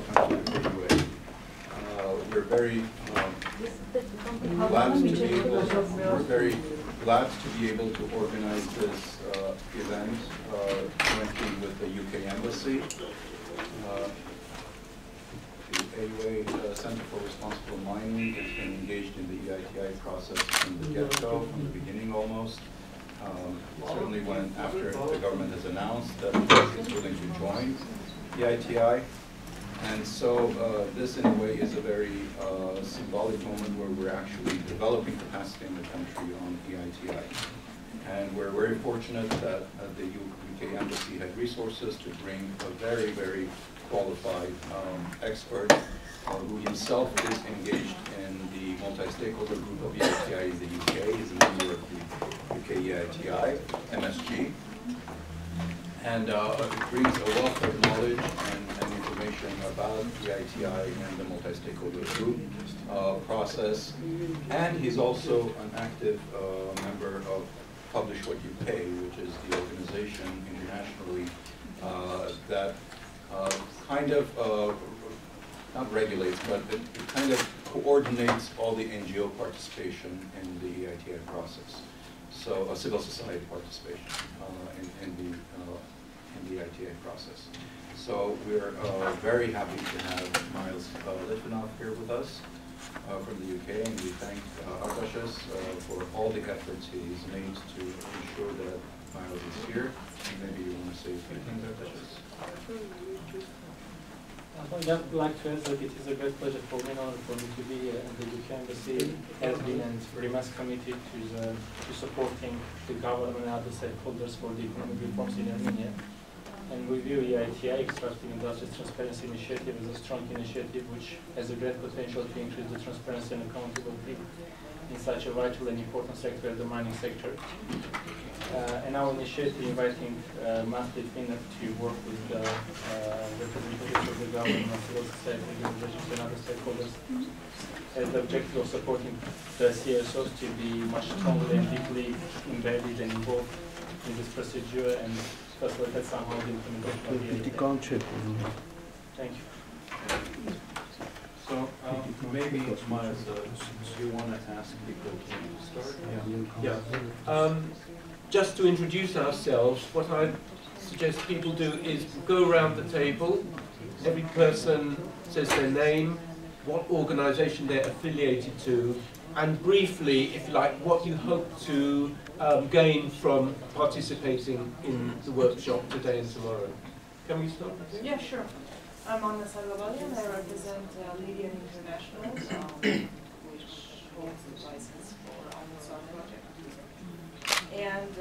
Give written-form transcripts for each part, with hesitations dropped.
welcome to AUA. We're very glad to be able to organize this event jointly with the UK Embassy. The AUA Center for Responsible Mining has been engaged in the EITI process from the get-go, from the beginning almost. Certainly when after the government has announced that it's willing to join EITI. And so this in a way is a very symbolic moment where we're actually developing capacity in the country on EITI. And we're very fortunate that the UK Embassy had resources to bring a very, very qualified expert who himself is engaged in the multi-stakeholder group of EITI in the UK. He's a member of the UK EITI, MSG. And it brings a wealth of knowledge and information about EITI and the multi-stakeholder group process. And he's also an active member of Publish What You Pay, which is the organization internationally that kind of, not regulates, but it kind of coordinates all the NGO participation in the EITI process. So civil society participation in the EITI process. So we're very happy to have Mայլս Լետվինոֆ here with us from the UK, and we thank Artashas for all the efforts he's made to ensure that Mայլս is here. And maybe you want to say a few things, Artashas? I would just like to add that it is a great pleasure for me, for me to be here, and the UK Embassy has been and remains committed to supporting the government and other stakeholders for the economic reforms in Armenia. And we view EITI, Extractive Industries Transparency Initiative, as a strong initiative which has a great potential to increase the transparency and accountability in such a vital and important sector as the mining sector. And our initiative inviting Litvinoff to work with representatives of the government, civil society organizations and other stakeholders has the objective of supporting the CSOs to be much stronger and deeply embedded and involved in this procedure and facilitate somehow the implementation of the EITI. Thank you. So maybe, Mայլս, do you want to ask people to start? Yeah. Just to introduce ourselves, what I suggest people do is go around the table. Every person says their name, what organization they're affiliated to, and briefly, if you like, what you hope to gain from participating in the workshop today and tomorrow. Can we start with you? Yeah, sure. I'm Anna Sargabalian. I represent Lydian International, which holds the license for Amazon project. And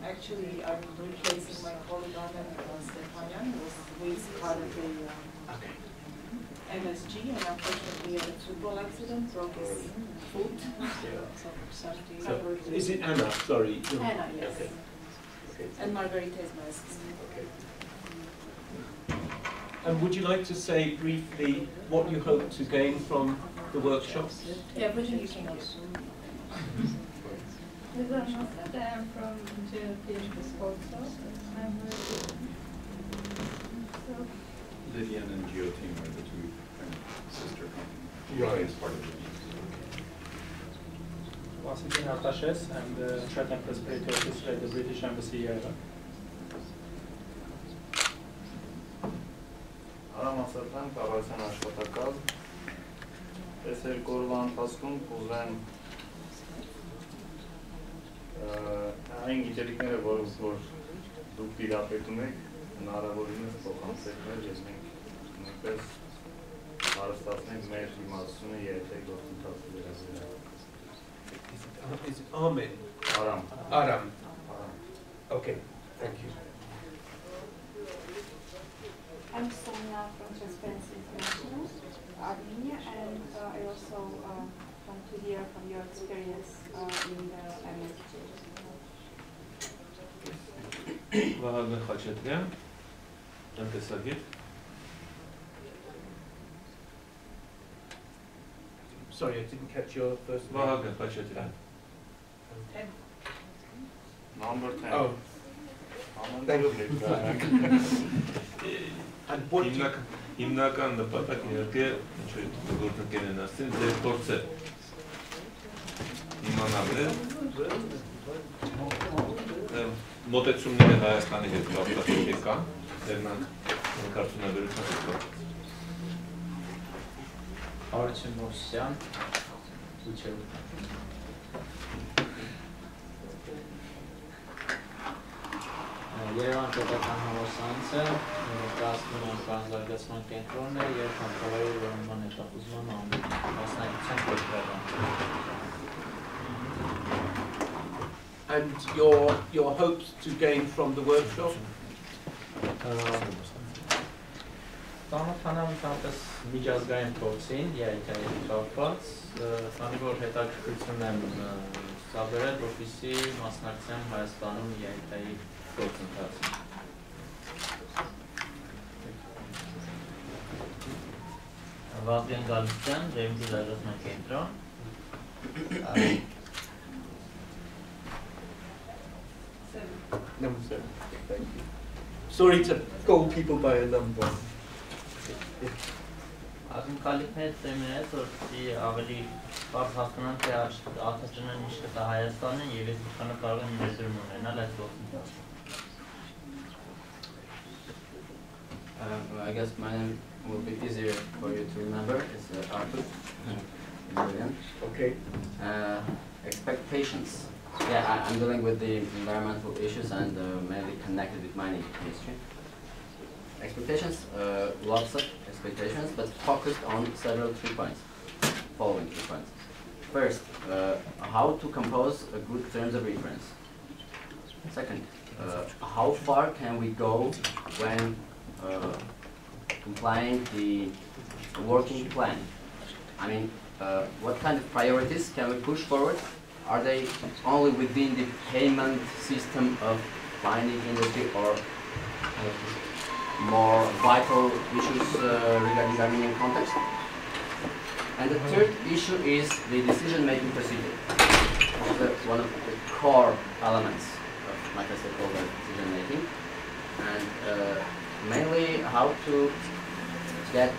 actually, I'm replacing my colleague Anna Stefanian, who is currently MSG, and unfortunately, had a football accident, broke his foot. So is it Anna? Sorry. Anna, yes. Okay. And Margarita is my assistant. Okay. And would you like to say briefly what you hope to gain from the workshops? Yeah, everything you can use. I'm from PhD also. Lydian and Geo team are the two sister companies. Right. Is part of it. Once again, Artashas, I'm the Threat and Prosperity Officer at the British Embassy here. Արամասական կառավարության աշխատակազմ այս երկու օրվա ընթացքում կուզեմ այն գիտելիքները, որ դուք տիրապետում եք, հնարավորինս փոխանցեք մեր, եւ մենք նույնպես հարստացնենք մեր իմաստությունը EITI գործընթացի վերաբերյալ։ Is it Armin? Aram. Aram. Okay, thank you. I'm Sonia from Transparency International, Armenia, and I also want to hear from your experience in the MSG. Վահագն Խաչատրյան, տնտեսագետ։ Sorry, I didn't catch your first name. Վահագն Խաչատրյան։ Number 10. Oh, thank you. And what do you, հիմնական նպատակը իհարկե ինչ որ գործընկերն են ասել, ձեր փորձը իմանալը մոտեցումները Հայաստանի հետ կապված կան, դեռնանք արդյունաբերության հետ կապված։ Կարողությունների ուղղությամբ Երևան պետական համալսարանցը կազմում զարգացման կենտրոնն է և հանքավայրի որոնման հետախուզման մասնակցության կենտրոն։ And your hopes to gain from the workshop? Ծանոթանամ ընդհանրապես միջազգային փորձին, EITI-ի կապված, քանի որ հետաքրքրություն եմ ցուցաբերել, որպեսզի մասնակցեմ Հայաստանում EITI-ի գործընթացին։ Վազգեն Գալստյան, Ջերմի զարգացման կենտրոն։ Number 7. Thank you. Sorry to call people by a number. Ակնկալիքները ծեմերից, որ ավելի բարձ հասկանան, թե ԱԹՆ-ն ինչ կտա Հայաստանին և ես իշխանը կարող եմ ներդրում ունենալ այդ գործընթացում։ I guess my name will be easier for you to remember. It's Arthur. Okay. Expectations. Yeah, I'm dealing with the environmental issues and mainly connected with mining history. Expectations, lots of expectations, but focused on several 3 points, following 3 points. First, how to compose a good terms of reference. Second, how far can we go when complying the working plan? I mean, what kind of priorities can we push forward? Are they only within the payment system of mining industry or more vital issues regarding Armenian context? And the third issue is the decision-making procedure. One of the core elements of micro-stakeholder decision-making, and mainly how to get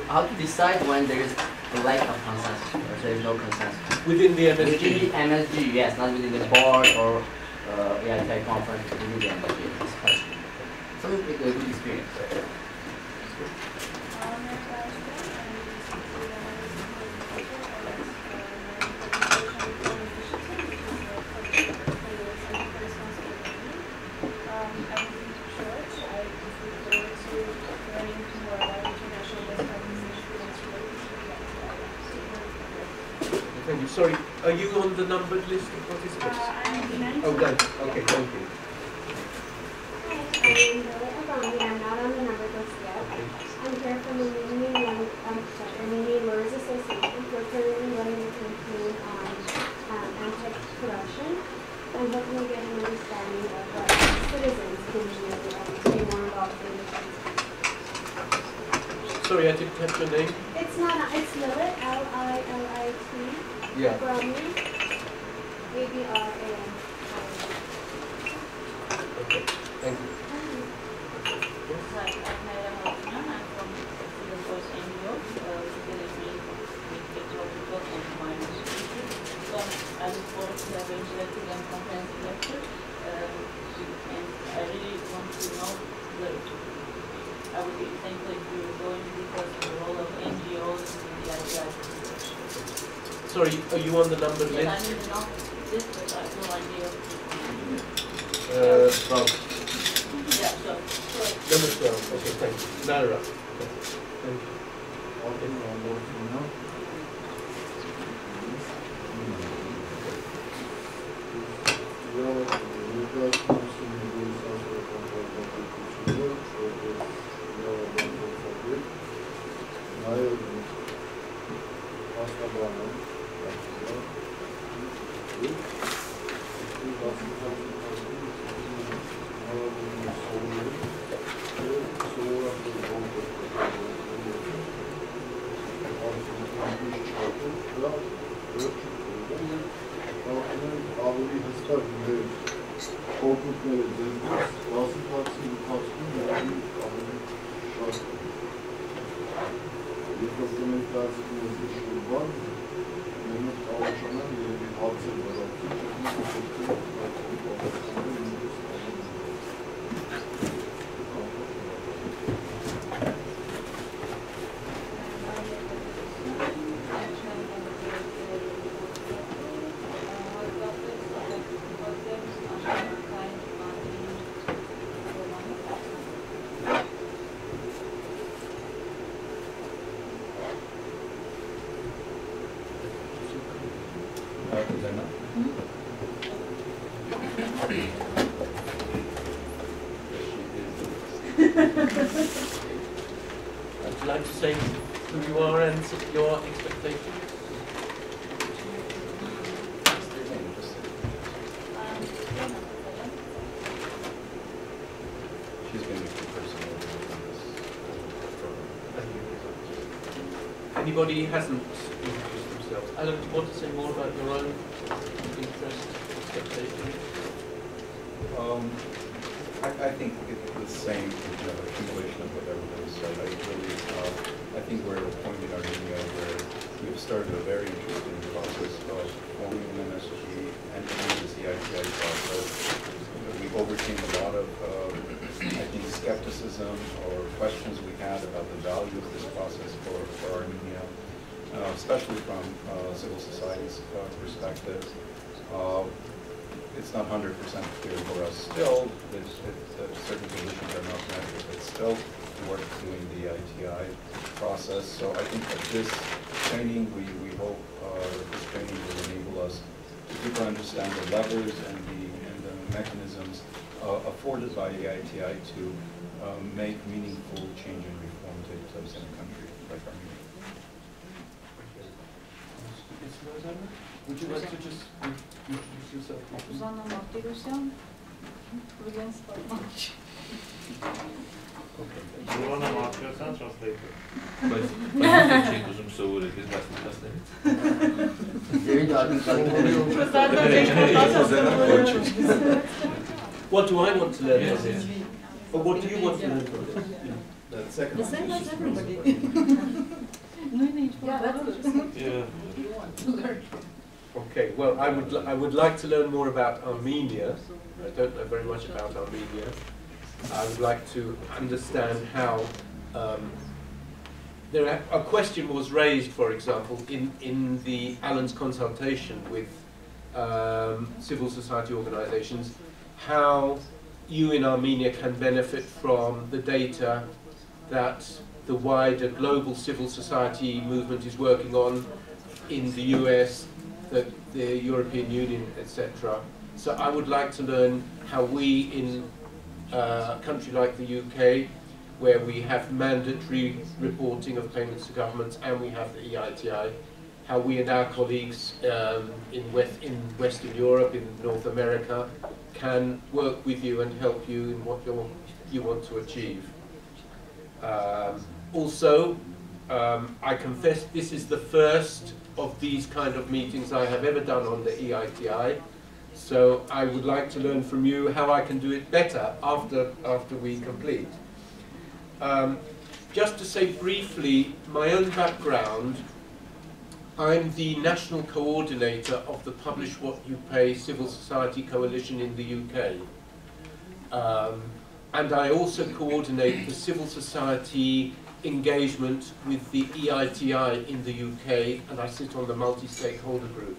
how to decide when there is a lack of consensus or there is no consensus Within the MSG? Within the MSG, yes, not within the board or EITI conference, within the MSG, especially. Something like a good experience. Sorry, are you on the numbered list of participants? Oh, done. Okay, thank you. I'm not on the numbered list yet. Okay. I'm here from the Armenian Lawyers Association. We're currently running a campaign on anti-corruption and hoping to get an understanding of what citizens can do to be more involved in the process. Sorry, I didn't catch your name. It's Lilith, L-I-L-I-T. Yeah. Bromley, A-B-R-A-N. Okay, thank you. Hi, I'm from the Voice NGO. So I look forward to have an interactive and comprehensive lecture. And I really want to know I would be thankful if you were going to discuss the role of NGOs in the EITI. Sorry, are you on the numbered list? Yes, I'm in the numbered list, but I have no idea. 12. Yeah, so. Number 12. Okay, thank you. Nara. Okay. Thank you. Would you like to say who you are and your expectations? She's been a key person on this program. Anybody who hasn't introduced themselves? Alan, do you want to say more about your own interest, expectations? I think it's the same accumulation of what everybody said. I think we're at a point in Armenia where we've started a very interesting process of forming an MSG and this EITI process. We've overcame a lot of, I think, skepticism or questions we had about the value of this process for Armenia, especially from civil society's perspective. It's not 100% clear for us still. Certain conditions are not met, but still work doing the EITI process. So I think that this training, we hope this training will enable us to deeper understand the levers and the mechanisms afforded by EITI to make meaningful change and reform take place in a country like Armenia. Would you like to just introduce yourself? Mարտի, Williams Ժողովրդական մարդկության translator։ Բայց չեք ուզում սովորել այս դասընթացներից։ What do I want to learn from this? Or what do you want to learn from this? That's second. The same as everybody. Yeah, that's good. Yeah. Okay, well, I would like to learn more about Armenia. I don't know very much about Armenia. I would like to understand how a question was raised, for example, in the Alan's consultation with civil society organizations, how you in Armenia can benefit from the data that the wider global civil society movement is working on in the US, the European Union, etc. So I would like to learn how we in a country like the UK, where we have mandatory reporting of payments to governments and we have the EITI, how we and our colleagues in Western Europe, in North America, can work with you and help you in what you want to achieve. Also, I confess this is the first of these kind of meetings I have ever done on the EITI, so I would like to learn from you how I can do it better after we complete. Just to say briefly, my own background, I'm the national coordinator of the Publish What You Pay Civil Society Coalition in the UK. And I also coordinate the civil society engagement with the EITI in the UK, and I sit on the multi-stakeholder group.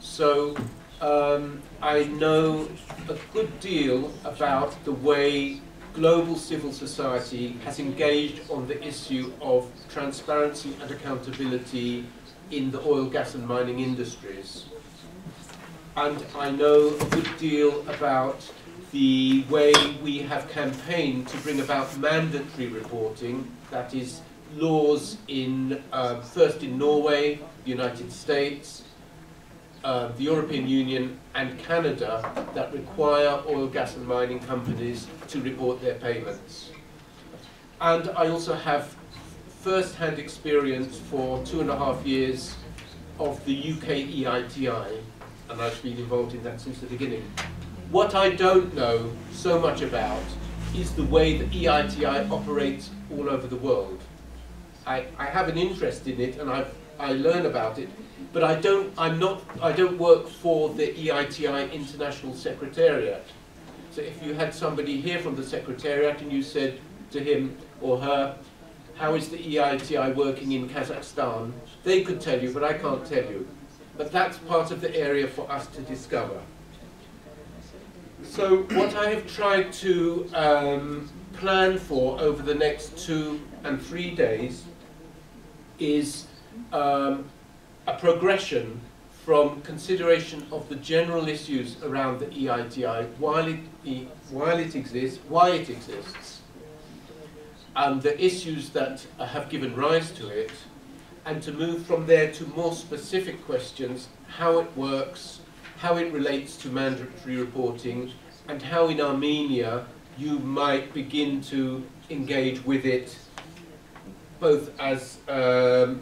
So I know a good deal about the way global civil society has engaged on the issue of transparency and accountability in the oil, gas and mining industries. And I know a good deal about the way we have campaigned to bring about mandatory reporting, that is laws in, first in Norway, the United States, the European Union and Canada that require oil, gas and mining companies to report their payments. And I also have first-hand experience for 2.5 years of the UK EITI, and I've been involved in that since the beginning. What I don't know so much about is the way the EITI operates all over the world. I have an interest in it and I learn about it, but I don't work for the EITI International Secretariat. So if you had somebody here from the Secretariat and you said to him or her, how is the EITI working in Kazakhstan, they could tell you, but I can't tell you. But that's part of the area for us to discover. So what I have tried to plan for over the next 2 and 3 days is a progression from consideration of the general issues around the EITI, while it exists, why it exists, and the issues that have given rise to it, and to move from there to more specific questions, how it works, how it relates to mandatory reporting, and how in Armenia you might begin to engage with it, both as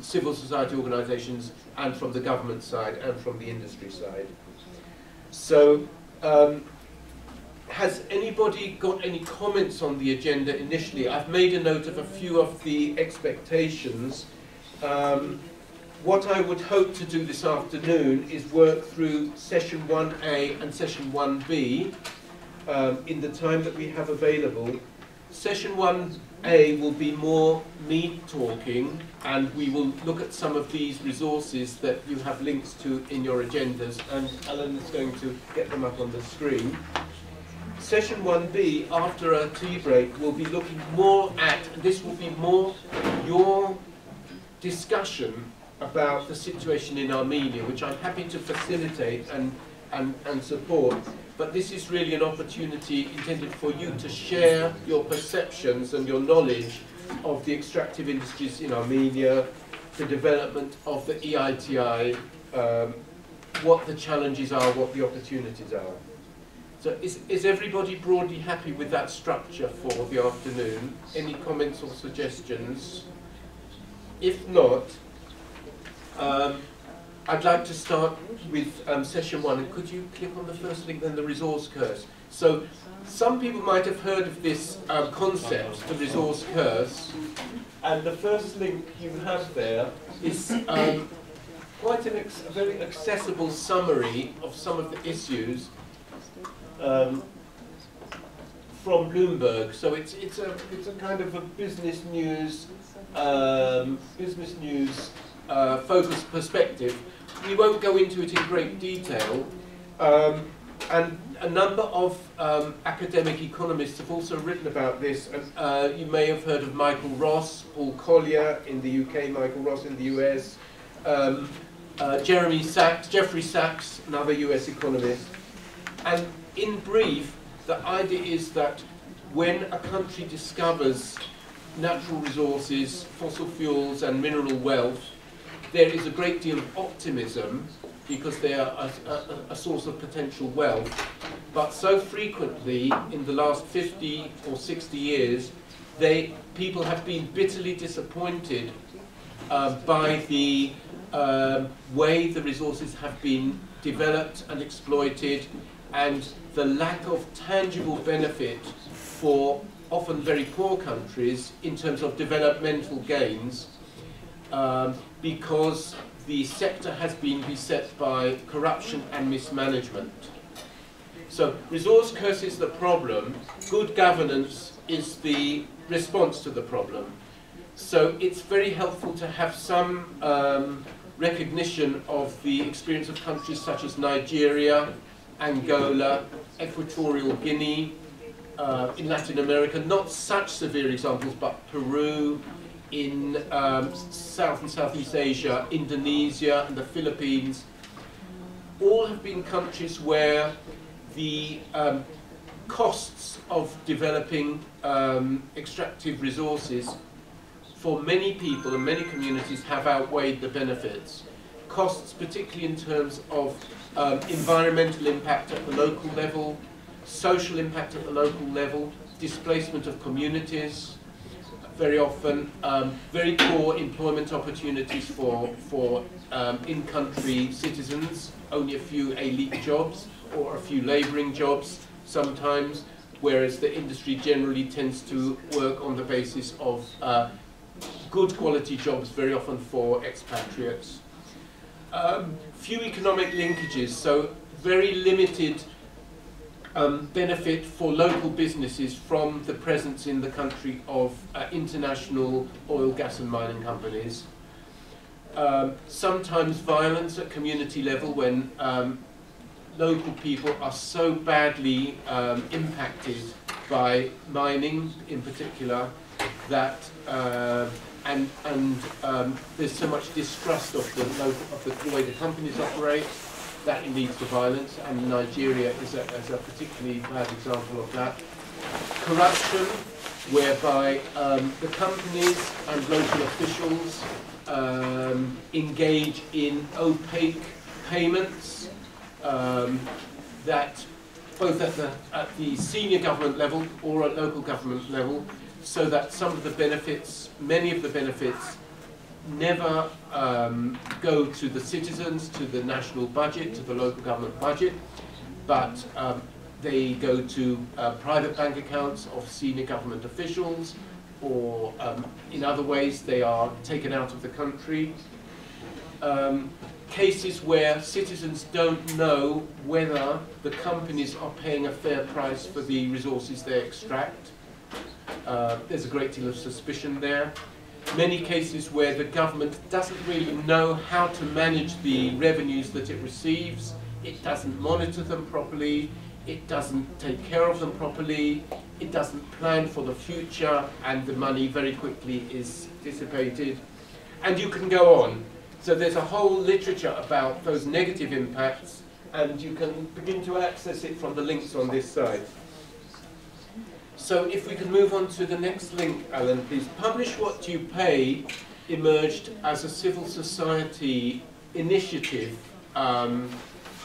civil society organizations and from the government side and from the industry side. So, has anybody got any comments on the agenda initially? I've made a note of a few of the expectations. What I would hope to do this afternoon is work through session 1A and session 1B in the time that we have available. Session 1A will be more me talking, and we will look at some of these resources that you have links to in your agendas, and Alan is going to get them up on the screen. Session 1B, after a tea break, will be looking more at, this will be more your discussion about the situation in Armenia, which I'm happy to facilitate and support. But this is really an opportunity intended for you to share your perceptions and your knowledge of the extractive industries in Armenia, the development of the EITI, what the challenges are, what the opportunities are. So is everybody broadly happy with that structure for the afternoon? Any comments or suggestions? If not, I'd like to start with session 1. And could you click on the first link, then the resource curse? So some people might have heard of this concept, the resource curse. And the first link you have there is quite a very accessible summary of some of the issues from Bloomberg. So it's a kind of a business news focused perspective. We won't go into it in great detail, and a number of academic economists have also written about this. And you may have heard of Michael Ross, Paul Collier in the UK, Michael Ross in the US, Jeffrey Sachs, another US economist. And in brief, the idea is that when a country discovers natural resources, fossil fuels and mineral wealth, there is a great deal of optimism because they are a source of potential wealth. But so frequently in the last 50 or 60 years, people have been bitterly disappointed by the way the resources have been developed and exploited, and the lack of tangible benefit for often very poor countries in terms of developmental gains, because the sector has been beset by corruption and mismanagement. So resource curse is the problem, good governance is the response to the problem. So it's very helpful to have some recognition of the experience of countries such as Nigeria, Angola, Equatorial Guinea, in Latin America, not such severe examples, but Peru, in South and Southeast Asia, Indonesia and the Philippines, all have been countries where the costs of developing extractive resources for many people and many communities have outweighed the benefits. Costs particularly in terms of environmental impact at the local level, social impact at the local level, displacement of communities, very often very poor employment opportunities for in-country citizens, only a few elite jobs or a few labouring jobs sometimes, whereas the industry generally tends to work on the basis of good quality jobs, very often for expatriates. Few economic linkages, so very limited benefit for local businesses from the presence in the country of international oil, gas and mining companies. Sometimes violence at community level when local people are so badly impacted by mining in particular that there's so much distrust of the way the companies operate that it leads to violence, and Nigeria is a particularly bad example of that. Corruption, whereby the companies and local officials engage in opaque payments that both at the senior government level or at local government level, so that some of the benefits, many of the benefits, never go to the citizens, to the national budget, to the local government budget, but they go to private bank accounts of senior government officials, or in other ways they are taken out of the country. Cases where citizens don't know whether the companies are paying a fair price for the resources they extract. There's a great deal of suspicion there. Many cases where the government doesn't really know how to manage the revenues that it receives. It doesn't monitor them properly. It doesn't take care of them properly. It doesn't plan for the future, and the money very quickly is dissipated. And you can go on. So there's a whole literature about those negative impacts, and you can begin to access it from the links on this side. So if we can move on to the next link, Alan, please. Publish What You Pay emerged as a civil society initiative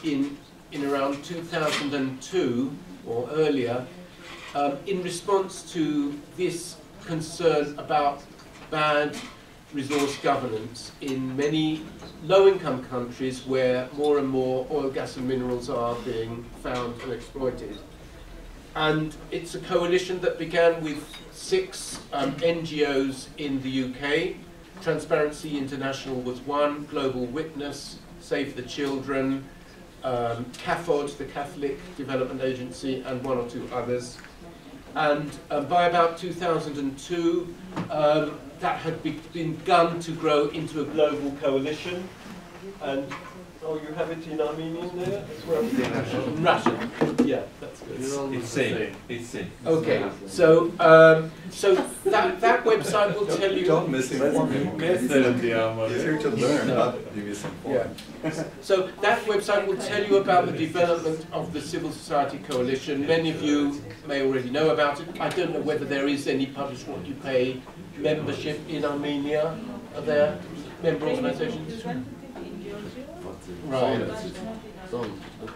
in around 2002 or earlier, in response to this concern about bad resource governance in many low-income countries where more and more oil, gas and minerals are being found and exploited. And it's a coalition that began with 6 NGOs in the UK. Transparency International was one, Global Witness, Save the Children, CAFOD, the Catholic Development Agency, and 1 or 2 others. And by about 2002, that had begun to grow into a global coalition. And oh, you have it in Armenian there as well? In Russian. Yeah, that's good. It's same. It's same. Okay, so so that website will tell you. Don't misinform him. He's here to learn, not be misinformed. Yeah. So that website will tell you about the development of the civil society coalition. Many of you may already know about it. I don't know whether there is any Publish What You Pay membership in Armenia. Are there member organizations? Right.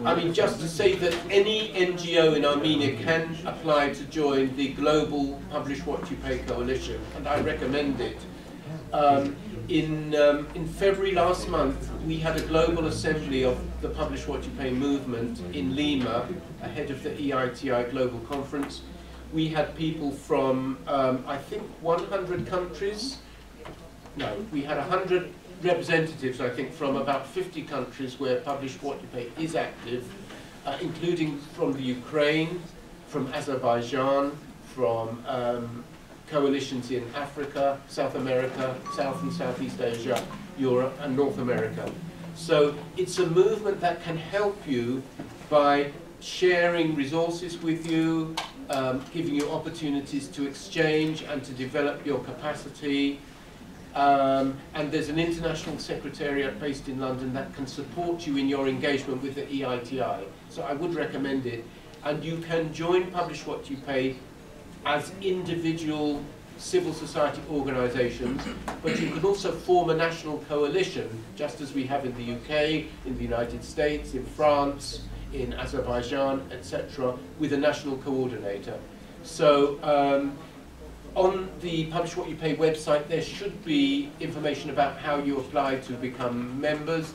I mean, just to say that any NGO in Armenia can apply to join the global Publish What You Pay coalition, and I recommend it. In February last month, we had a global assembly of the Publish What You Pay movement in Lima, ahead of the EITI global conference. We had people from, I think, 100 countries. No, we had 100 representatives, I think, from about 50 countries where Publish What You Pay is active, including from the Ukraine, from Azerbaijan, from coalitions in Africa, South America, South and Southeast Asia, Europe, and North America. So it's a movement that can help you by sharing resources with you, giving you opportunities to exchange and to develop your capacity. And there's an international secretariat based in London that can support you in your engagement with the EITI. So I would recommend it. And you can join Publish What You Pay as individual civil society organisations, but you can also form a national coalition, just as we have in the UK, in the United States, in France, in Azerbaijan, etc., with a national coordinator. So on the Publish What You Pay website, there should be information about how you apply to become members.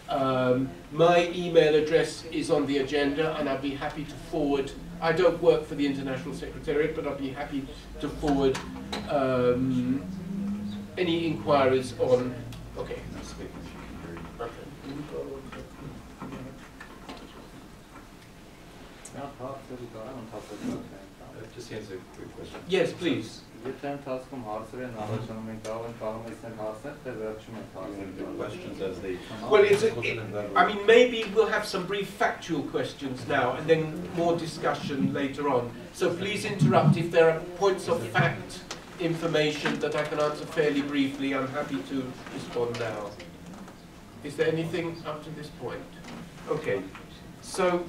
My email address is on the agenda, and I'd be happy to forward. I don't work for the International Secretariat, but I'd be happy to forward any inquiries on? Okay. No speaking, she can hear you. Okay. Just answer a quick question. Yes, please. The questions as they come up. Well, I mean, maybe we'll have some brief factual questions now and then more discussion later on. So please interrupt if there are points of fact information that I can answer fairly briefly. I'm happy to respond now. Is there anything up to this point? Okay. So,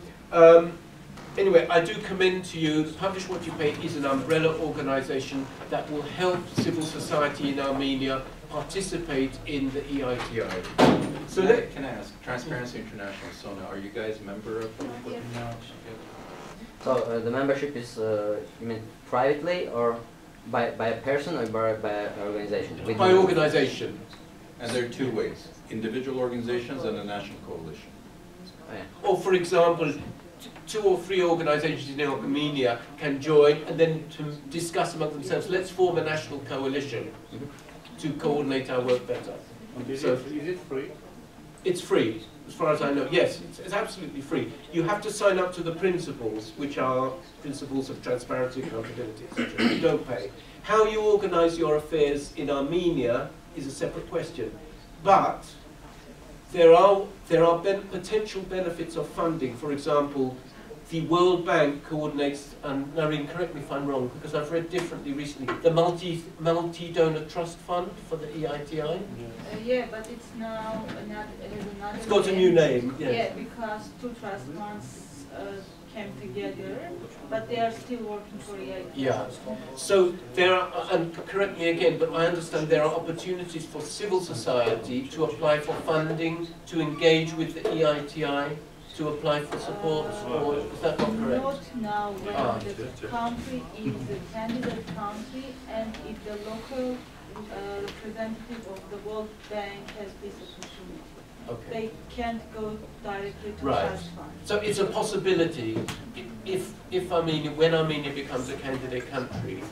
anyway, I do commend to you, Publish What You Pay is an umbrella organization that will help civil society in Armenia participate in the EITI. So can I ask, Transparency International, Sona, are you guys a member of Publish What You Pay? So the membership is, you mean privately or by a person or by an organization? By organization. And there are two ways, individual organizations and a national coalition. Oh, yeah. Or for example, 2 or 3 organizations in Armenia can join and then to discuss among themselves, let's form a national coalition to coordinate our work better. Is it free? It's free, as far as I know. Yes, it's absolutely free. You have to sign up to the principles, which are principles of transparency, accountability, etc. You don't pay. How you organize your affairs in Armenia is a separate question. But there are potential benefits of funding. For example, the World Bank coordinates, and Noreen, correct me if I'm wrong, because I've read differently recently, the multi-donor trust fund for the EITI. Yeah, but it's now another. It's got a new name. Yes. Yeah, because 2 trust funds came together, but they are still working for EITI. Yeah. So there are, and correct me again, but I understand there are opportunities for civil society to apply for funding, to engage with the EITI, to apply for support, or is that not correct? Not now, when the country is a candidate country, and if the local representative of the World Bank has this opportunity. Okay. They can't go directly to Right. trust funds. So it's a possibility, if Armenia, when Armenia becomes a candidate country,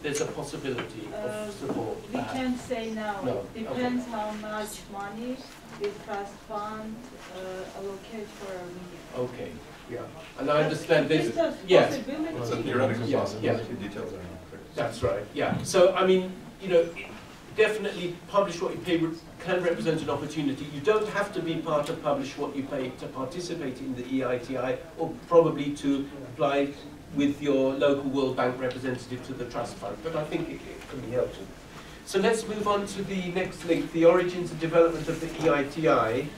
there's a possibility of support. We can't say now. No. It depends how much money the trust fund allocate for Armenia. Okay, yeah. And I understand this. It's a Yes. possibility. It's a theoretical Yeah, possibility, yeah. details are not clear. That's right, yeah. So, I mean, you know, definitely Publish What You Pay can represent an opportunity. You don't have to be part of Publish What You Pay to participate in the EITI, or probably to apply with your local World Bank representative to the trust fund, but I think it can be helpful. So let's move on to the next link, the origins and development of the EITI.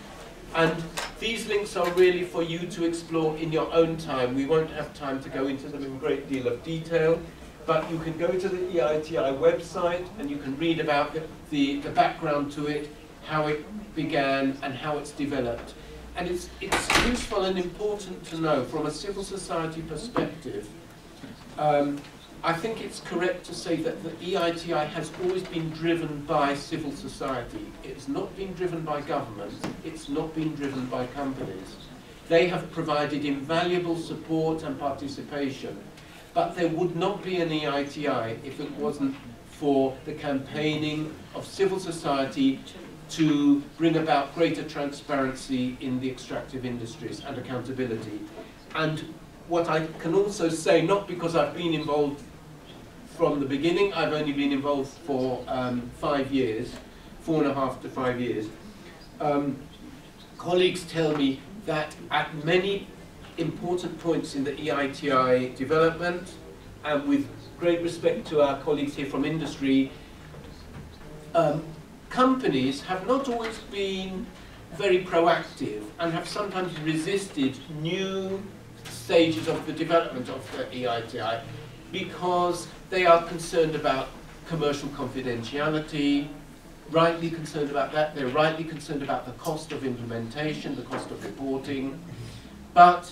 And these links are really for you to explore in your own time. We won't have time to go into them in a great deal of detail, but you can go to the EITI website and you can read about the background to it, how it began and how it's developed. And it's useful and important to know from a civil society perspective. I think it's correct to say that the EITI has always been driven by civil society. It's not been driven by government, it's not been driven by companies. They have provided invaluable support and participation, but there would not be an EITI if it wasn't for the campaigning of civil society to bring about greater transparency in the extractive industries and accountability. And what I can also say, not because I've been involved from the beginning, I've only been involved for 5 years, 4.5 to 5 years. Colleagues tell me that at many important points in the EITI development, and with great respect to our colleagues here from industry, companies have not always been very proactive and have sometimes resisted new stages of the development of the EITI because they are concerned about commercial confidentiality, rightly concerned about that, they're rightly concerned about the cost of implementation, the cost of reporting. But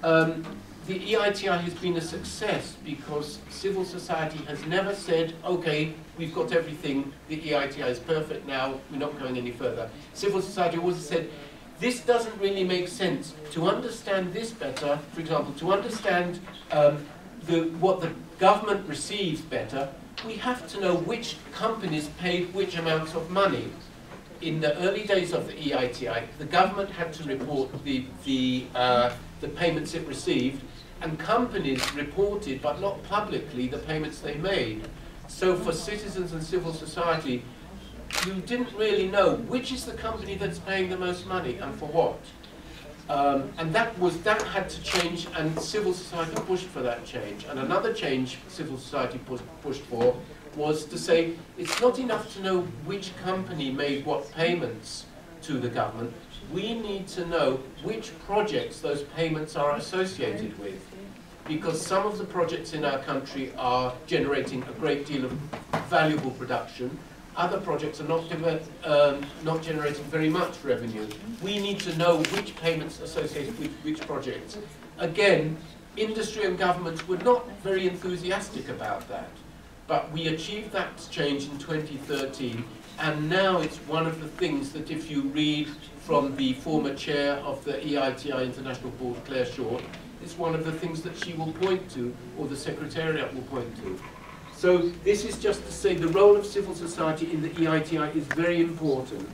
the EITI has been a success because civil society has never said, okay, we've got everything, the EITI is perfect now, we're not going any further. Civil society always said, this doesn't really make sense. To understand this better, for example, to understand what the government receives better, we have to know which companies paid which amounts of money. In the early days of the EITI, the government had to report the payments it received, and companies reported, but not publicly, the payments they made. So for citizens and civil society, you didn't really know which is the company that's paying the most money and for what. And that had to change, and civil society pushed for that change. And another change civil society pushed for was to say it's not enough to know which company made what payments to the government. We need to know which projects those payments are associated with, because some of the projects in our country are generating a great deal of valuable production. Other projects are not generating very much revenue. We need to know which payments associated with which projects. Again, industry and governments were not very enthusiastic about that, but we achieved that change in 2013, and now it's one of the things that if you read from the former chair of the EITI International Board, Claire Short, it's one of the things that she will point to, or the Secretariat will point to. So this is just to say the role of civil society in the EITI is very important,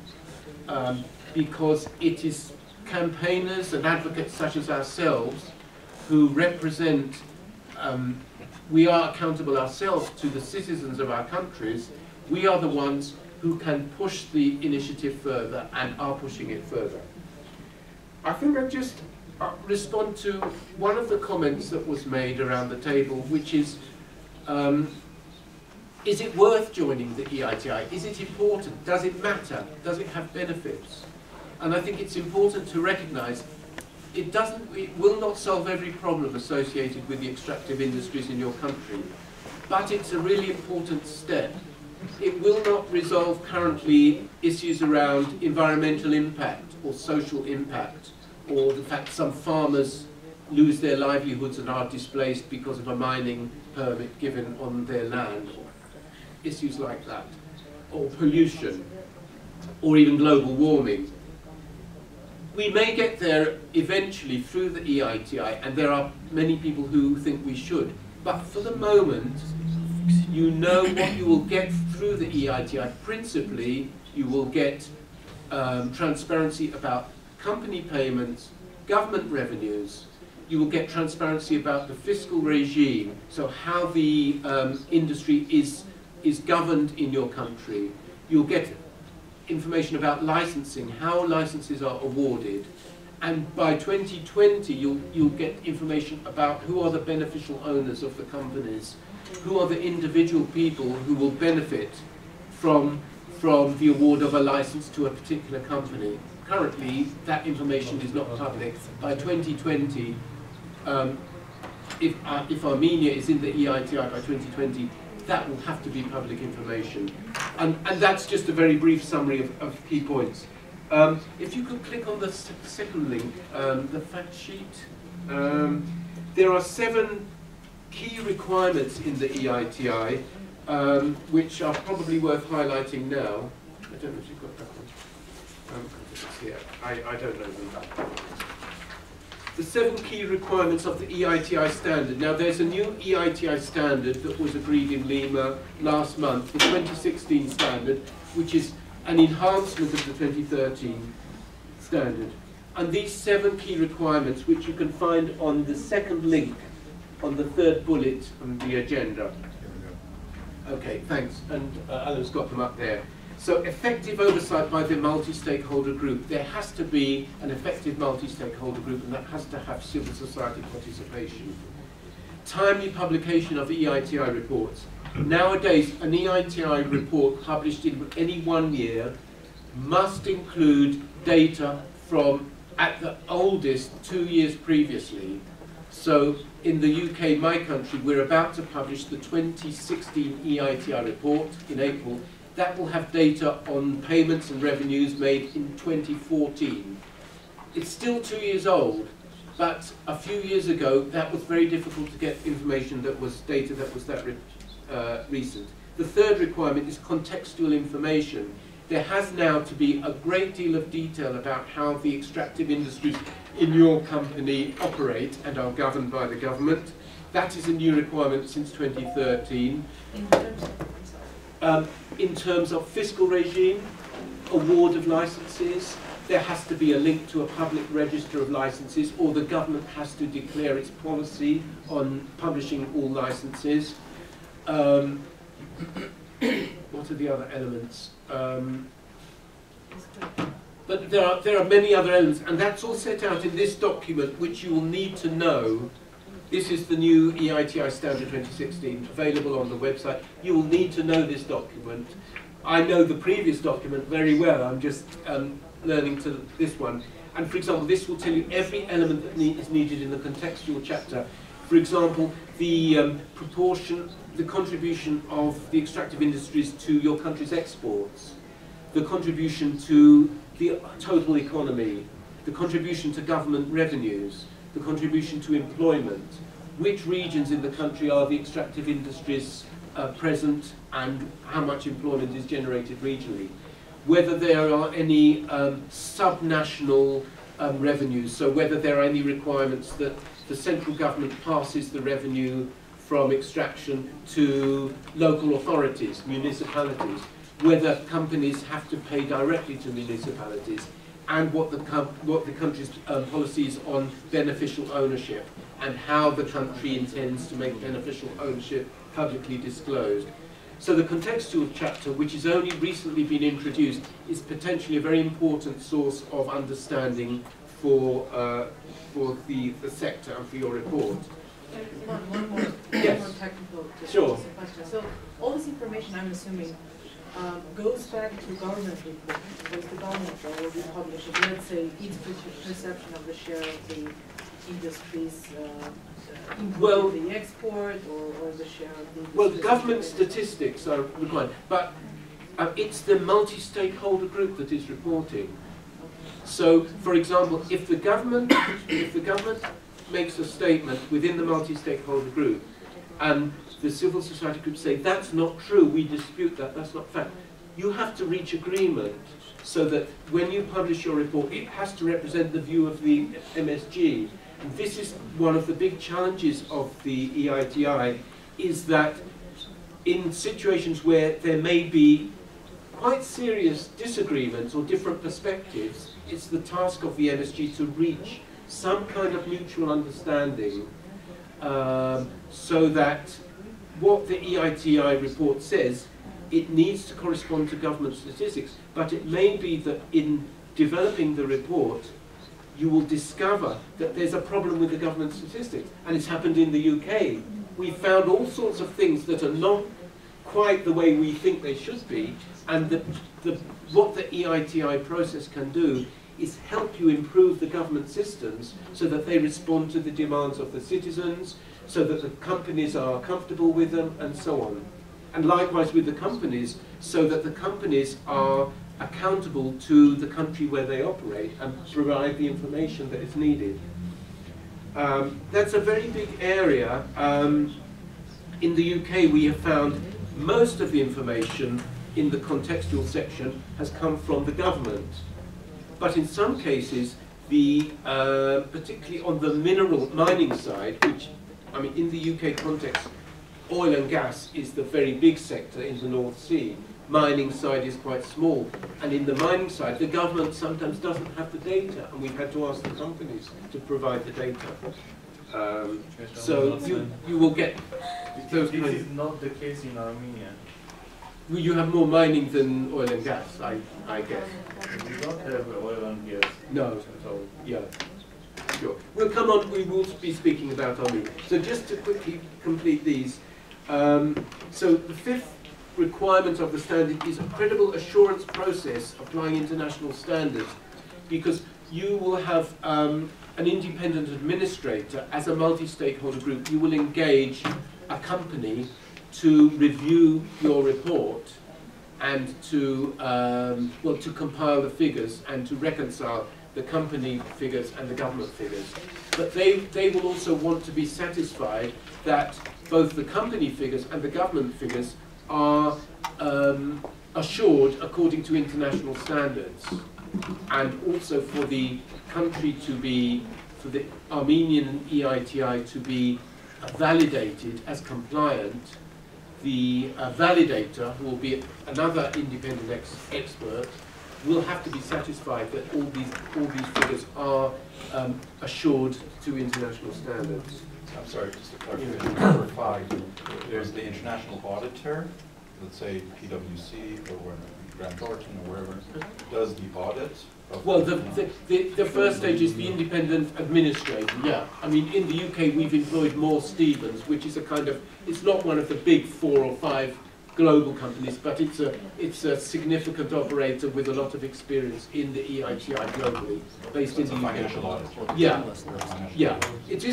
because it is campaigners and advocates such as ourselves who represent, we are accountable ourselves to the citizens of our countries. We are the ones who can push the initiative further and are pushing it further. I think I'll just respond to one of the comments that was made around the table, which is it worth joining the EITI? Is it important? Does it matter? Does it have benefits? And I think it's important to recognize it will not solve every problem associated with the extractive industries in your country, but it's a really important step. It will not resolve currently issues around environmental impact or social impact, or the fact some farmers lose their livelihoods and are displaced because of a mining permit given on their land, or issues like that, or pollution, or even global warming. We may get there eventually through the EITI, and there are many people who think we should, but for the moment, you know what you will get through the EITI. Principally, you will get transparency about company payments, government revenues. You will get transparency about the fiscal regime, so how the industry is governed in your country. You'll get information about licensing, how licenses are awarded, and by 2020 you'll get information about who are the beneficial owners of the companies, who are the individual people who will benefit from the award of a license to a particular company. Currently, that information is not public. By 2020, if Armenia is in the EITI by 2020, that will have to be public information. And that's just a very brief summary of key points. If you could click on the second link, the fact sheet. There are 7 key requirements in the EITI, which are probably worth highlighting now. I don't know if you've got that one. It's here. I don't know them. The 7 key requirements of the EITI standard. Now there's a new EITI standard that was agreed in Lima last month, the 2016 standard, which is an enhancement of the 2013 standard. And these 7 key requirements, which you can find on the second link, on the 3rd bullet on the agenda. Okay, thanks. And Alan's got them up there. So effective oversight by the multi-stakeholder group. There has to be an effective multi-stakeholder group, and that has to have civil society participation. Timely publication of EITI reports. Nowadays, an EITI report published in any 1 year must include data from, at the oldest, 2 years previously. So in the UK, my country, we're about to publish the 2016 EITI report in April. That will have data on payments and revenues made in 2014. It's still 2 years old, but a few years ago, that was very difficult to get information that was data that was that recent. The 3rd requirement is contextual information. There has now to be a great deal of detail about how the extractive industries in your company operate and are governed by the government. That is a new requirement since 2013. In terms of fiscal regime, award of licenses, there has to be a link to a public register of licenses, or the government has to declare its policy on publishing all licenses. What are the other elements? But there are many other elements, and that's all set out in this document, which you will need to know. This is the new EITI Standard 2016, available on the website. You will need to know this document. I know the previous document very well. I'm just learning to this one. And for example, this will tell you every element that is needed in the contextual chapter. For example, the proportion, the contribution of the extractive industries to your country's exports, the contribution to the total economy, the contribution to government revenues, the contribution to employment, which regions in the country are the extractive industries present, and how much employment is generated regionally, whether there are any subnational revenues, so whether there are any requirements that the central government passes the revenue from extraction to local authorities, municipalities, whether companies have to pay directly to municipalities, and what the country's policy is on beneficial ownership, and how the country intends to make beneficial ownership publicly disclosed. So the contextual chapter, which has only recently been introduced, is potentially a very important source of understanding for the sector and for your report. One more technical question. So all this information, I'm assuming, goes back to government reporting, because the government will be publishing, let's say, its perception of the share of the industries the export, or the share of the... Well, government statistics are required, but it's the multi-stakeholder group that is reporting. So, for example, if the government makes a statement within the multi-stakeholder group, and the civil society groups say, that's not true, we dispute that, that's not fact, you have to reach agreement so that when you publish your report, it has to represent the view of the MSG. And this is one of the big challenges of the EITI, is that in situations where there may be quite serious disagreements or different perspectives, it's the task of the MSG to reach some kind of mutual understanding so that what the EITI report says, it needs to correspond to government statistics, but it may be that in developing the report, you will discover that there's a problem with the government statistics, and it's happened in the UK. We found all sorts of things that are not quite the way we think they should be, and what the EITI process can do is help you improve the government systems so that they respond to the demands of the citizens, so that the companies are comfortable with them, and so on. And likewise with the companies, so that the companies are accountable to the country where they operate and provide the information that is needed. That's a very big area. In the UK, we have found most of the information in the contextual section has come from the government. But in some cases, particularly on the mineral mining side, which, I mean, in the UK context, oil and gas is the very big sector in the North Sea. Mining side is quite small. And in the mining side, the government sometimes doesn't have the data, and we've had to ask the companies to provide the data. So you will get those kinds. This is not the case in Armenia. Well, you have more mining than oil and gas, I guess. We don't have oil and gas. No, so yeah, sure. We'll come on. We will be speaking about Armenia. So just to quickly complete these. So the fifth requirement of the standard is a credible assurance process applying international standards, because you will have an independent administrator as a multi-stakeholder group. You will engage a company to review your report and to to compile the figures and to reconcile the company figures and the government figures. But they will also want to be satisfied that both the company figures and the government figures are assured according to international standards, and also for the country to be, for the Armenian EITI to be validated as compliant, the validator, who will be another independent expert, will have to be satisfied that all these figures are assured to international standards. I'm sorry, just to clarify. Number 5, there's the international auditor, let's say PwC or Grant Thornton or wherever, does the audit. Well, the first stage is the independent administrator, yeah. I mean, in the UK, we've employed Moore Stephens, which is a kind of, it's not one of the big 4 or 5 global companies, but it's a significant operator with a lot of experience in the EITI globally, based in the UK. Financial audit. Yeah, yeah. It's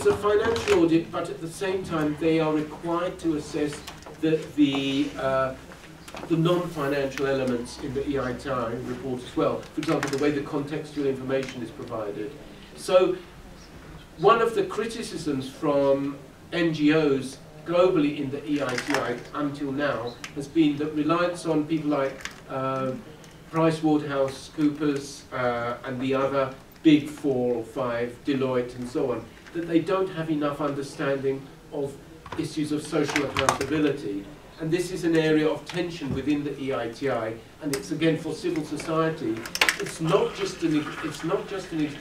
a financial audit, but at the same time, they are required to assess the non-financial elements in the EITI report as well. For example, the way the contextual information is provided. So one of the criticisms from NGOs globally in the EITI until now has been that reliance on people like PricewaterhouseCoopers and the other big 4 or 5, Deloitte and so on, that they don't have enough understanding of issues of social accountability. And this is an area of tension within the EITI, and it's again for civil society. It's not just an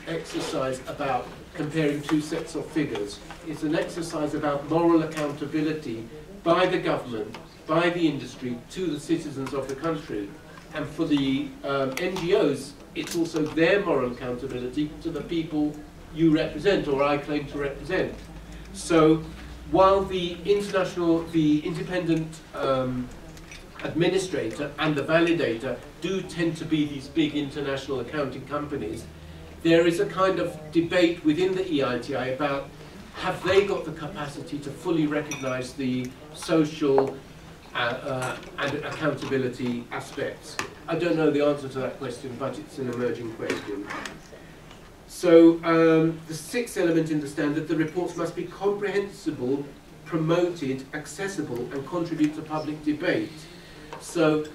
exercise about comparing 2 sets of figures. It's an exercise about moral accountability by the government, by the industry, to the citizens of the country. And for the NGOs, it's also their moral accountability to the people you represent, or I claim to represent. So while the independent administrator and the validator do tend to be these big international accounting companies, there is a kind of debate within the EITI about have they got the capacity to fully recognize the social and accountability aspects. I don't know the answer to that question, but it's an emerging question. So the 6th element in the standard, the reports must be comprehensible, promoted, accessible, and contribute to public debate. So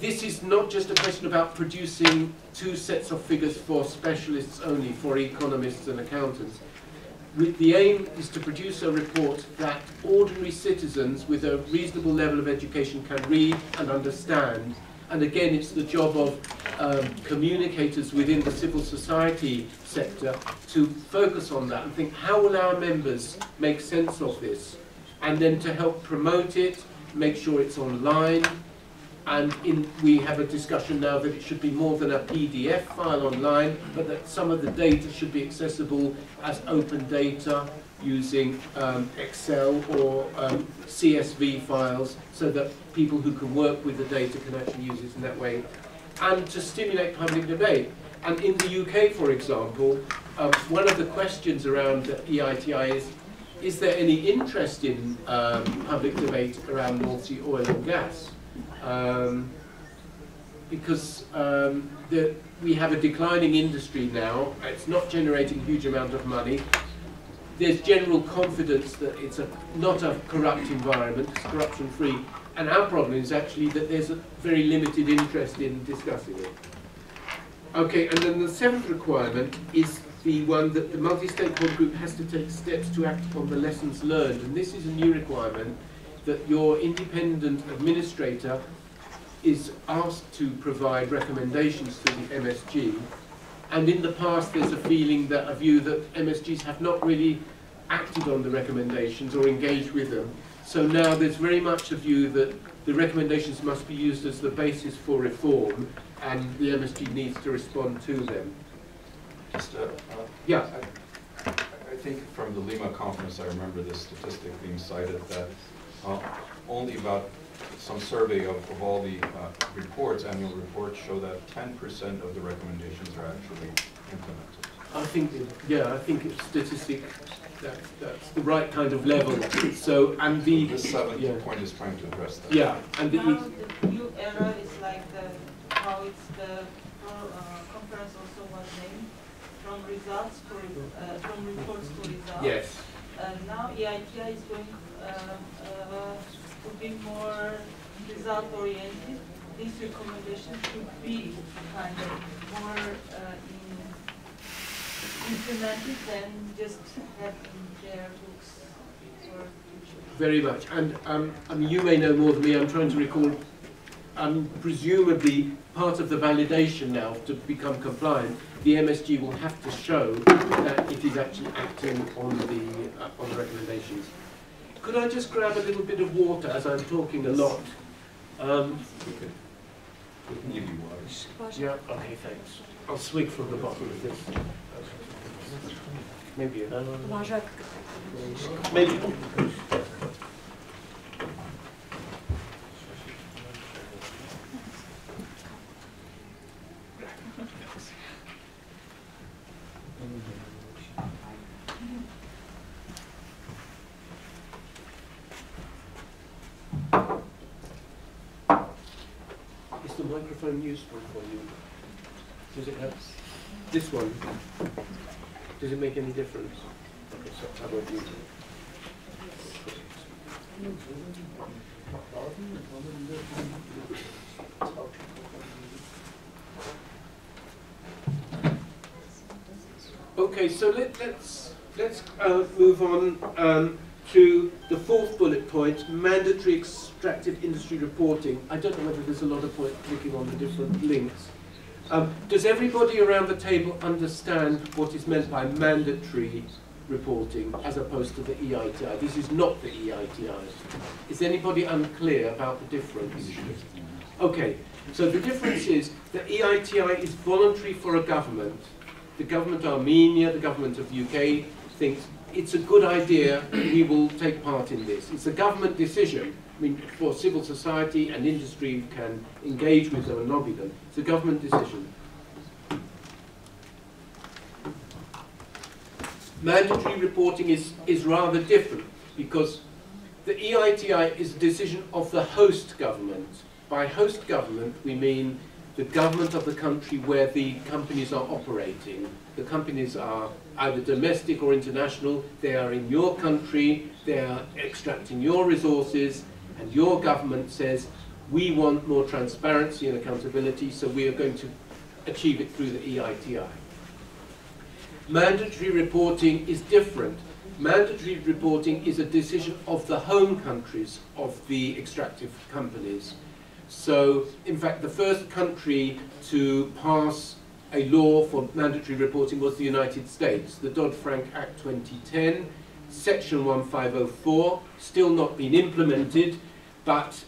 this is not just a question about producing 2 sets of figures for specialists only, for economists and accountants. The aim is to produce a report that ordinary citizens with a reasonable level of education can read and understand. And again, it's the job of communicators within the civil society sector to focus on that and think, how will our members make sense of this? And then to help promote it, make sure it's online. And we have a discussion now that it should be more than a PDF file online, but that some of the data should be accessible as open data using Excel or CSV files, so that people who can work with the data can actually use it in that way, and to stimulate public debate. And in the UK, for example, one of the questions around the EITI is there any interest in public debate around North Sea oil and gas? Because we have a declining industry now, it's not generating a huge amount of money. There's general confidence that it's not a corrupt environment, it's corruption-free, and our problem is actually that there's a very limited interest in discussing it. Okay, and then the 7th requirement is the one that the multi-stakeholder group has to take steps to act upon the lessons learned, and this is a new requirement that your independent administrator is asked to provide recommendations to the MSG. And in the past, there's a view that MSGs have not really acted on the recommendations or engaged with them. So now there's very much a view that the recommendations must be used as the basis for reform, and the MSG needs to respond to them. Just, yeah. I think from the Lima conference, I remember this statistic being cited that only about some survey of all the reports, annual reports, show that 10% of the recommendations are actually implemented. I think it's statistic. That's the right kind of level. So, and this 7th point is trying to address that. Yeah, and now the new era is like how it's the conference also was named from results to from reports to results. Yes. Now EITI is going to be more result-oriented. These recommendations should be kind of more implement it, then just have their books for future. Very much. And I mean, you may know more than me. I'm trying to recall. Presumably, part of the validation now to become compliant, the MSG will have to show that it is actually acting on the recommendations. Could I just grab a little bit of water as I'm talking a lot? We can give you water. Yeah. Okay. Thanks. I'll swig from the bottom of this. Maybe. Maybe. Is the microphone useful for you? Does it help? This one? Does it make any difference? Okay, so I won't use it. Okay, so let's move on to the fourth bullet point, mandatory extractive industry reporting. I don't know whether there's a lot of point clicking on the different links. Does everybody around the table understand what is meant by mandatory reporting as opposed to the EITI? This is not the EITI. Is anybody unclear about the difference? Okay, so the difference is that EITI is voluntary for a government. The government of Armenia, the government of UK thinks it's a good idea, we will take part in this. It's a government decision. I mean, for civil society and industry can engage with them and lobby them. It's a government decision. Mandatory reporting is rather different because the EITI is a decision of the host government. By host government, we mean the government of the country where the companies are operating. The companies are either domestic or international. They are in your country, they are extracting your resources, and your government says, we want more transparency and accountability, so we are going to achieve it through the EITI. Mandatory reporting is different. Mandatory reporting is a decision of the home countries of the extractive companies. So, in fact, the first country to pass a law for mandatory reporting was the United States. The Dodd-Frank Act 2010, Section 1504, still not been implemented, but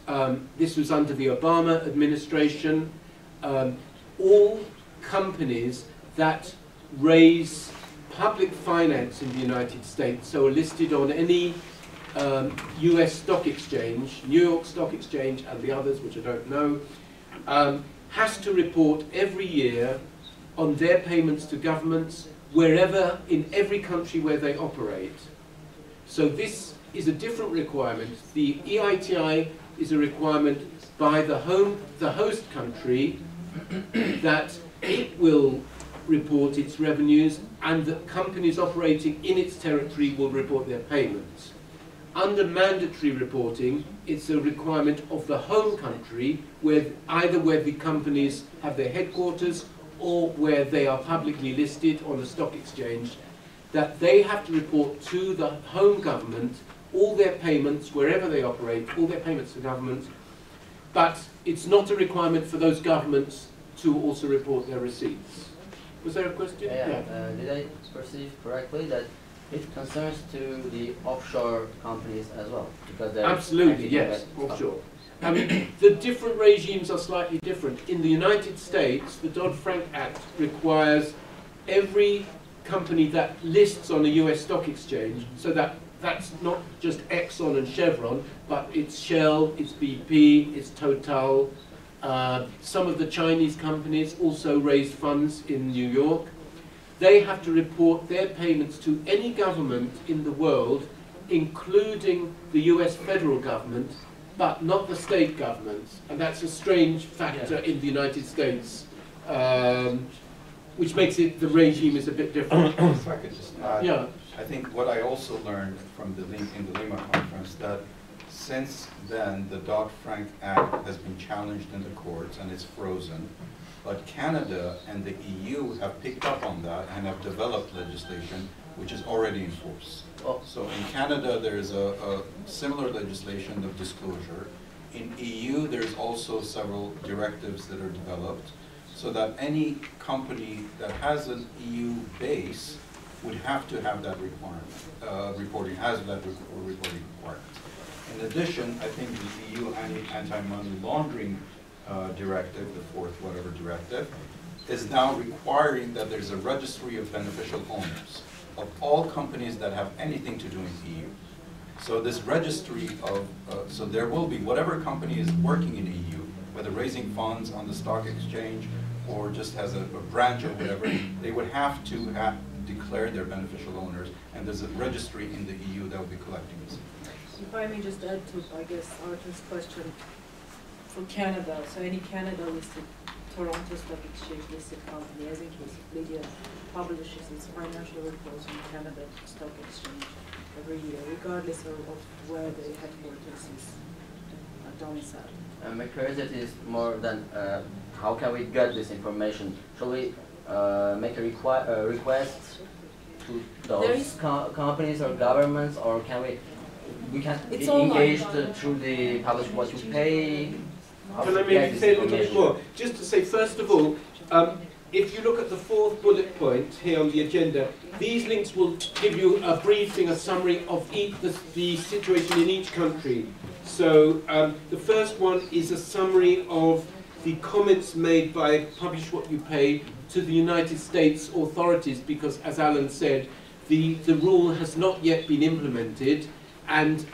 this was under the Obama administration. All companies that raise public finance in the United States, so are listed on any US stock exchange, New York Stock Exchange and the others, which I don't know, has to report every year on their payments to governments wherever, in every country where they operate. So this is a different requirement. The EITI is a requirement by the host country that it will report its revenues and that companies operating in its territory will report their payments. Under mandatory reporting, it's a requirement of the home country, where either where the companies have their headquarters or where they are publicly listed on a stock exchange, that they have to report to the home government all their payments, wherever they operate, all their payments to government, but it's not a requirement for those governments to also report their receipts. Was there a question? Yeah. Did I perceive correctly that it concerns to the offshore companies as well? Because absolutely, yes, offshore. I mean, the different regimes are slightly different. In the United States, the Dodd-Frank Act requires every company that lists on a US stock exchange, so that's not just Exxon and Chevron, but it's Shell, it's BP, it's Total. Some of the Chinese companies also raise funds in New York. They have to report their payments to any government in the world, including the US federal government, but not the state governments. And that's a strange factor in the United States, which makes it, the regime is a bit different. If I could just add, I think what I also learned from in the Lima conference, that since then, the Dodd-Frank Act has been challenged in the courts and it's frozen. But Canada and the EU have picked up on that and have developed legislation which is already in force. So in Canada, there is a similar legislation of disclosure. In EU, there's also several directives that are developed so that any company that has an EU base would have to have that reporting, has that reporting requirement. In addition, I think the EU anti-money laundering directive, the fourth whatever directive, is now requiring that there's a registry of beneficial owners of all companies that have anything to do with EU. So this registry of, so there will be, whatever company is working in EU, whether raising funds on the stock exchange or just has a branch or whatever, they would have to declare their beneficial owners, and there's a registry in the EU that will be collecting this. If I may just add to, I guess, Arthur's question, for Canada, so any Canada-listed Toronto Stock Exchange listed company, as in case of Lydia, publishes its financial reports on Canada Stock Exchange every year, regardless of where the headquarters is domiciled. My curiosity is more than how can we get this information? Shall we make a request to those companies or governments, or can we can be engaged through the publish what you pay? Can I maybe say a little bit more? Just to say, first of all, if you look at the fourth bullet point here on the agenda, these links will give you a briefing, a summary of the situation in each country. So the first one is a summary of the comments made by Publish What You Pay to the United States authorities, because, as Alan said, the rule has not yet been implemented, and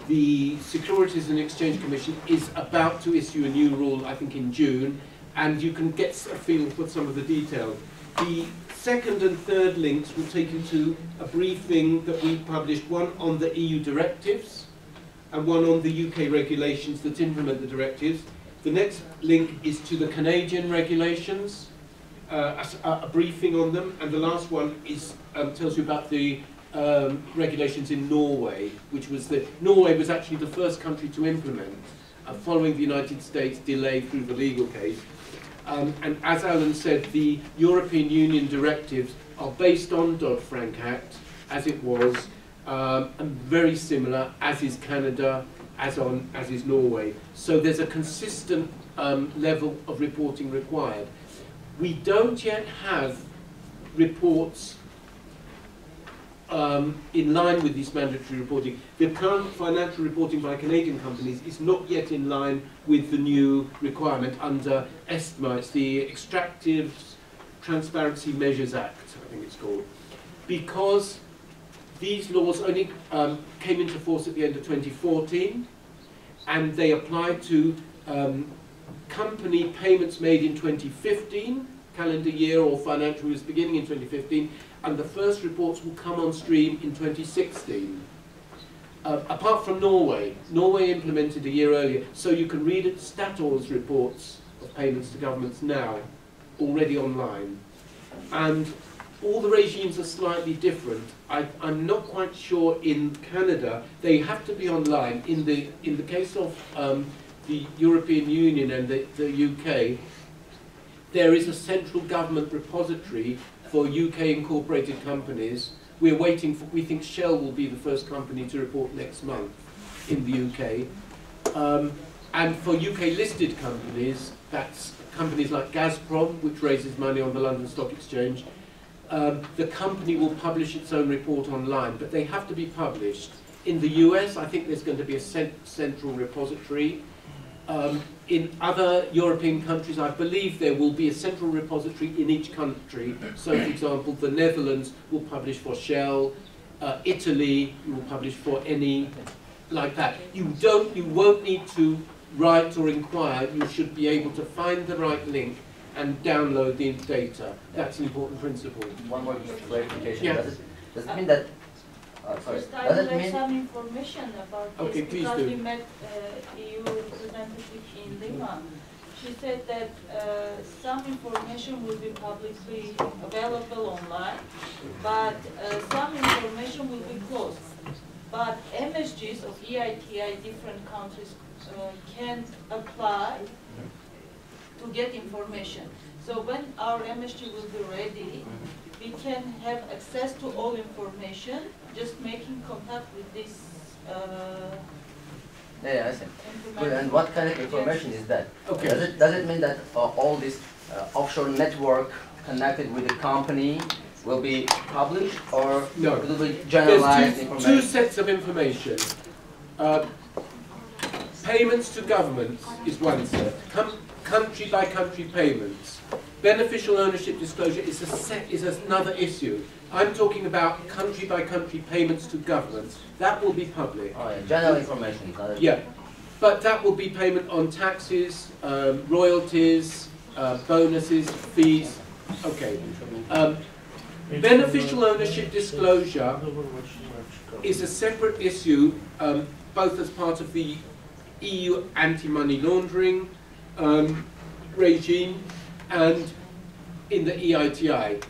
the Securities and Exchange Commission is about to issue a new rule, I think in June, and you can get a feel for some of the detail. The second and third links will take you to a briefing that we published, one on the EU directives and one on the UK regulations that implement the directives. The next link is to the Canadian regulations, a briefing on them, and the last one is tells you about the regulations in Norway, which was Norway was actually the first country to implement, following the United States delay through the legal case. And as Alan said, the European Union directives are based on Dodd-Frank Act, as it was, and very similar, as is Canada, as is Norway. So there's a consistent level of reporting required. We don't yet have reports in line with this mandatory reporting. The current financial reporting by Canadian companies is not yet in line with the new requirement under ESTMA. It's the Extractive Transparency Measures Act, I think it's called. Because these laws only came into force at the end of 2014, and they apply to company payments made in 2015, calendar year or financial years beginning in 2015, and the first reports will come on stream in 2016. Apart from Norway. Norway implemented a year earlier, so you can read Statoil's reports of payments to governments now, already online. And all the regimes are slightly different. I'm not quite sure in Canada, they have to be online. In the case of the European Union and the UK, there is a central government repository for UK incorporated companies. We're waiting for, we think Shell will be the first company to report next month in the UK. And for UK listed companies, that's companies like Gazprom, which raises money on the London Stock Exchange, the company will publish its own report online, but they have to be published. In the US, I think there's going to be a central repository. In other European countries, I believe there will be a central repository in each country. So, for example, the Netherlands will publish for Shell, Italy will publish for any, like that. You won't need to write or inquire. You should be able to find the right link and download the data. That's an important principle. One more clarification. Yeah. Does it mean that? Sorry. Just I Does would it like mean? some information about this, Okay, please because do. we met EU representative in Lima. She said that some information will be publicly available online, but some information will be closed. but MSGs of EITI different countries can apply to get information. So when our MSG will be ready, we can have access to all information, just making contact with this Yeah, I see. Good. And what kind of information is that? Okay. Does it mean that all this offshore network connected with the company will be published, or no, it will be generalized There's information? two sets of information. Payments to governments is one set. Country by country payments. Beneficial ownership disclosure is another issue. I'm talking about country by country payments to governments. That will be public. Oh, yeah. General information. Yeah, but that will be payment on taxes, royalties, bonuses, fees. Okay. Beneficial ownership disclosure is a separate issue, both as part of the EU anti-money laundering regime and in the EITI.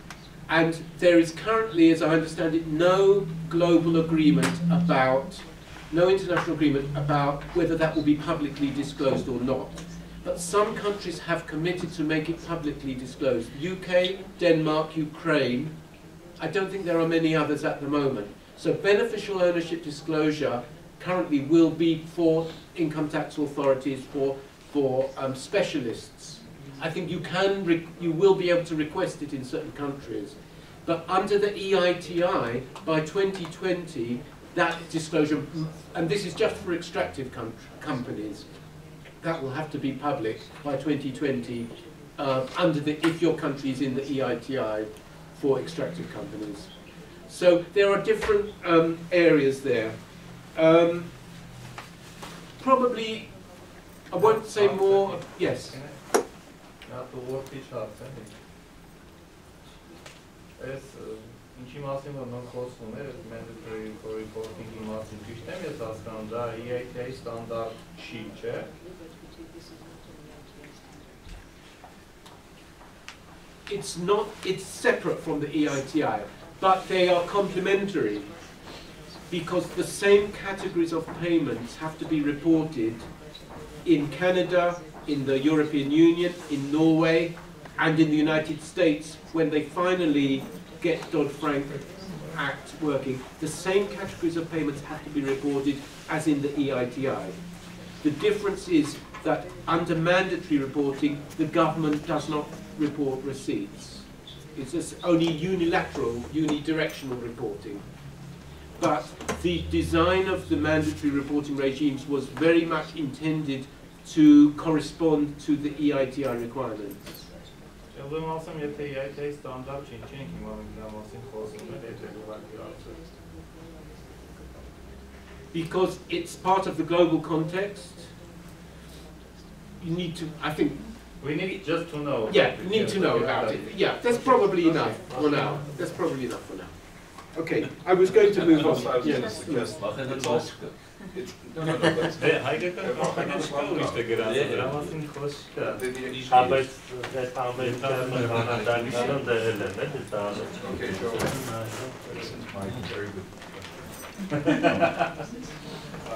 And there is currently, as I understand it, no global agreement about, no international agreement about whether that will be publicly disclosed or not. But some countries have committed to make it publicly disclosed. UK, Denmark, Ukraine. I don't think there are many others at the moment. So beneficial ownership disclosure currently will be for income tax authorities, for specialists. I think you will be able to request it in certain countries. But under the EITI, by 2020, that disclosure, and this is just for extractive companies, that will have to be public by 2020 if your country is in the EITI for extractive companies. So there are different areas there. Probably, I won't say more, yes? Ինչի մասին որ նոր խոսում էր, mandatory reporting-ի մասին ճիշտ եմ ես հասկանում, դա EITI ստանդարտ չի, չէ՞։ It's not, it's separate from the EITI, but they are complementary because the same categories of payments have to be reported in Canada, in the European Union, in Norway, and in the United States when they finally get Dodd-Frank Act working. The same categories of payments have to be reported as in the EITI. The difference is that under mandatory reporting, the government does not report receipts. It's just only unilateral, unidirectional reporting. But the design of the mandatory reporting regimes was very much intended to correspond to the EITI requirements. Because it's part of the global context, you need to, I think... We need just to know. Yeah, you need to know about it. Yeah, that's probably enough for now. That's probably enough for now. Okay, I was going to move on. Yes, yes.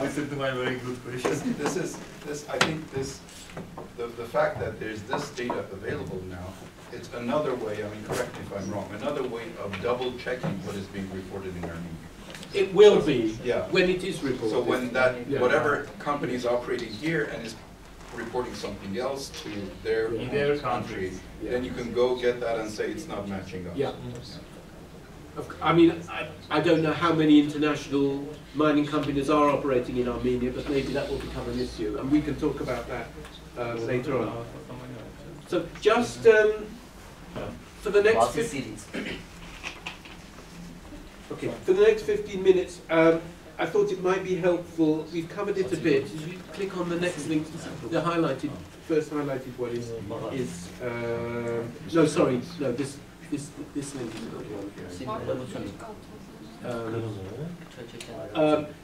Listen to my very good question. I think the fact that there's this data available now, it's another way, I mean, correct me if I'm wrong, another way of double checking what is being reported in Armenia. It will be, yeah, when it is reported. So when that, whatever company is operating here and is reporting something else to their country, then you can go get that and say it's not matching up. Yeah. I mean, I don't know how many international mining companies are operating in Armenia, but maybe that will become an issue, and we can talk about that later on. So just for the next 15 minutes, I thought it might be helpful. We've covered it a bit. If you click on the next link, the highlighted, first highlighted one is no, sorry, no, this link is a good one.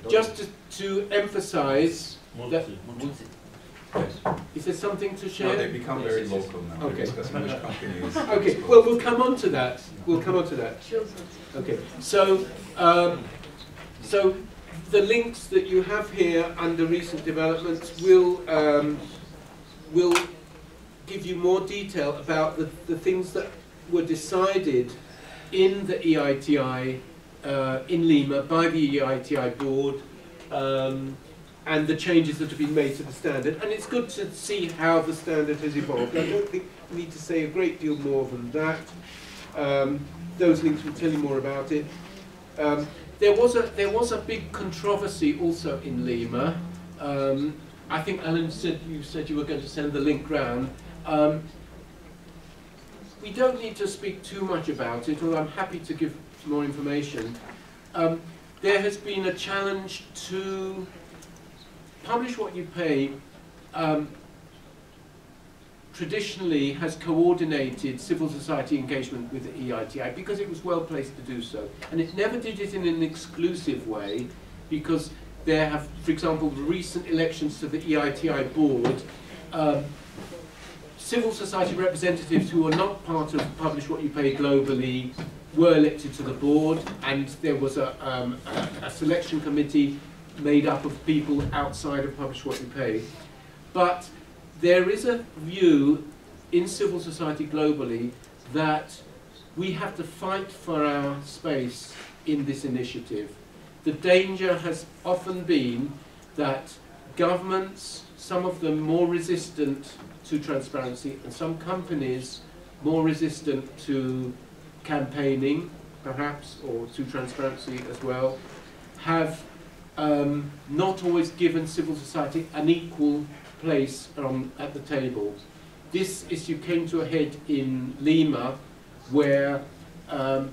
Just to emphasize that. Is there something to share? No, they become very local now. Okay. Discussing which company is. Okay. Well, we'll come on to that. We'll come on to that. Okay. So, the links that you have here under recent developments will give you more detail about the things that were decided in the EITI in Lima by the EITI board, and the changes that have been made to the standard. And it's good to see how the standard has evolved. I don't think we need to say a great deal more than that. Those links will tell you more about it. There was a big controversy also in Lima. I think Alan you said you were going to send the link round. We don't need to speak too much about it, although I'm happy to give more information. There has been a challenge to Publish What You Pay traditionally has coordinated civil society engagement with the EITI because it was well placed to do so. And it never did it in an exclusive way because there have, for example, recent elections to the EITI board, civil society representatives who are not part of Publish What You Pay globally were elected to the board, and there was a selection committee made up of people outside of Publish What You Pay. But there is a view in civil society globally that we have to fight for our space in this initiative. The danger has often been that governments, some of them more resistant to transparency, and some companies more resistant to campaigning, perhaps, or to transparency as well, have not always given civil society an equal place at the table. This issue came to a head in Lima, where a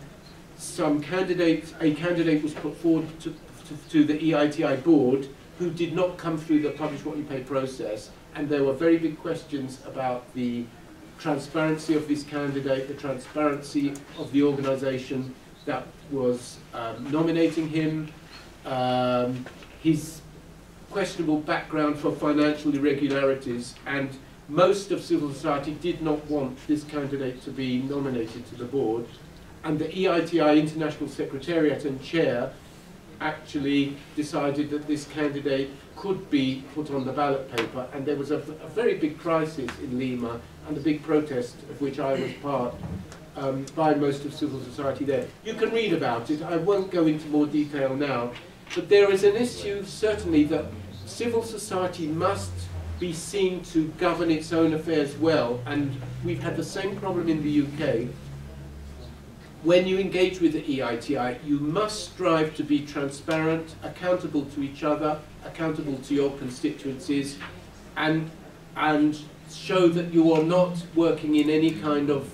candidate was put forward to the EITI board who did not come through the Publish What You Pay process, and there were very big questions about the transparency of this candidate, the transparency of the organisation that was nominating him, his questionable background for financial irregularities, and most of civil society did not want this candidate to be nominated to the board. And the EITI International Secretariat and Chair actually decided that this candidate could be put on the ballot paper, and there was a very big crisis in Lima and a big protest of which I was part by most of civil society there. You can read about it. I won't go into more detail now, but there is an issue certainly that civil society must be seen to govern its own affairs well, and we've had the same problem in the UK. When you engage with the EITI, you must strive to be transparent, accountable to each other, accountable to your constituencies, and show that you are not working in any kind of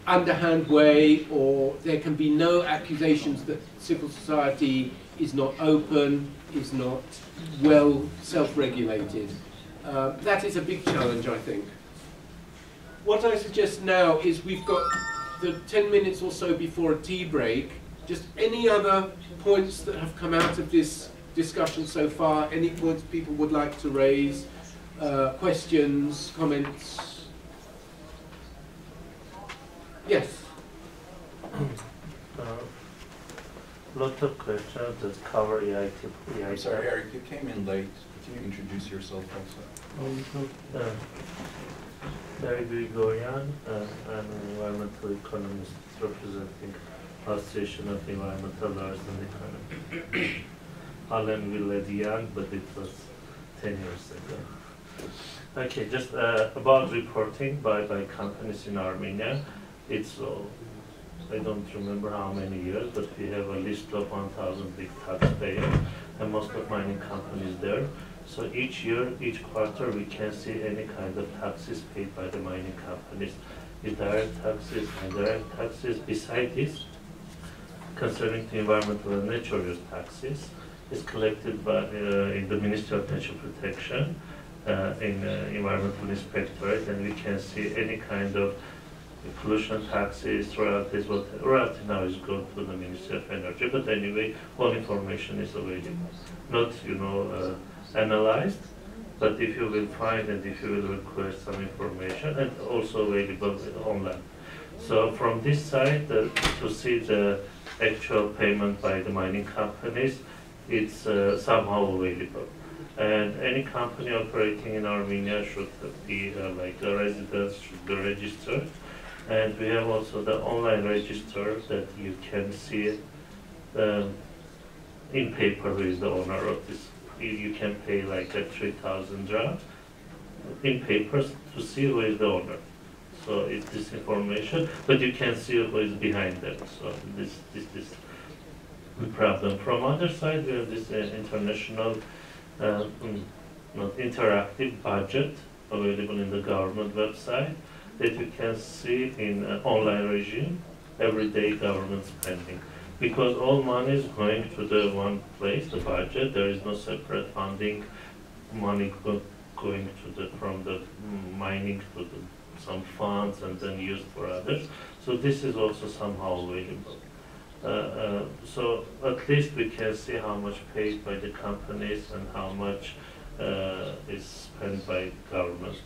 underhand way, or there can be no accusations that civil society is not open, is not well self-regulated. That is a big challenge, I think. What I suggest now is we've got the 10 minutes or so before a tea break. Just any other points that have come out of this discussion so far, any points people would like to raise, questions, comments? Yes? Lot of questions that cover EITI. I'm sorry, Eric, you came in late. Can you introduce yourself also? Very Grigorian, I'm an environmental economist representing Association of Environmental Lawyers and Economy. Alan will let young, but it was 10 years ago. Okay, just about reporting by companies in Armenia. It's I don't remember how many years, but we have a list of 1,000 big taxpayers, and most of mining companies there. So each year, each quarter, we can see any kind of taxes paid by the mining companies, direct taxes, indirect taxes. Besides this, concerning the environmental and natural use taxes, is collected by in the Ministry of Natural Protection, in Environmental Inspectorate, and we can see any kind of pollution taxes, royalties. Well, royalty now is going to the Ministry of Energy, but anyway, all information is available. Not, analyzed, but if you will find and if you will request some information, and also available online. So from this side, to see the actual payment by the mining companies, it's somehow available. And any company operating in Armenia should be like a resident, should be registered. And we have also the online register that you can see in paper who is the owner of this. You can pay like a 3,000 dirhams in papers to see who is the owner. So it's this information, but you can see who is behind them. So this the problem. From other side, we have this international not interactive budget available in the government website that you can see in online regime, everyday government spending. Because all money is going to the one place, the budget, there is no separate funding, money going to from the mining to some funds and then used for others. So this is also somehow available. So at least we can see how much paid by the companies and how much is spent by government.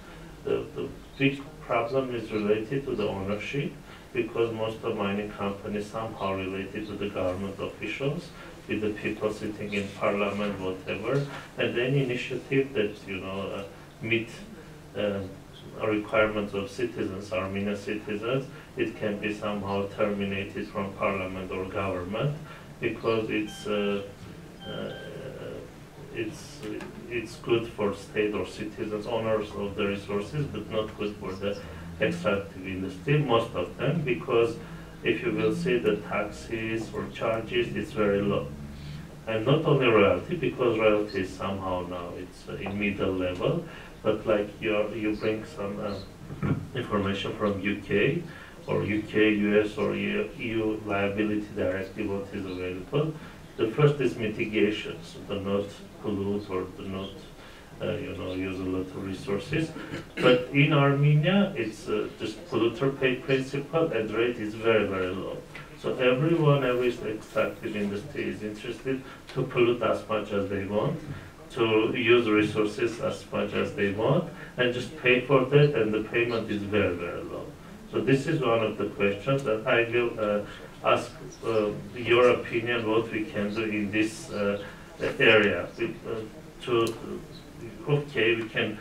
The big problem is related to the ownership, because most of mining companies somehow related to the government officials, with the people sitting in parliament, whatever, and any initiative that meet requirements of citizens, Armenian citizens, it can be somehow terminated from parliament or government, because it's good for state or citizens, owners of the resources, but not good for the extractive industry, most of them, because if you will see the taxes or charges, it's very low. And not only royalty, because royalty is somehow now, it's in middle level, but like you bring some information from UK, or UK, US, or EU liability directive, what is available. The first is mitigation, so do not pollute or do not use a lot of resources. But in Armenia, it's just polluter pay principle, and rate is very, very low. So every extractive industry is interested to pollute as much as they want, to use resources as much as they want, and just pay for that, and the payment is very, very low. So this is one of the questions that I will ask your opinion, what we can do in this area. Okay, we can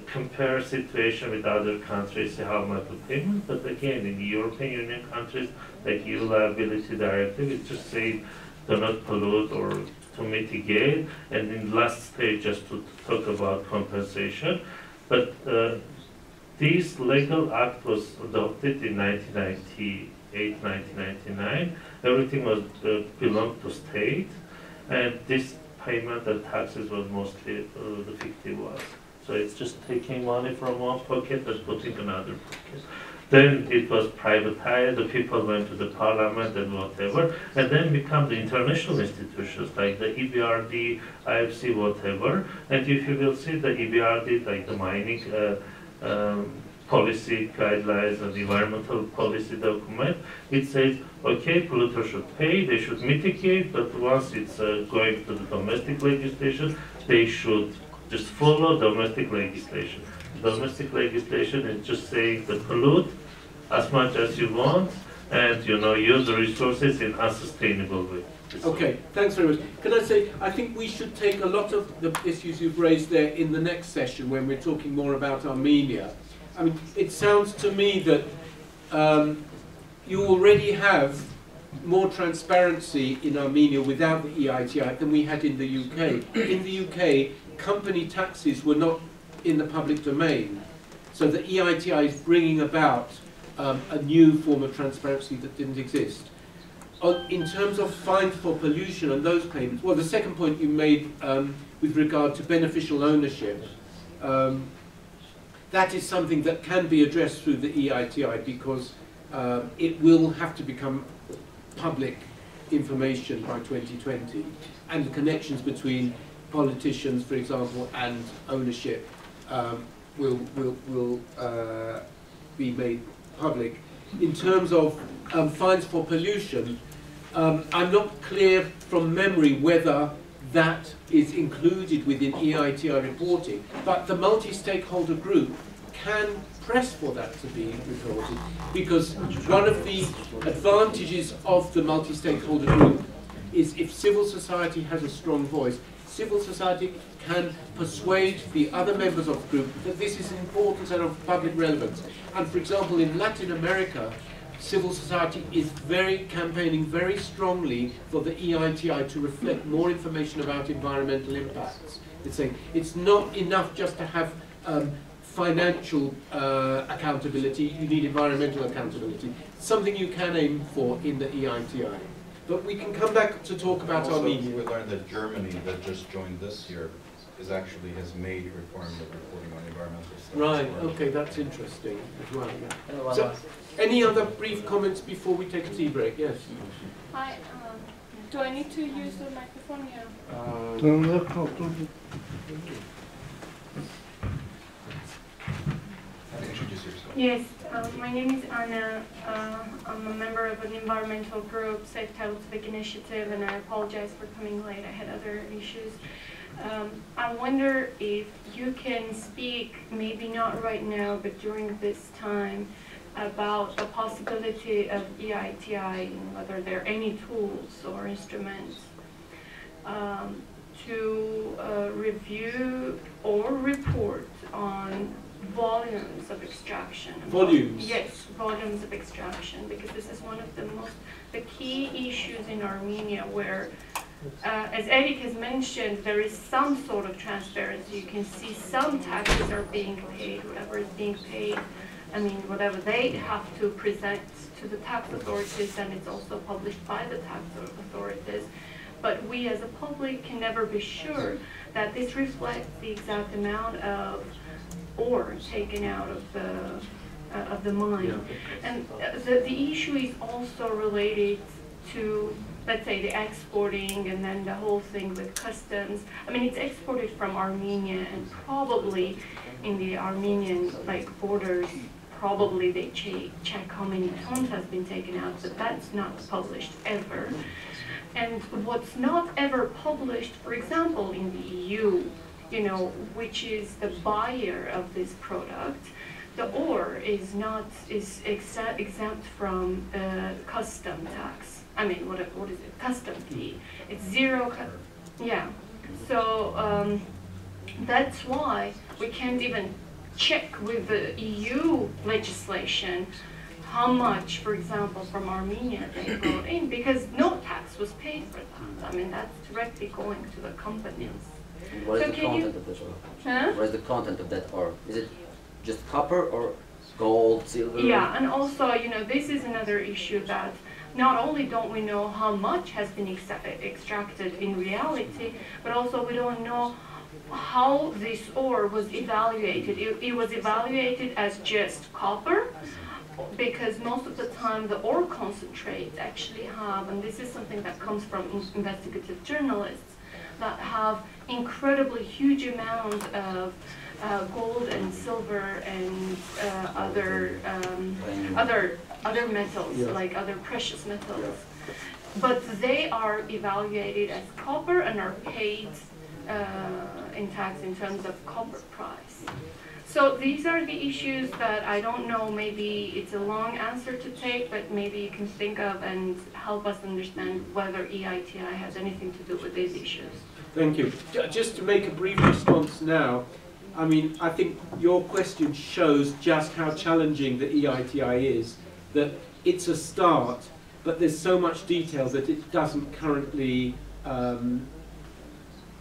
compare situation with other countries, see how much the payment, but again, in the European Union countries, like EU liability directive, it just say do not pollute or to mitigate, and in last stage just to talk about compensation. But this legal act was adopted in 1998, 1999. Everything was belonged to state, and this payment and taxes was mostly the 51. So it's just taking money from one pocket and putting another pocket. Then it was privatized, the people went to the parliament and whatever, and then become the international institutions like the EBRD, IFC, whatever. And if you will see the EBRD, like the mining policy guidelines and environmental policy document, it says, okay, polluters should pay, they should mitigate, but once it's going to the domestic legislation, they should just follow domestic legislation. Domestic legislation is just saying to pollute as much as you want, and use the resources in a sustainable way. Okay, thanks very much. Can I say, I think we should take a lot of the issues you've raised there in the next session when we're talking more about Armenia. I mean, it sounds to me that you already have more transparency in Armenia without the EITI than we had in the UK. In the UK, company taxes were not in the public domain. So the EITI is bringing about a new form of transparency that didn't exist. In terms of fines for pollution and those payments, well, the second point you made with regard to beneficial ownership, that is something that can be addressed through the EITI, because it will have to become public information by 2020, and the connections between politicians, for example, and ownership will be made public. In terms of fines for pollution, I'm not clear from memory whether that is included within EITI reporting, but the multi-stakeholder group can press for that to be reported, because one of the advantages of the multi-stakeholder group is if civil society has a strong voice, civil society can persuade the other members of the group that this is important and of public relevance. And for example, in Latin America, civil society is campaigning very strongly for the EITI to reflect more information about environmental impacts. It's saying it's not enough just to have financial accountability, you need environmental accountability. Something you can aim for in the EITI. But we can come back to talk about Armenia. We learned that Germany, that just joined this year, has made a requirement of reporting on environmental stuff. Right, okay, that's interesting as well. Yeah. So, any other brief comments before we take a tea break? Yes. Hi, do I need to use the microphone here? Introduce yourself. Yes, my name is Anna. I'm a member of an environmental group, Safe Title Civic Initiative, and I apologize for coming late. I had other issues. I wonder if you can speak, maybe not right now, but during this time, about the possibility of EITI, and whether there are any tools or instruments to review or report on volumes of extraction. Volumes? Yes, volumes of extraction, because this is one of the key issues in Armenia where, as Eric has mentioned, there is some sort of transparency. You can see some taxes are being paid, whatever is being paid. I mean, whatever they have to present to the tax authorities, and it's also published by the tax authorities. But we as a public can never be sure that this reflects the exact amount of ore taken out of the mine. Yeah. And the issue is also related to, let's say, the exporting and then the whole thing with customs. I mean, it's exported from Armenia, and probably in the Armenian borders, probably they check how many tons has been taken out, but that's not published ever. And what's not ever published, for example, in the EU, which is the buyer of this product, the ore is exempt from custom tax. I mean, what is it? Custom fee. It's zero. Yeah. So that's why we can't even check with the EU legislation how much, for example, from Armenia they brought in, because no tax was paid for that. I mean, that's directly going to the companies. And what is the content of that ore? Huh? What is the content of that ore? Is it just copper or gold, silver? Yeah, and also, this is another issue that not only don't we know how much has been extracted in reality, but also we don't know how this ore was evaluated. It was evaluated as just copper, because most of the time the ore concentrates actually have, and this is something that comes from investigative journalists, that have incredibly huge amounts of gold and silver and other metals, like other precious metals. But they are evaluated as copper and are paid in tax in terms of copper price. So these are the issues that I don't know, maybe it's a long answer to take, but maybe you can think of and help us understand whether EITI has anything to do with these issues. Thank you. Just to make a brief response now, I mean, I think your question shows just how challenging the EITI is, that it's a start, but there's so much detail that it doesn't currently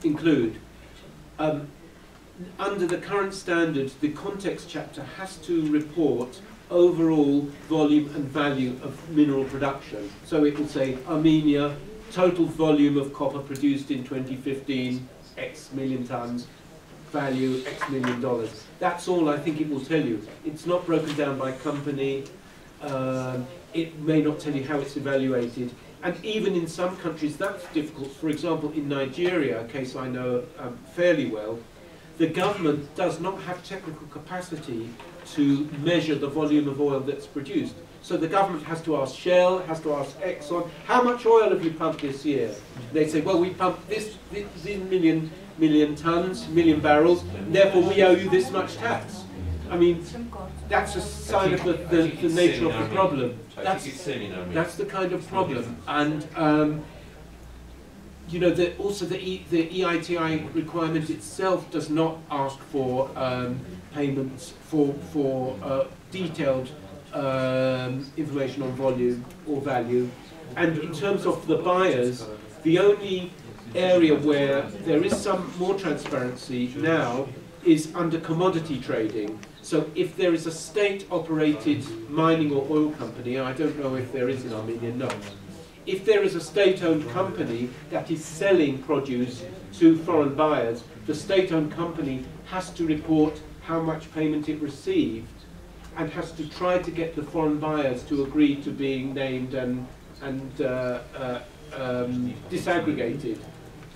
include. Under the current standards, the context chapter has to report overall volume and value of mineral production. So it will say Armenia, total volume of copper produced in 2015, X million tons, value X million dollars. That's all I think it will tell you. It's not broken down by company. It may not tell you how it's evaluated. And even in some countries, that's difficult. For example, in Nigeria, a case I know fairly well, the government does not have technical capacity to measure the volume of oil that's produced. So the government has to ask Shell, has to ask Exxon, how much oil have you pumped this year? They say, well, we pumped this million tons, million barrels, and therefore we owe you this much tax. I mean, that's a sign of the nature of the problem. That's the kind of problem. And you know, also the EITI requirement itself does not ask for payments for detailed information on volume or value. And in terms of the buyers, the only area where there is some more transparency now is under commodity trading. So if there is a state-operated mining or oil company, I don't know if there is in Armenia, no. If there is a state-owned company that is selling produce to foreign buyers, the state-owned company has to report how much payment it received and has to try to get the foreign buyers to agree to being named and disaggregated.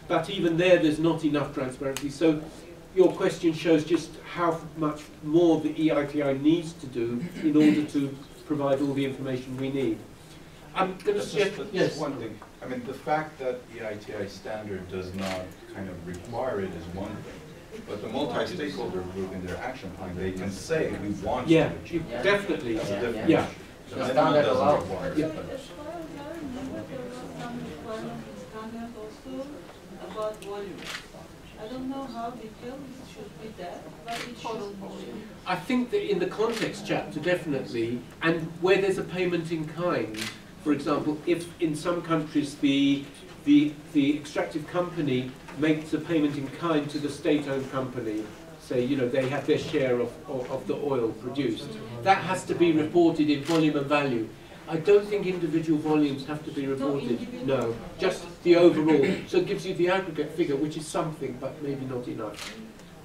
But even there's not enough transparency. So your question shows just how much more the EITI needs to do in order to provide all the information we need. I'm going to suggest, yes. One thing. I mean, the fact that EITI standard does not kind of require it is one thing. But the multi-stakeholder group in their action plan, they can say we want to achieve. Yeah, definitely. That's a different yeah. issue. The minimum doesn't require it. As far as I remember, there was some requirement in standard also about volume. I don't know how detailed it should be there, but it should be. I think that in the context chapter, definitely, and where there's a payment in kind, for example, if in some countries the extractive company makes a payment in kind to the state-owned company, say, you know, they have their share of the oil produced, that has to be reported in volume and value. I don't think individual volumes have to be reported, no, just the overall. So it gives you the aggregate figure, which is something, but maybe not enough.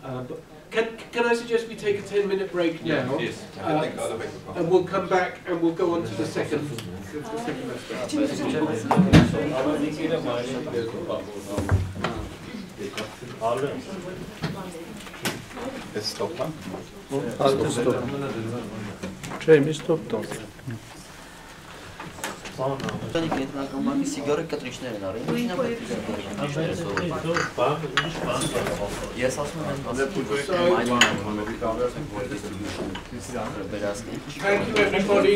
But can I suggest we take a 10-minute break now? Yes. And we'll come back and we'll go on to the second aspect. It's stop time? Սիգարը կտրիչներ են արի, ինչն ես ասում եմ Thank you everybody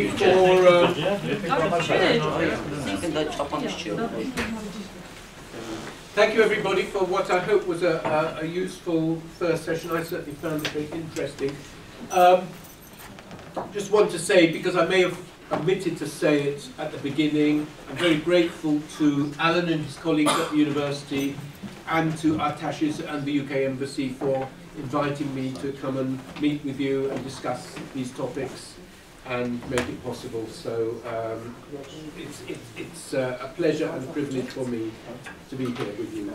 Thank you everybody for what I hope was a useful first session. I certainly found it very interesting. Just want to say, because I may have omitted to say it at the beginning, I'm very grateful to Alan and his colleagues at the university and to our attachés and the UK Embassy for inviting me to come and meet with you and discuss these topics and make it possible. So it's a pleasure and a privilege for me to be here with you.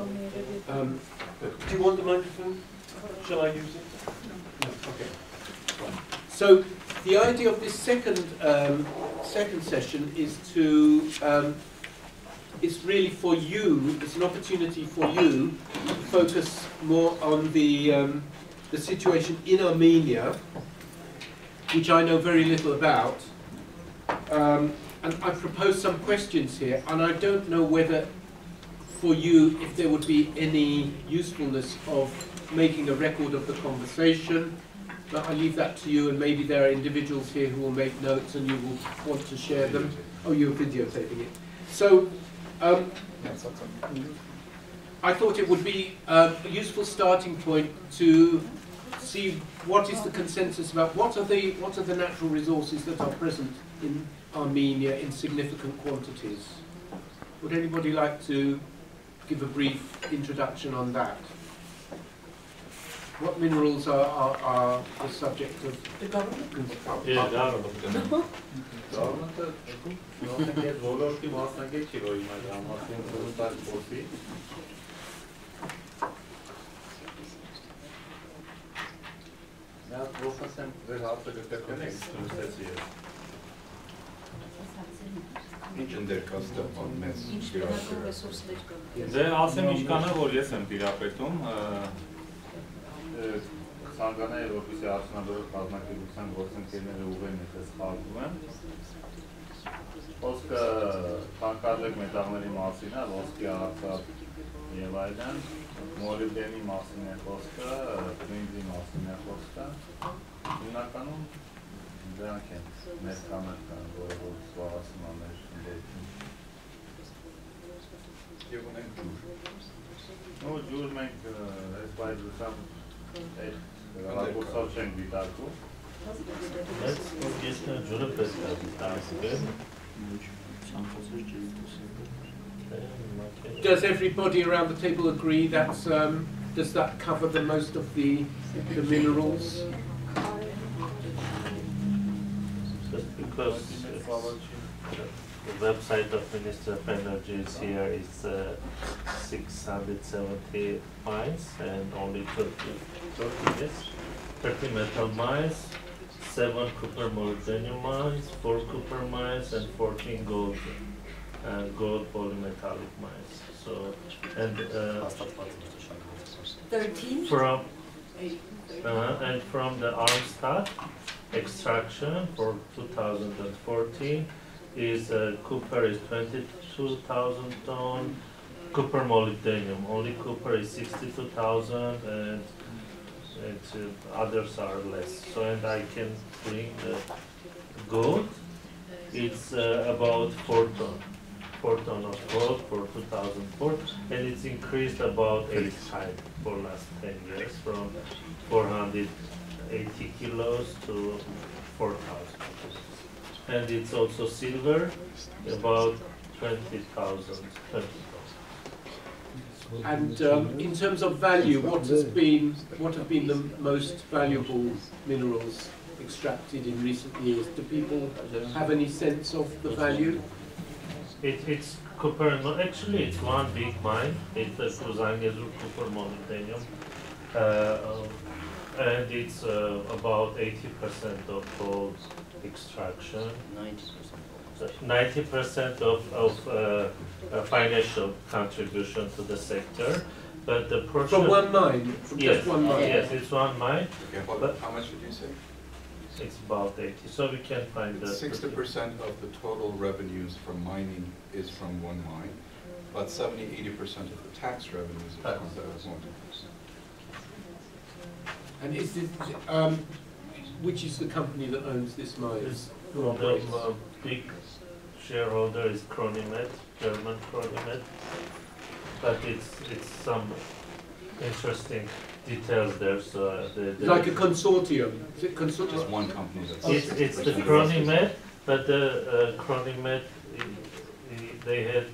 Do you want the microphone? Shall I use it? No. Okay. Right. So the idea of this second session is to it's really for you. It's an opportunity for you to focus more on the situation in Armenia, which I know very little about, and I propose some questions here, and I don't know whether for you if there would be any usefulness of making a record of the conversation. But I leave that to you, and maybe there are individuals here who will make notes and you will want to share them. Oh, you're videotaping it. So I thought it would be a useful starting point to see what is the consensus about what are the natural resources that are present in Armenia in significant quantities. Would anybody like to give a brief introduction on that? What minerals are the subject of the government? Yeah, Դե ասեմ ինչ կանա, որ ես եմ տիրապետում Սանգանայի որպեսի արդյունաբերող կազմակերպության գործընկերները ուղղեն ես խաղում եմ Խոսքը թանկարժեք մետաղների մասին է, ոսկի, արծաթ, եւ այլն, մոլիբդենի մասին է խոսքը, պրինտի մասին է խոսքը, հիմնականում դրանք են մեր կամերկան, որը որ զբաղացնում է մեր դեպքում։ Եվ ունենք ջուր։ Նո ջուր մենք այս բայդրությամբ այդ հակուսով չենք դիտարկում։ Let's get the ջուրը պետք է դիտարկել։ Does everybody around the table agree that's does that cover the most of the minerals? Just because the website of Minister of Energy is here is 670 mines and only 30 metal mines, 7 copper molybdenum mines, 4 copper mines, and 14 gold polymetallic mines. So, and 13 from the Armstad extraction for 2014 is copper is 22,000 ton, copper molybdenum only copper is 62,000, and others are less. So, and I can bring the gold. It's about 4 ton of gold for 2004, and it's increased about 8 times for last 10 years, from 480 kilos to 4,000. And it's also silver, about 20,000. And in terms of value, what have been the most valuable minerals extracted in recent years? Do people have any sense of the value? It's copper. No, actually, it's one big mine. It's the Kuzangezur copper molybdenum, and it's about 80% of gold extraction. 90% of financial contribution to the sector, but the portion from one mine. From yes, just one mine. yes, it's one mine. Okay, but how much did you say? It's about 80. So we can find the 60% of the total revenues from mining is from one mine, but 70–80% of the tax revenues is from that one. And is it, which is the company that owns this mine? The big shareholder is Cronimet, German Cronimet, but it's some interesting details there. So like a consortium. Is it consortium? Just one company. It's the Cronimet, but the Cronimet they had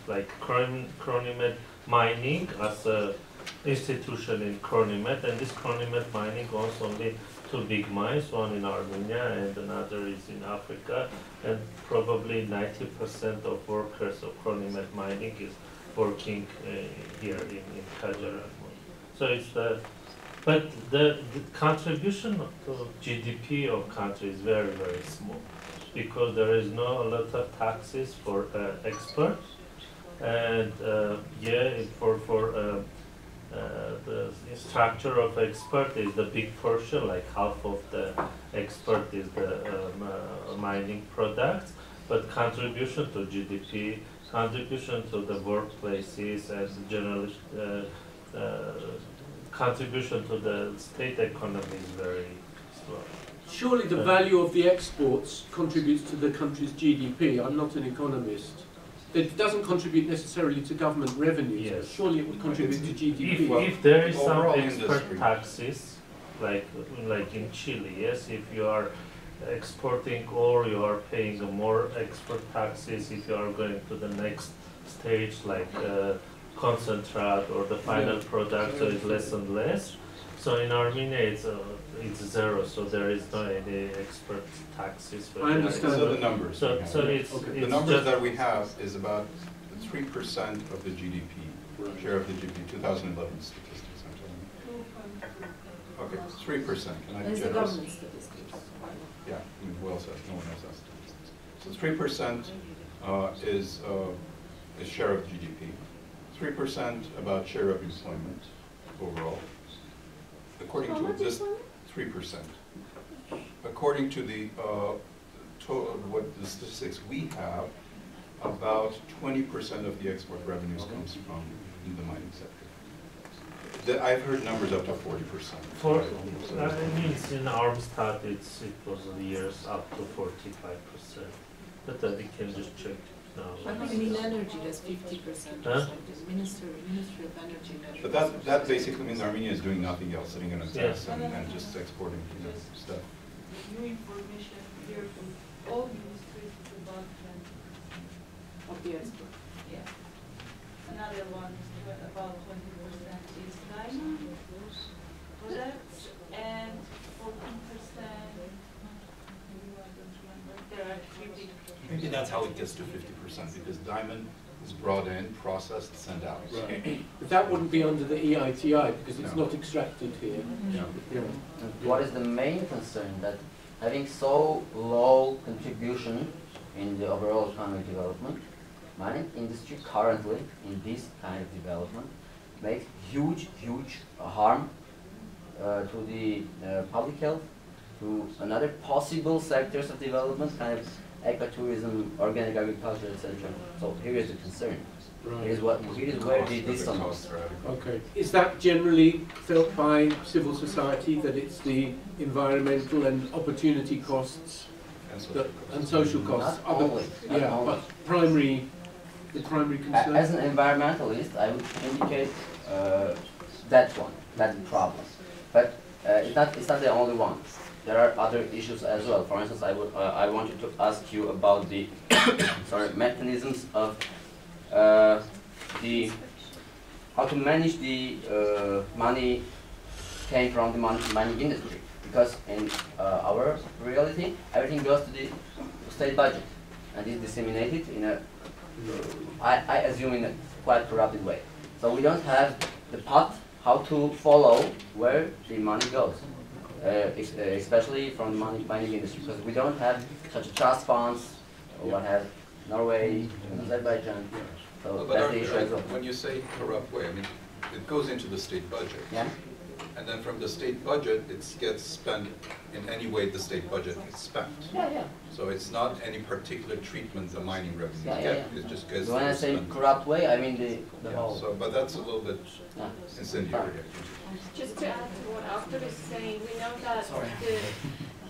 like Cronimet Mining as a institution in Cronimet, and this Cronimet Mining owns only 2 big mines, one in Armenia and another is in Africa, and probably 90% of workers of Cronimet Mining is working here in Kajaran. So it's but the contribution to GDP of country is very, very small, because there is no a lot of taxes for exports, and the structure of export is the big portion, like half of the export is the mining products, but contribution to GDP, contribution to the workplaces, and generally contribution to the state economy is very slow. Surely the value of the exports contributes to the country's GDP. I'm not an economist. It doesn't contribute necessarily to government revenues, yes. But surely it would contribute to GDP. If there is some export taxes, like in Chile, yes, if you are exporting ore, you are paying more export taxes. If you are going to the next stage, like concentrate or the final product, so it's less and less. So in Armenia, it's zero, so there is no any export taxes. I understand. So the numbers. So it's okay. The numbers that we have is about 3% of the GDP, share of the GDP, 2011 statistics, I'm telling you. Okay, 3%. Can I That's the generous? government statistics. Yeah, I mean, who else has? No one else has statistics. So 3% is share of GDP. 3% about share of employment overall. According to this, 3%. According to the what the statistics we have, about 20% of the export revenues comes from in the mining sector. I've heard numbers up to 40%. That means in Armstad it was years up to 45%. But then we can just check now. I think in energy there's 50%. Huh? Ministry of Energy. But that basically means Armenia is doing nothing else, sitting on its ass and just exporting stuff. New information here from all ministries is about 20% of the export. Yeah. Another one is about 20% is diamond products and 14%. There are 3 big. Maybe that's how it gets to 50%, because diamond is brought in, processed, sent out. Right. But that wouldn't be under the EITI because it's not extracted here. Yeah. What is the main concern? That having so low contribution in the overall economic development, mining industry currently in this kind of development makes huge harm to the public health, to another possible sectors of development, kind of ecotourism, organic agriculture, etc. So here is the concern. Right. Here is where the dissonance. Okay. Is that generally felt by civil society, that it's the environmental and opportunity costs and social costs? Not only. But the primary concern? As an environmentalist, I would indicate that problem. But it's not the only one. There are other issues as well. For instance, I wanted to ask you about the mechanisms of how to manage the money came from the mining industry, because in our reality everything goes to the state budget and is disseminated in a I assume in a quite corrupted way. So we don't have the path how to follow where the money goes. Especially from the mining industry, because we don't have such trust funds, or what have Norway, Azerbaijan. So But that's the issue as well. when you say corrupt way, I mean, it goes into the state budget. Yeah. And then from the state budget, it gets spent in any way the state budget is spent. Yeah. So it's not any particular treatment the mining revenues get. It just gets. So when I say corrupt way, I mean the whole. So, but that's a little bit incendiary. Just to add to what Arthur is saying, we know that the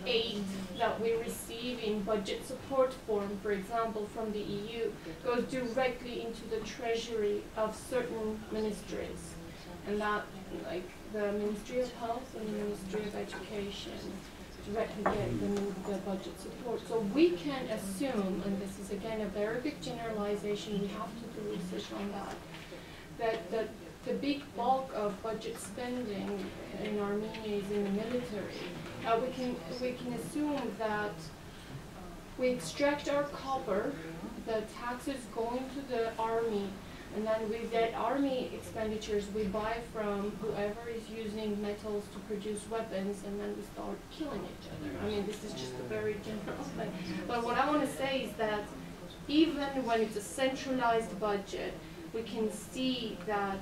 aid that we receive in budget support form, for example, from the EU, goes directly into the treasury of certain ministries. And that, like the Ministry of Health and the Ministry of Education, directly get the budget support. So we can assume, and this is again a very big generalization, we have to do research on that the big bulk of budget spending in Armenia is in the military. We can assume that we extract our copper, the taxes going to the army, and then with that army expenditures we buy from whoever is using metals to produce weapons, and then we start killing each other. I mean, this is just a very general thing. But what I want to say is that even when it's a centralized budget, we can see that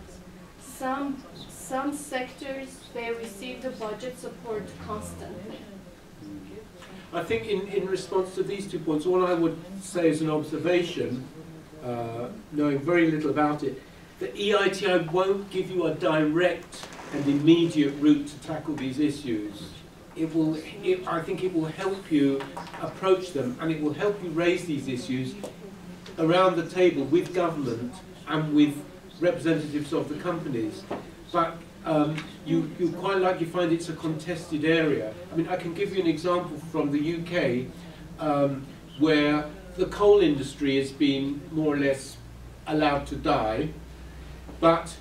some sectors, they receive the budget support constantly. I think in response to these 2 points, all I would say is an observation, knowing very little about it, the EITI won't give you a direct and immediate route to tackle these issues. I think it will help you approach them, and it will help you raise these issues around the table with government and with representatives of the companies. But you quite likely find it's a contested area. I mean, I can give you an example from the UK, where the coal industry has been more or less allowed to die, but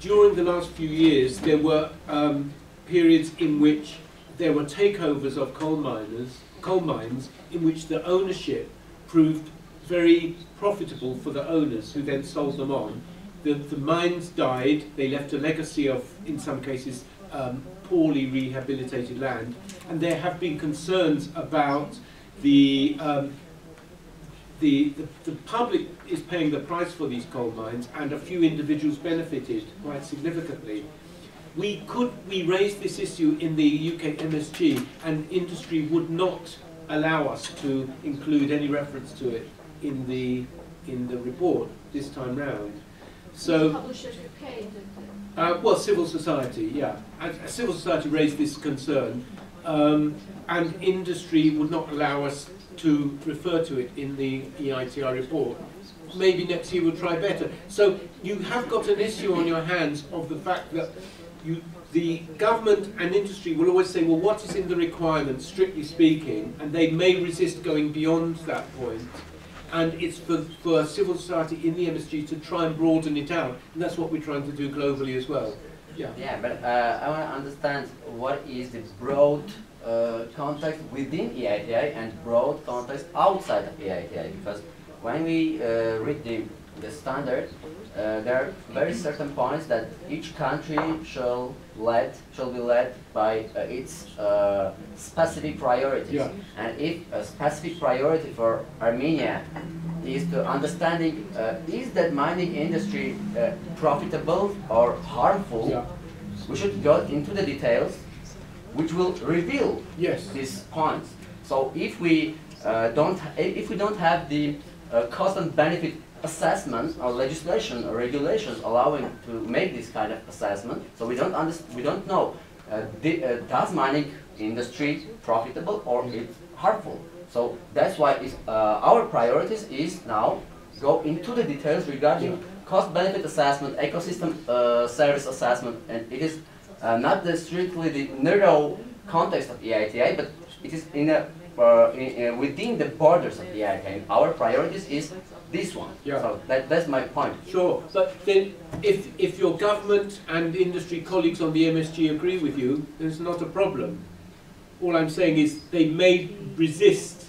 during the last few years there were periods in which there were takeovers of coal mines in which the ownership proved very profitable for the owners, who then sold them on. The mines died, they left a legacy of, in some cases, poorly rehabilitated land, and there have been concerns about the public is paying the price for these coal mines, and a few individuals benefited quite significantly. We raised this issue in the UK MSG, and industry would not allow us to include any reference to it in the report this time round. So, publishers who pay well, civil society, yeah. Civil society raised this concern, and industry would not allow us to refer to it in the EITI report. Maybe next year we'll try better. So you have got an issue on your hands of the fact that the government and industry will always say, well, what is in the requirements, strictly speaking, and they may resist going beyond that point. And it's for civil society in the MSG to try and broaden it out, and that's what we're trying to do globally as well. Yeah. Yeah, but I want to understand what is the broad context within EITI and broad context outside of EITI, because when we read the standard, there are very certain points that each country shall be led by its specific priorities. Yeah. And if a specific priority for Armenia is to understanding is that mining industry profitable or harmful, yeah, we should go into the details which will reveal, yes, these points. So if we don't have the cost and benefit assessment or legislation or regulations allowing to make this kind of assessment, so we don't know does mining industry profitable or it's harmful. So that's why our priorities is now go into the details regarding cost benefit assessment, ecosystem service assessment, and it is not strictly the narrow context of EITI, but it is within the borders of EITI. Our priorities is this one. Yeah. So that's my point. Sure. But then if your government and industry colleagues on the MSG agree with you, there's not a problem. All I'm saying is they may resist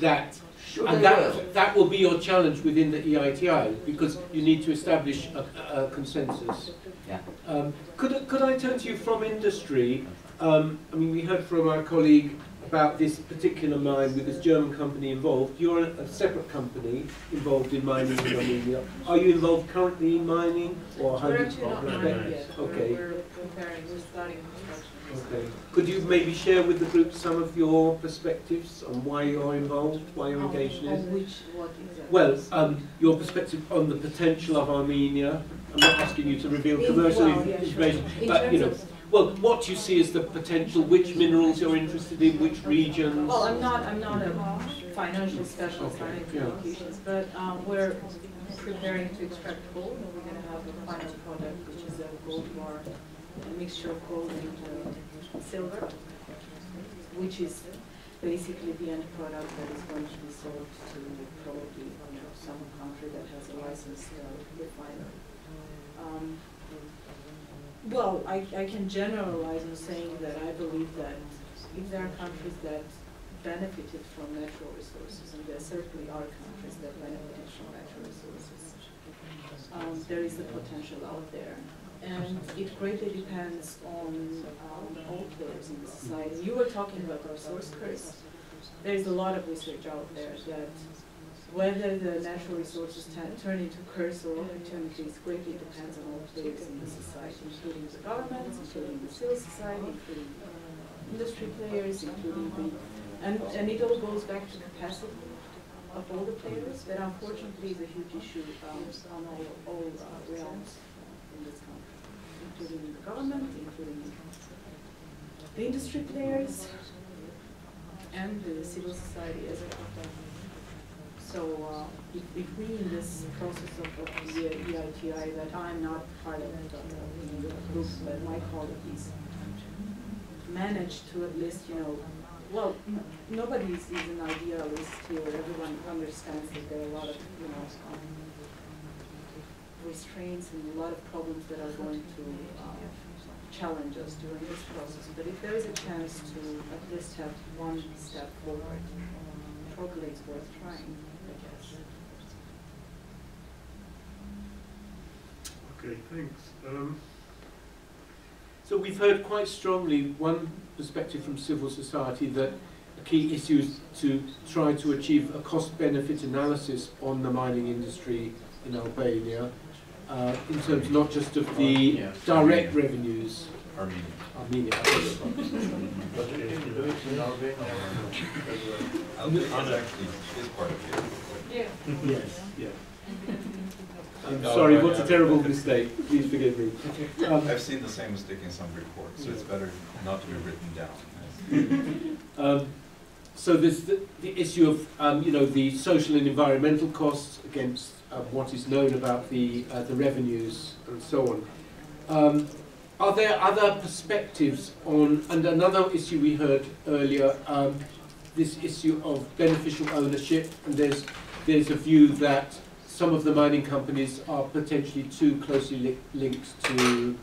that. Sure, and that will be your challenge within the EITI, because you need to establish a consensus. Yeah. Could I turn to you from industry? I mean, we heard from our colleague about this particular mine with this German company involved. You're a separate company involved in mining in Armenia. Are you involved currently in mining, or have We're you? actually not mining yet. Okay. We're preparing. We're starting construction. Okay. Could you maybe share with the group some of your perspectives on why you're involved, why you're engaged in it? What is it? Well, your perspective on the potential of Armenia. I'm not asking you to reveal commercial information, sure. but you know. Well, what you see as the potential, which minerals you're interested in, which regions? Well, I'm not a financial specialist on any communications, but we're preparing to extract gold, and we're going to have a final product, which is a gold bar, a mixture of gold and silver, which is basically the end product that is going to be sold to probably some country that has a licensed refinery. Well, I can generalize in saying that I believe that if there are countries that benefited from natural resources, and there certainly are countries that benefited from natural resources, there is the potential out there. And it greatly depends on all players in the society. You were talking about the resource curse. There is a lot of research out there that whether the natural resources turn into curse or opportunities greatly depends on all players in the society, including the government, including the civil society, including industry players, including and it all goes back to capacity of all the players. That unfortunately is a huge issue on all realms in this country, including the government, including the industry players, and the civil society as well. So if we in this process of the EITI, that I'm not part of the group, but my colleagues managed to at least, well, nobody is an idealist here. Everyone understands that there are a lot of, restraints and a lot of problems that are going to challenge us during this process. But if there is a chance to at least have one step forward, probably it's worth trying. Okay, thanks. So we've heard quite strongly one perspective from civil society that a key issue is to try to achieve a cost-benefit analysis on the mining industry in Albania, in terms not just of the direct revenues. Armenia. Albania actually is part of it. Yes, yeah. I'm sorry, what a terrible mistake. Please forgive me. I've seen the same mistake in some reports, so it's better not to be written down. So there's the issue of you know, the social and environmental costs against what is known about the revenues and so on. Are there other perspectives on, and another issue we heard earlier, this issue of beneficial ownership, and there's a view that some of the mining companies are potentially too closely linked to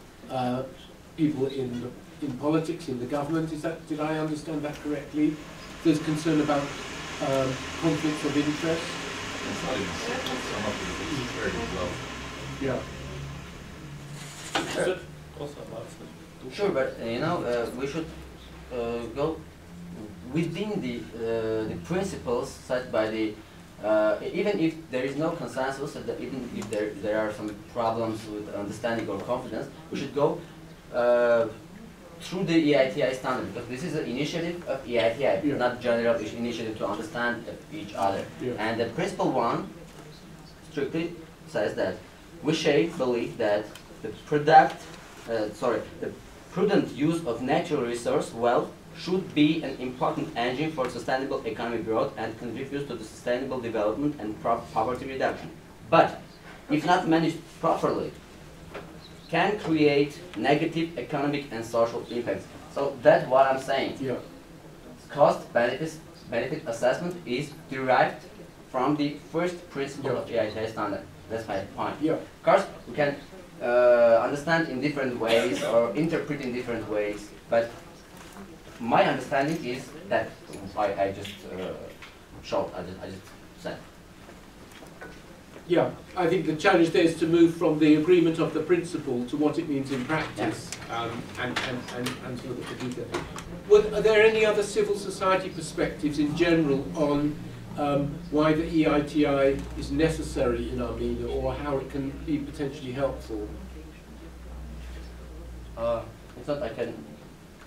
people in politics, in the government. Did I understand that correctly? There's concern about conflicts of interest. It's not even some of it is very low. Yeah. Sure, but you know, we should go within the principles set by the even if there is no consensus, and even if there are some problems with understanding or confidence, we should go through the EITI standard, because this is an initiative of EITI, not general initiative to understand each other. And the principle one strictly says that we should believe that the prudent use of natural resource wealth should be an important engine for sustainable economic growth and contributes to the sustainable development and poverty reduction. But if not managed properly, can create negative economic and social impacts. So that's what I'm saying. Yeah. Cost benefit assessment is derived from the first principle of EITI standard. That's my point. Yeah. Of course, we can understand in different ways or interpret in different ways, but my understanding is that I just showed, I just said. Yeah, I think the challenge there is to move from the agreement of the principle to what it means in practice, and sort of the detail. Are there any other civil society perspectives in general on why the EITI is necessary in Armenia, or how it can be potentially helpful? It's not, I can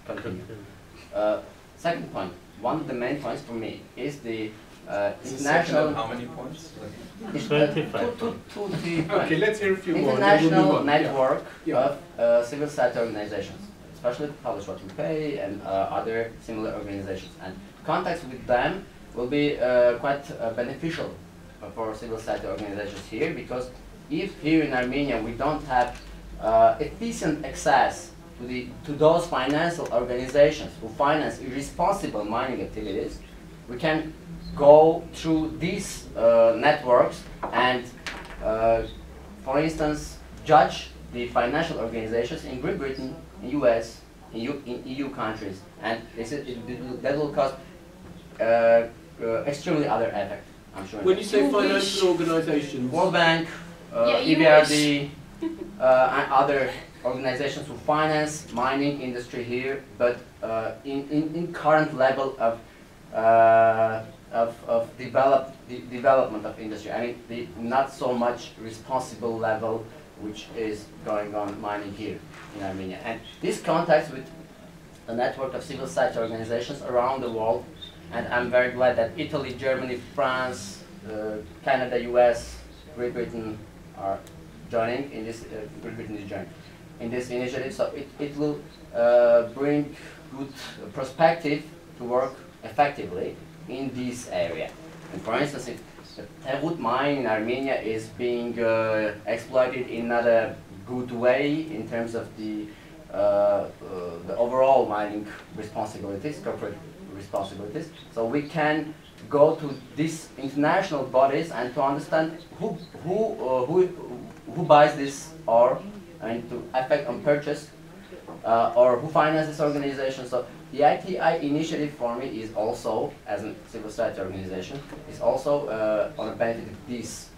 continue. Second point, one of the main points for me is the international. How many points? 25. Okay, let's hear a few more. International network of civil society organizations, especially Publish What You Pay and other similar organizations. And contacts with them will be quite beneficial for civil society organizations here, because if here in Armenia we don't have efficient access to those financial organizations who finance irresponsible mining activities, we can go through these networks and, for instance, judge the financial organizations in Great Britain, in US, in EU countries, and that will cause extremely other effect, I'm sure. When you say financial organizations, World Bank, EBRD, and other organizations who finance mining industry here, but in current level of development of industry. I mean, the not so much responsible level which is going on mining here in Armenia. And this contacts with a network of civil society organizations around the world, and I'm very glad that Italy, Germany, France, Canada, US, Great Britain are joining in this. Great Britain is joining in this initiative, so it will bring good perspective to work effectively in this area. And for instance, if the Terut mine in Armenia is being exploited in not a good way in terms of the overall mining responsibilities, corporate responsibilities, so we can go to these international bodies and to understand who buys this ore, and to affect on purchase, or who finances this organization. So the EITI initiative for me is also, as a civil society organization, is also on the benefit of these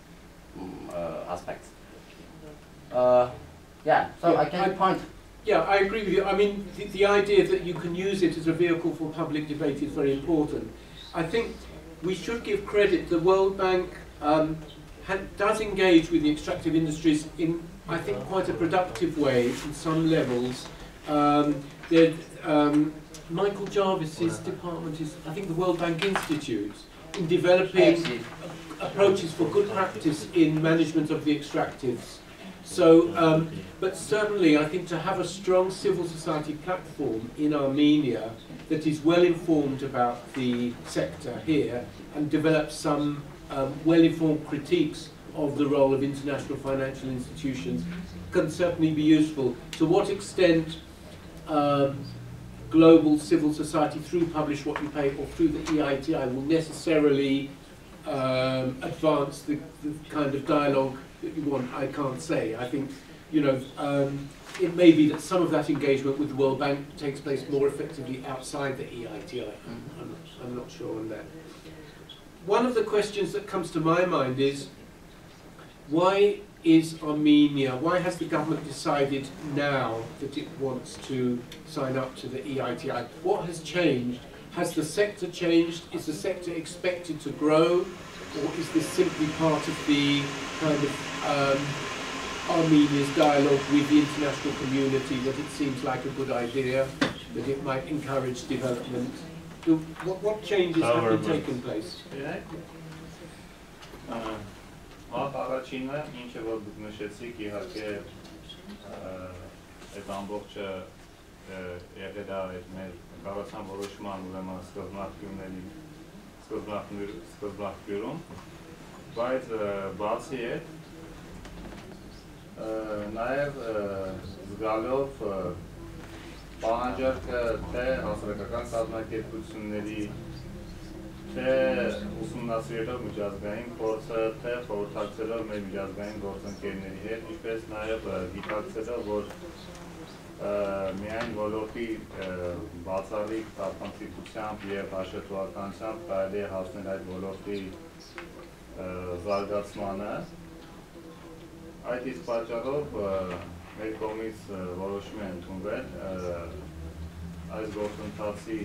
aspects. Yeah, so I can point. Yeah, I agree with you. I mean, the idea that you can use it as a vehicle for public debate is very important. I think we should give credit. The World Bank does engage with the extractive industries in, I think, quite a productive way in some levels. Michael Jarvis's department is, I think, the World Bank Institute, in developing approaches for good practice in management of the extractives. So, but certainly I think to have a strong civil society platform in Armenia that is well informed about the sector here and develop some well-informed critiques of the role of international financial institutions can certainly be useful. To what extent global civil society through Publish What You Pay or through the EITI will necessarily advance the kind of dialogue that you want, I can't say. I think, you know, it may be that some of that engagement with the World Bank takes place more effectively outside the EITI. I'm not sure on that. One of the questions that comes to my mind is, why is Armenia, why has the government decided now that it wants to sign up to the EITI? What has changed? Has the sector changed? Is the sector expected to grow? Or is this simply part of the kind of Armenia's dialogue with the international community, that it seems like a good idea, that it might encourage development? What changes have been taking place? Առաջինը, ինչը որ դուք նշեցիք, իհարկե այդ ամբողջը եղել է այդ մեր կառավարության որոշման ուրեմն սկզբնաղբյուրում, բայց բացի այդ նաև զգալով պահանջարկը թե հասարակական կազմակերպությունների թե ուսումնասիրելով միջազգային փորձը, թե խորհրդակցելով մեր միջազգային գործընկերների հետ, ինչպես նաև գիտակցելով, որ միայն ոլորտի բացառիկ թափանցիկությամբ և հաշվետվականությամբ կարելի է հասնել այդ ոլորտի զարգացմանը, այդ իսկ պատճառով մեր կողմից որոշում է ընդունվել այս գործընթացի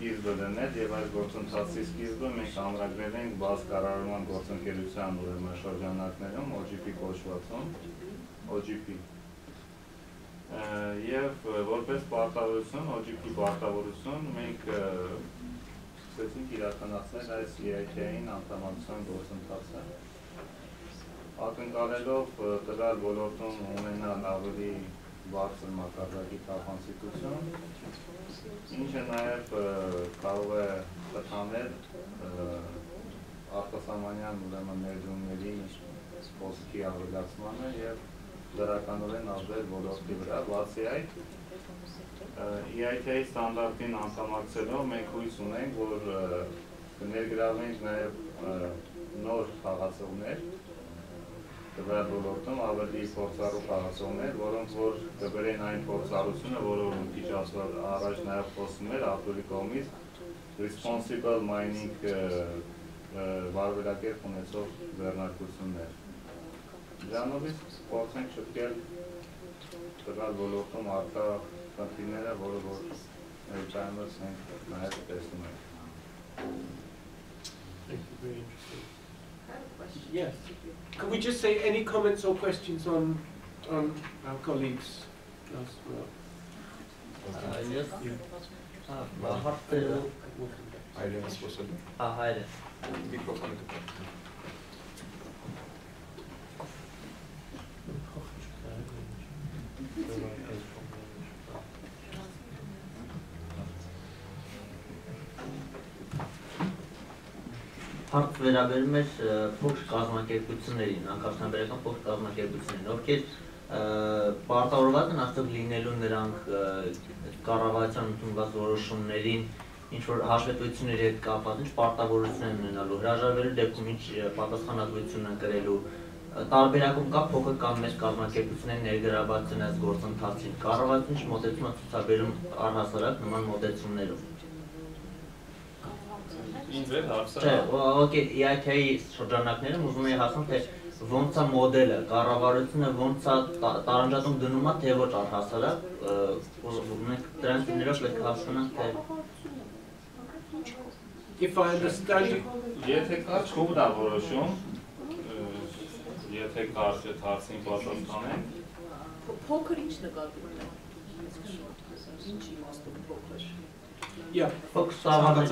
սկիզբը դնել և այս գործընթացի սկիզբը մենք ամրագրել ենք բաց կառավարման գործընկերության ուրեմն շրջանակներում, OGP կոչվածում, OGP։ Եվ որպես պարտավորություն, OGP պարտավորություն, մենք սկսեցինք իրականացնել այս EITI-ին անդամակցության գործընթացը։ Ակնկալելով տվյալ ոլորտում ունենալ ավելի բարձր մակարդակի թափանցիկություն, ինչը նաև կարող է խթանել արտասահմանյան ուրեմն ներդրումների խոսքի ավելացմանը և դրականորեն ազդել ոլորտի վրա։ Բացի այդ, EITI ստանդարտին անդամակցելով մենք հույս ունենք, որ կներգրավենք նաև նոր խաղացողներ տվյալ ոլորտում, ավելի փորձառու խաղացողներ, որոնց որ կբերեն այն փորձառությունը, որը մի քիչ առաջ նաև խոսում էր Արտուրի կողմից, responsible mining վարվելակերպ ունեցող ձեռնարկություններ։ Դրանով փորձենք շտկել տվյալ ոլորտում առկա խնդիրները, որը որ ներկայումս մենք նաև տեսնում ենք։ Yes. Can we just say any comments or questions on our colleagues? Yes. Haydi. Mikrofonu Հարց վերաբերում էր փոքր կազմակերպություններին, անկարգնաբերական փոքր կազմակերպություններին, ովքեր պարտավորված են արդյոք լինելու նրանք կառավարության ընդունված որոշումներին ինչ-որ հաշվետվությունների հետ կապված, ինչ պարտավորություն են ունենալու, հրաժարվելու դեպքում ինչ պատասխանատվություն են կրելու, տարբերակում կա փոքր կամ մեծ կազմակերպությունների ներգրավվածություն այս գործընթացին, կառավարությունը ինչ մոտեցում է ցուցաբերում առհասարակ նման մոտեցումներով։ Okay, EITI շրջանակներում ուզում էի հասնել, թե ոնց է մոդելը, կառավարությունը ոնց է տարանջատում դնում է, թե ոչ առհասարակ, մենք դրանց հիմներով պետք է հասկանանք, թե If I understand you, եթե կա չով դա որոշում, եթե կա այդ հարցին պատասխանենք, փոքր ինչ նկատի ունենք, ինչ իմաստով փոքր։ Yeah. Focus on the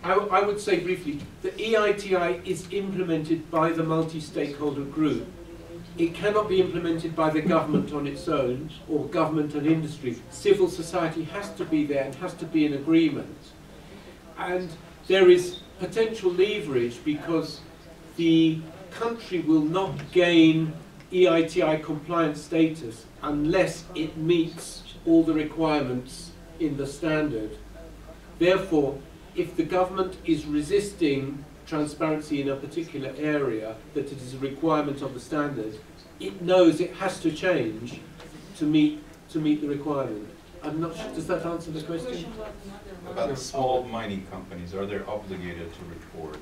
I would say briefly, the EITI is implemented by the multi-stakeholder group. It cannot be implemented by the government on its own, or government and industry. Civil society has to be there and has to be in agreement. And there is potential leverage because the country will not gain EITI compliant status unless it meets all the requirements in the standard. Therefore, if the government is resisting transparency in a particular area, that it is a requirement of the standard, it knows it has to change to meet the requirement. I'm not sure, does that answer the question? About small mining companies, are they obligated to report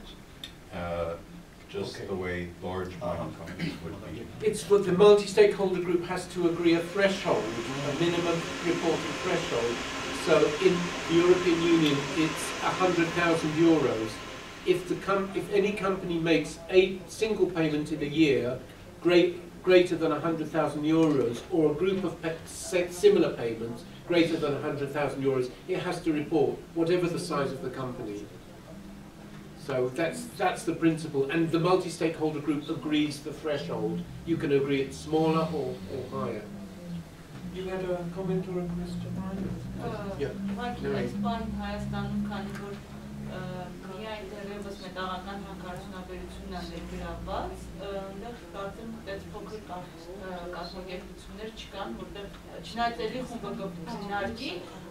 just the way large mining companies would be? It's what the multi-stakeholder group has to agree a threshold, a minimum reporting threshold. So in the European Union, it's €100,000. If any company makes a single payment in a year, greater than €100,000, or a group of similar payments greater than €100,000, it has to report, whatever the size of the company. So that's the principle, and the multi-stakeholder group agrees the threshold. You can agree it's smaller or higher. You had a comment or a question? Yeah. Իսպան Հայաստանում քանի որ միայն դեռևս մետաղական հանքարդյունաբերությունն է ներգրավված, այնտեղ կարծեմ այդպես փոքր կազմակերպություններ չկան, որտեղ չնայած էլի խումբը կքննարկի,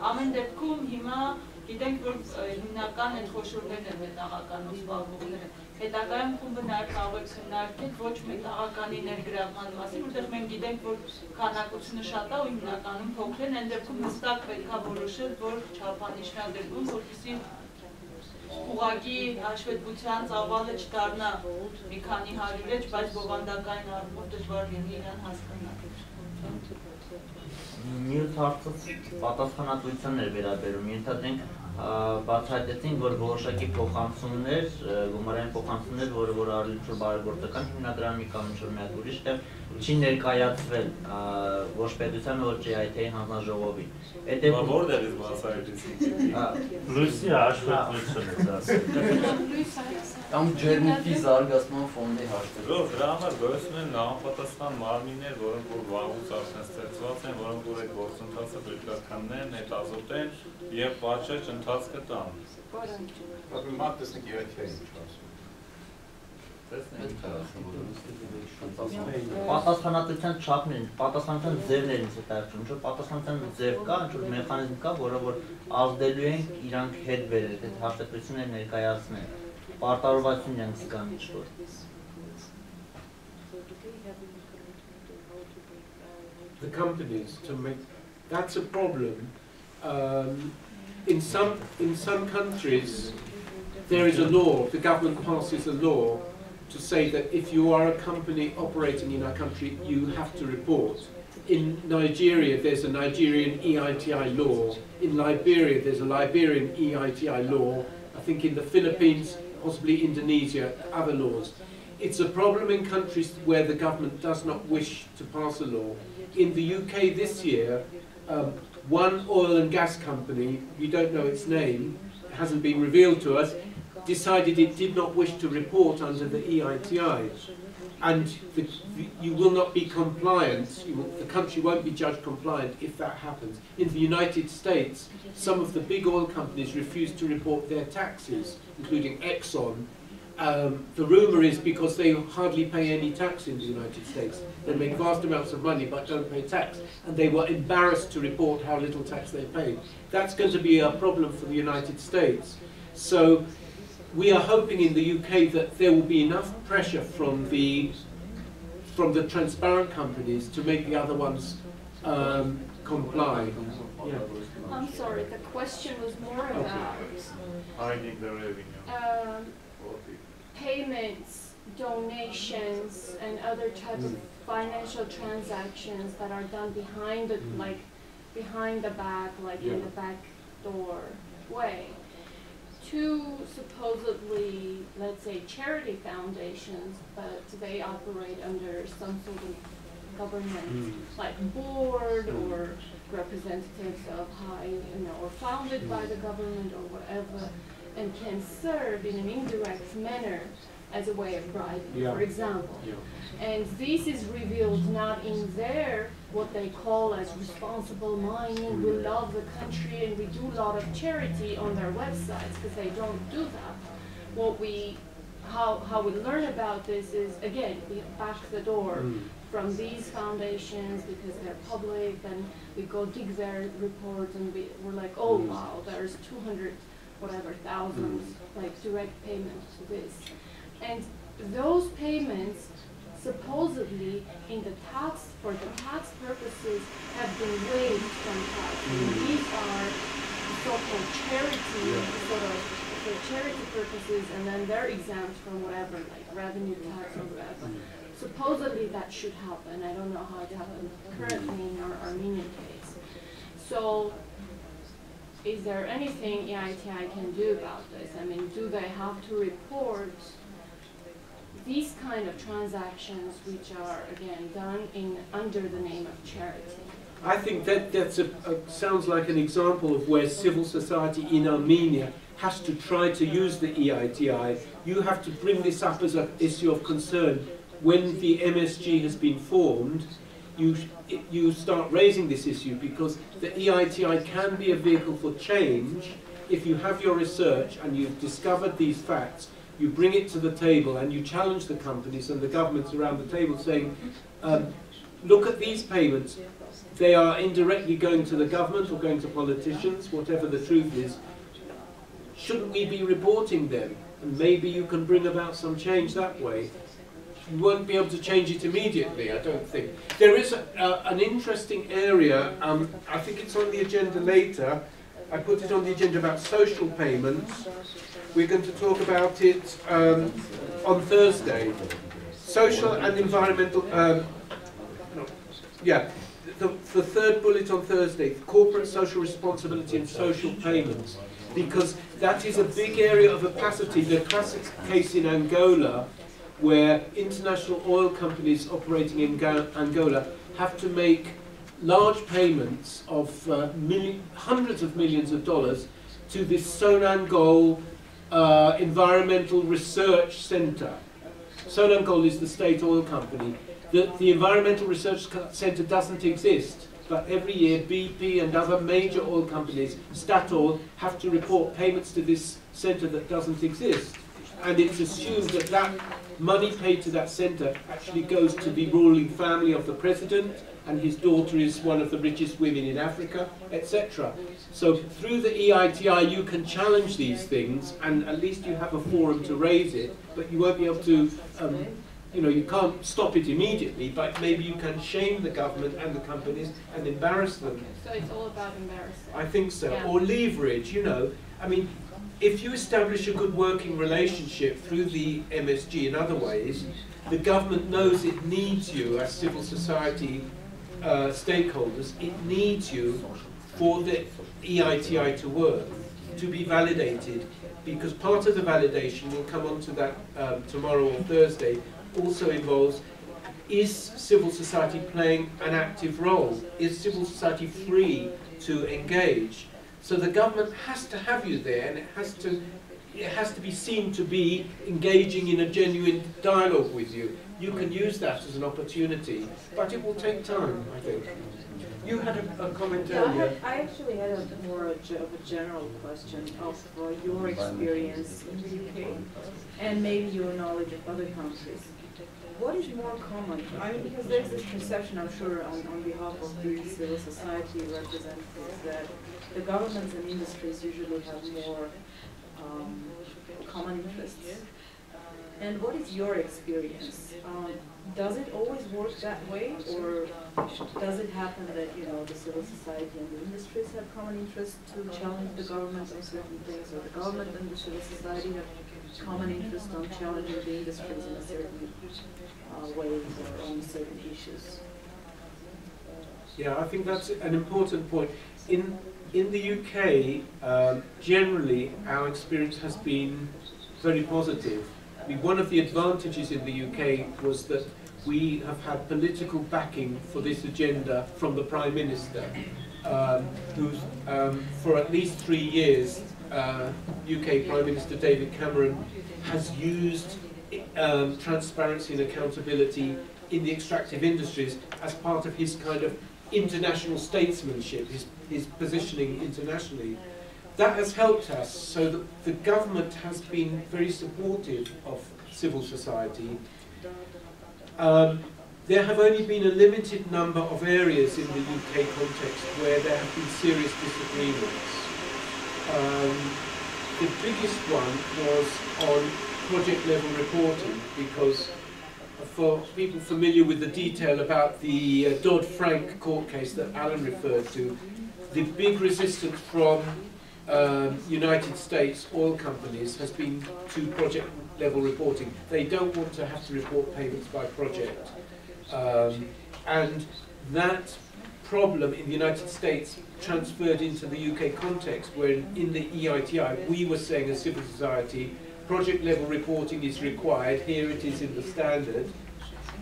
ամեն դեպքում հիմա գիտենք, որ հիմնական այդ խոշորներն են մետաղականով զբաղվողները։ Հետագայում խումբը նաև կարող է քննարկել ոչ մետաղականի ներգրավման մասին, որտեղ մենք գիտենք, որ քանակությունը շատ է ու հիմնականում փոքր են, այն դեպքում հստակ պետք է որոշել, որ չափանիշներում, որպեսզի ուղղակի հաշվետվության ծավալը չդառնա մի քանի հարյուր էջ, բայց բովանդակային առումով դժվար լինի իրան հասկանալ։ Մյուս հարցը պատասխանատվությանն էր վերաբերում, ենթադրենք բացահայտեցինք, որ որոշակի փոխանցումներ, գումարային փոխանցումներ, որ արժույթ բարեգործական հիմնադրամի կամ ինչ-որ մի հատ ուրիշ տեղ չի ներկայացվել ոչ պետությանը, ոչ EITI հանձնաժողովին։ Որտեղից բացահայտեցինք։ Լույսի հաշվետվությունից ասել։ Կամ ջերմուկի զարգացման ֆոնդի հաշվետվություն։ Դրա համար գոյություն են համապատասխան մարմիններ, որոնք որ վաղուց արդեն ստեղծված են, որոնք որ այդ գործընթացը պետք է քննեն, հետազոտեն եւ պատշաճ ընթացքը տան։ Մատ տեսնենք EITI-ին չասում։ Պատասխանատվության չափերին, պատասխանատվության ձևերին հետաքրքրում, ինչ որ պատասխանատվության ձև կա, ինչ որ մեխանիզմ կա, որը որ ազդելու են իրանք հետ բերել, այդ հաշվետվությունները ներկայացնել, պարտավորվածություն իրանք կան ինչ որ։ The companies to make, that's a problem. In some countries, there is a law, the government passes a law to say that if you are a company operating in our country, you have to report. In Nigeria, there's a Nigerian EITI law. In Liberia, there's a Liberian EITI law. I think in the Philippines, possibly Indonesia, other laws. It's a problem in countries where the government does not wish to pass a law. In the UK this year, one oil and gas company, you don't know its name, hasn't been revealed to us, decided it did not wish to report under the EITI. And you will not be compliant, the country won't be judged compliant if that happens. In the United States, some of the big oil companies refuse to report their taxes, including Exxon. The rumor is because they hardly pay any tax in the United States. They make vast amounts of money but don't pay tax. And they were embarrassed to report how little tax they paid. That's going to be a problem for the United States. So we are hoping in the UK that there will be enough pressure from the transparent companies to make the other ones comply. Yeah. I'm sorry, the question was more about hiding the revenue. Payments, donations, and other types of financial transactions that are done behind the behind the back, like in the back door way, to supposedly, let's say, charity foundations, but they operate under some sort of government, like board or representatives of high, or founded by the government or whatever. and can serve in an indirect manner as a way of bribing, for example. And this is revealed not in their, what they call as responsible mining, we love the country and we do a lot of charity on their websites, because they don't do that. What how we learn about this is, again, we back the door from these foundations because they're public, and we go dig their reports and we're like, oh wow, there's 200 whatever thousands like direct payments to this. And those payments supposedly in the tax, for the tax purposes, have been waived from tax. And these are so-called charity, sort of for charity purposes, and then they're exempt from whatever, like revenue tax or whatever. Supposedly that should happen. I don't know how it happens currently in our Armenian case. So is there anything EITI can do about this? I mean, do they have to report these kind of transactions which are, again, done under the name of charity? I think that's sounds like an example of where civil society in Armenia has to try to use the EITI. You have to bring this up as an issue of concern. When the MSG has been formed, you start raising this issue, because the EITI can be a vehicle for change. If you have your research and you've discovered these facts, you bring it to the table and you challenge the companies and the governments around the table, saying, look at these payments. They are indirectly going to the government or going to politicians, whatever the truth is. Shouldn't we be reporting them? And maybe you can bring about some change that way. You won't be able to change it immediately, I don't think. There is an interesting area, I think it's on the agenda later. I put it on the agenda about social payments. We're going to talk about it on Thursday. Social and environmental, the third bullet on Thursday, corporate social responsibility and social payments, because that is a big area of opacity. The classic case in Angola, where international oil companies operating in Angola have to make large payments of hundreds of millions of dollars to this Sonangol Environmental Research Center. Sonangol is the state oil company. The Environmental Research Center doesn't exist, but every year BP and other major oil companies, Statoil, have to report payments to this center that doesn't exist. And it's assumed that that money paid to that center actually goes to the ruling family of the president, and his daughter is one of the richest women in Africa, etc. So through the EITI you can challenge these things, and at least you have a forum to raise it, but you won't be able to, you can't stop it immediately, but maybe you can shame the government and the companies and embarrass them. So it's all about embarrassing. I think so. Yeah. Or leverage, I mean, if you establish a good working relationship through the MSG in other ways, the government knows it needs you as civil society stakeholders. It needs you for the EITI to work, to be validated, because part of the validation, we'll come on to that tomorrow or Thursday, also involves, is civil society playing an active role? Is civil society free to engage? So the government has to have you there, and it has to be seen to be engaging in a genuine dialogue with you. You can use that as an opportunity, but it will take time, I think. You had a comment earlier. I actually had of a general question of your experience in the UK and maybe your knowledge of other countries. What is more common? I mean, because there's this perception, I'm sure, on behalf of the civil society representatives, that the governments and industries usually have more common interests. And what is your experience? Does it always work that way, or does it happen that the civil society and the industries have common interests to challenge the government on certain things, or the government and the civil society have common interest on challenging the industries in a certain ways or on certain issues? Yeah, I think that's an important point. In the UK, generally, our experience has been very positive. I mean, one of the advantages in the UK was that we have had political backing for this agenda from the Prime Minister, who's for at least 3 years UK Prime Minister David Cameron has used transparency and accountability in the extractive industries as part of his kind of international statesmanship, his positioning internationally. That has helped us, so that the government has been very supportive of civil society. There have only been a limited number of areas in the UK context where there have been serious disagreements. The biggest one was on project level reporting, because for people familiar with the detail about the Dodd-Frank court case that Alan referred to, the big resistance from United States oil companies has been to project level reporting. They don't want to have to report payments by project. And that problem in the United States transferred into the UK context, where in the EITI we were saying as civil society, project level reporting is required, here it is in the standard,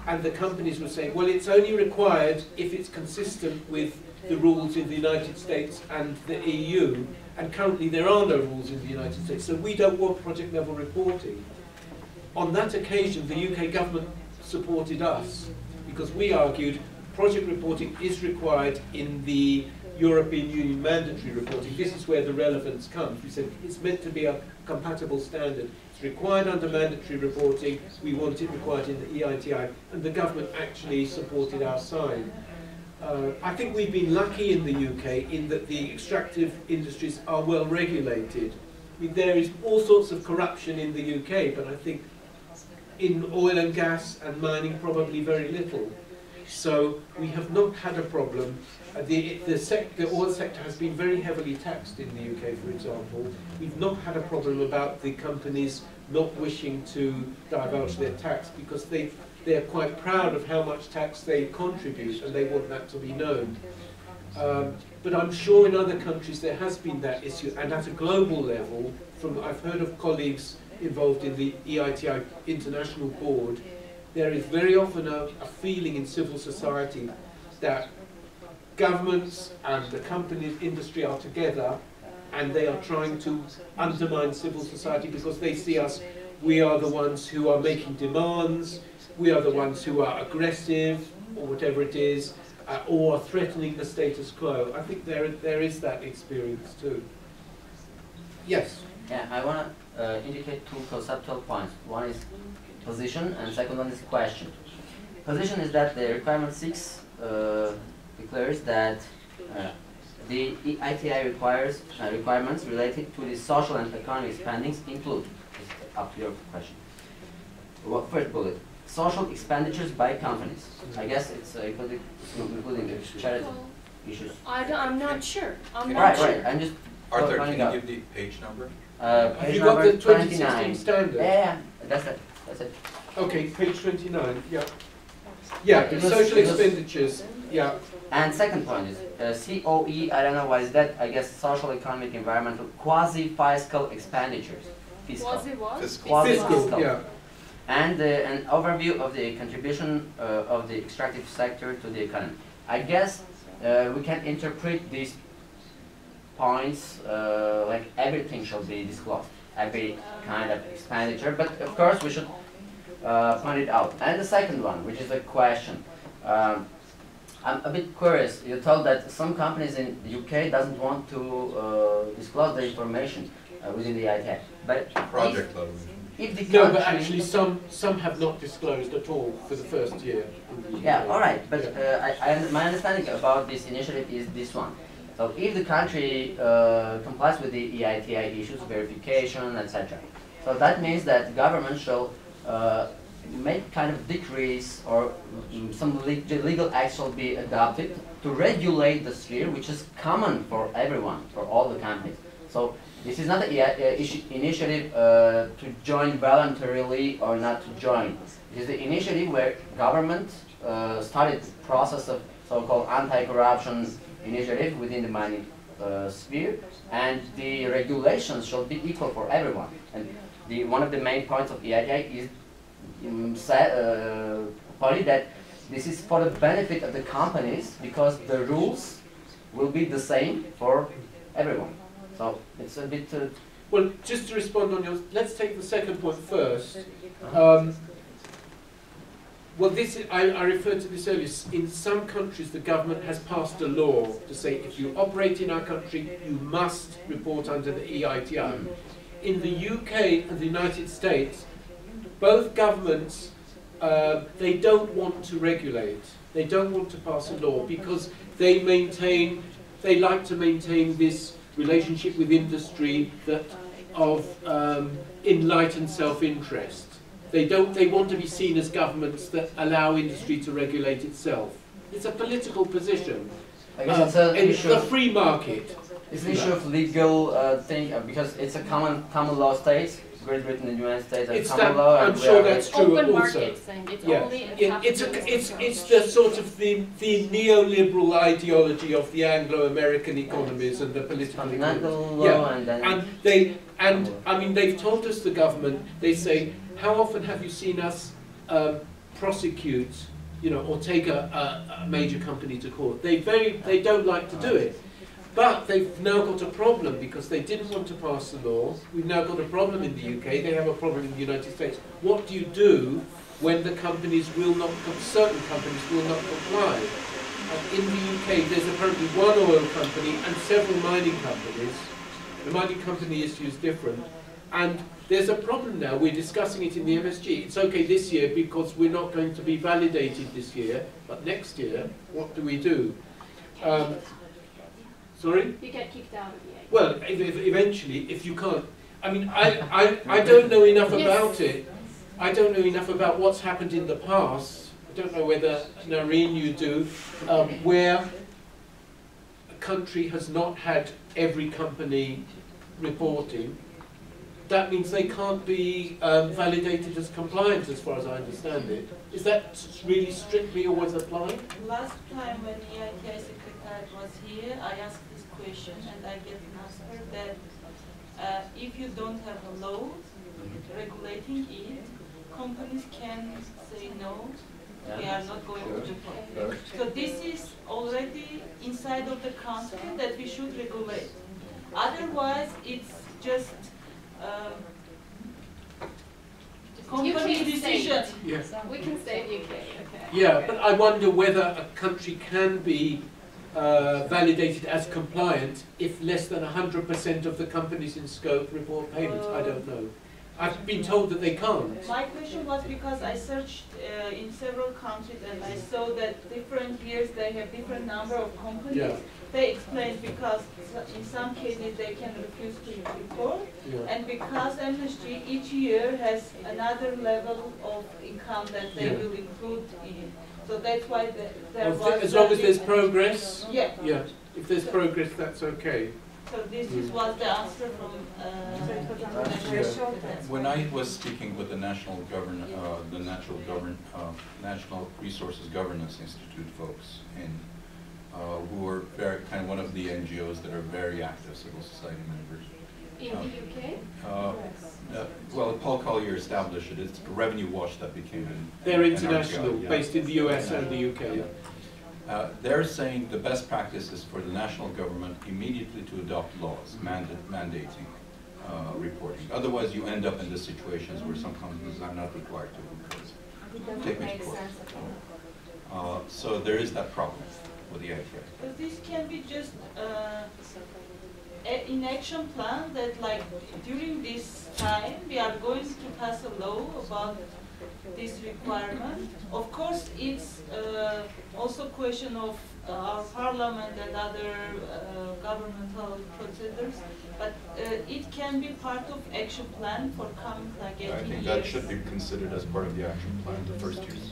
and the companies were saying, well, it's only required if it's consistent with the rules in the United States and the EU, and currently there are no rules in the United States, so we don't want project level reporting. On that occasion, the UK government supported us, because we argued project reporting is required in the European Union mandatory reporting. This is where the relevance comes. We said it's meant to be a compatible standard. It's required under mandatory reporting. We want it required in the EITI, and the government actually supported our side. I think we've been lucky in the UK in that the extractive industries are well regulated. I mean, there is all sorts of corruption in the UK, but I think in oil and gas and mining probably very little. So we have not had a problem. The oil sector has been very heavily taxed in the UK, for example. We've not had a problem about the companies not wishing to divulge their tax, because they're quite proud of how much tax they contribute, and they want that to be known. But I'm sure in other countries there has been that issue, and at a global level, I've heard of colleagues involved in the EITI International Board, there is very often a feeling in civil society that governments and the company industry are together, and they are trying to undermine civil society because they see us, we are the ones who are making demands, we are the ones who are aggressive, or whatever it is, or threatening the status quo. I think there is that experience too. Yes? Yeah, I want to indicate two conceptual points. One is position, and second one is question. Position is that the requirement 6 declares that the EITI requires requirements related to the social and economic spendings include, up to your question. First bullet, social expenditures by companies. I guess it's including the charity issues. I'm not sure. Right. I'm just Arthur, can you give the page number? Have you got the 2016 standard? Yeah, that's it. Okay, page 29. Yeah. Yeah, the social expenditures. Yeah. And second point is COE. I don't know what is that. I guess social, economic, environmental, quasi-fiscal expenditures. Fiscal. Quasi what? Fiscal. Yeah. And an overview of the contribution of the extractive sector to the economy. I guess we can interpret these points like everything should be disclosed, every kind of expenditure, but of course we should point it out. And the second one, which is a question. I'm a bit curious. You told that some companies in the UK doesn't want to disclose the information within the EITI, but project level. If the no, but actually some have not disclosed at all for the first year. Yeah, all right. But my understanding about this initiative is this one. So if the country complies with the EITI issues, verification, etc., so that means that government shall make kind of decrees or some legal act shall be adopted to regulate the sphere, which is common for everyone, for all the companies. So this is not an initiative to join voluntarily or not to join. It is the initiative where government started the process of so-called anti-corruption initiative within the mining sphere, and the regulations should be equal for everyone. And one of the main points of EITI is pointed that this is for the benefit of the companies because the rules will be the same for everyone. So it's a bit... well, just to respond on yours, let's take the second point first. Well, this I referred to this earlier. In some countries, the government has passed a law to say if you operate in our country, you must report under the EITI. In the UK and the United States, both governments, they don't want to regulate. They don't want to pass a law because they like to maintain this relationship with industry that of enlightened self-interest. They want to be seen as governments that allow industry to regulate itself. It's a political position. I guess it's an issue of free market. It's an issue of legal thing because it's a common law state. Great Britain and the United States are common law. I'm sure that's true open also. Market thing. It's yeah. only It's the sort of the neoliberal ideology of the Anglo-American economies and the political economies. Yeah. And I mean they've told us, the government, they say, how often have you seen us prosecute, you know, or take a major company to court? They don't like to do it. But they've now got a problem because they didn't want to pass the law. We've now got a problem in the UK. They have a problem in the United States. What do you do when the companies will not, certain companies will not comply? In the UK, there's apparently one oil company and several mining companies. The mining company issue is different. And there's a problem now. We're discussing it in the MSG. It's okay this year because we're not going to be validated this year. But next year, what do we do? Sorry? You get kicked out of the EITI. Well, eventually, if you can't... I mean, I don't know enough about it. I don't know enough about what's happened in the past. I don't know whether, Nareen, you do, where a country has not had every company reporting. That means they can't be validated as compliant, as far as I understand it. Is that really strictly always applied? Last time when EITI secretary was here, I asked this question and I get an answer that if you don't have a law regulating it, companies can say no, we are not going to report. So this is already inside of the country that we should regulate. Otherwise, it's just company decision. Yeah. We can say UK, okay. Yeah, but I wonder whether a country can be validated as compliant if less than 100% of the companies in scope report payments. I don't know. I've been told that they can't. My question was because I searched in several countries and I saw that different years they have different number of companies. Yeah. They explained because in some cases they can refuse to report, and because MSG each year has another level of income that they will include in. So that's why there was... As long as there's progress? Yeah. Yeah. If there's progress, that's okay. So this was the answer from... When I was speaking with the National Natural Resources Governance Institute folks, who are very kind of one of the NGOs that are very active civil society members. In the UK? Well, Paul Collier established it. It's a revenue watch that became an... They're international, based in the US and the UK. They're saying the best practice is for the national government immediately to adopt laws mandating reporting. Otherwise, you end up in the situations where some companies are not required to take report. So there is that problem with the EITI. But this can be just an action plan that, like, during this time we are going to pass a law about this requirement. Of course, it's also a question of our parliament and other governmental procedures, but it can be part of action plan for coming like 18 years. I think that should be considered as part of the action plan, the first years.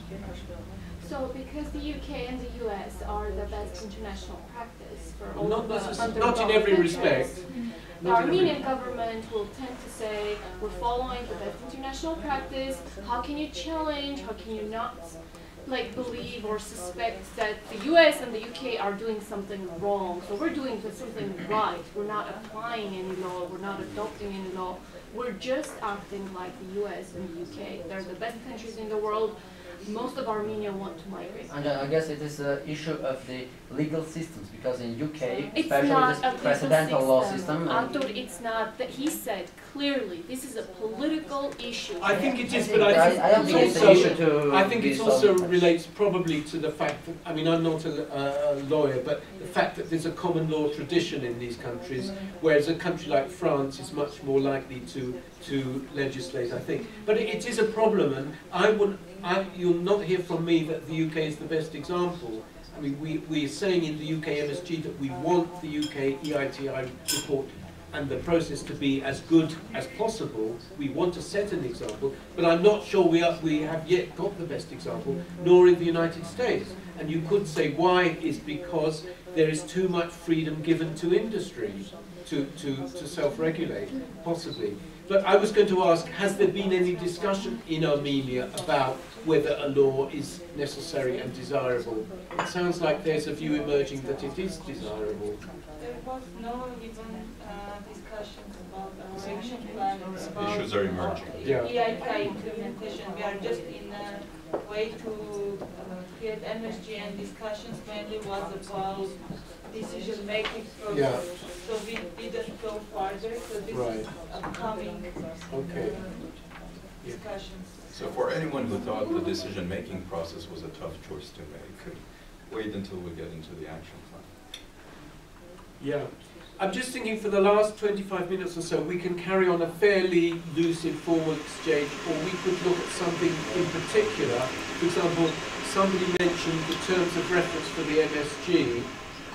So, because the UK and the US are the best international practice for all Not of the not in every respect. The Armenian government will tend to say, we're following the best international practice, how can you challenge, how can you not believe or suspect that the US and the UK are doing something wrong, so we're doing something right, we're not applying any law, we're not adopting any law, we're just acting like the US and the UK. They're the best countries in the world. most of Armenia want to migrate. And I guess it is an issue of the legal systems, because in UK, It's especially not this a precedential law system. system. Artur, it's not. That he said clearly, this is a political issue. I think it is, I but I don't think think it's it's an issue also, to I think be it also solved. relates probably to the fact that, I mean, I'm not a lawyer, but the fact that there's a common law tradition in these countries, whereas a country like France is much more likely to legislate, I think. But it is a problem, and you'll not hear from me that the UK is the best example. I mean, we're saying in the UK MSG that we want the UK EITI report and the process to be as good as possible. We want to set an example, but I'm not sure we have yet got the best example, nor in the United States. And you could say why is because there is too much freedom given to industry to self-regulate, possibly. But I was going to ask, has there been any discussion in Armenia about whether a law is necessary and desirable? It sounds like there's a view emerging that it is desirable. There was no even discussions about our action plan or about Issues are emerging. EITI implementation. We are just in a way to create MSG, and discussions mainly was about decision-making process. Yeah. So we didn't go farther, so this is upcoming discussions. So for anyone who thought the decision-making process was a tough choice to make, wait until we get into the action plan. Yeah. I'm just thinking for the last 25 minutes or so, we can carry on a fairly loose, informal exchange, or we could look at something in particular. For example, somebody mentioned the terms of reference for the MSG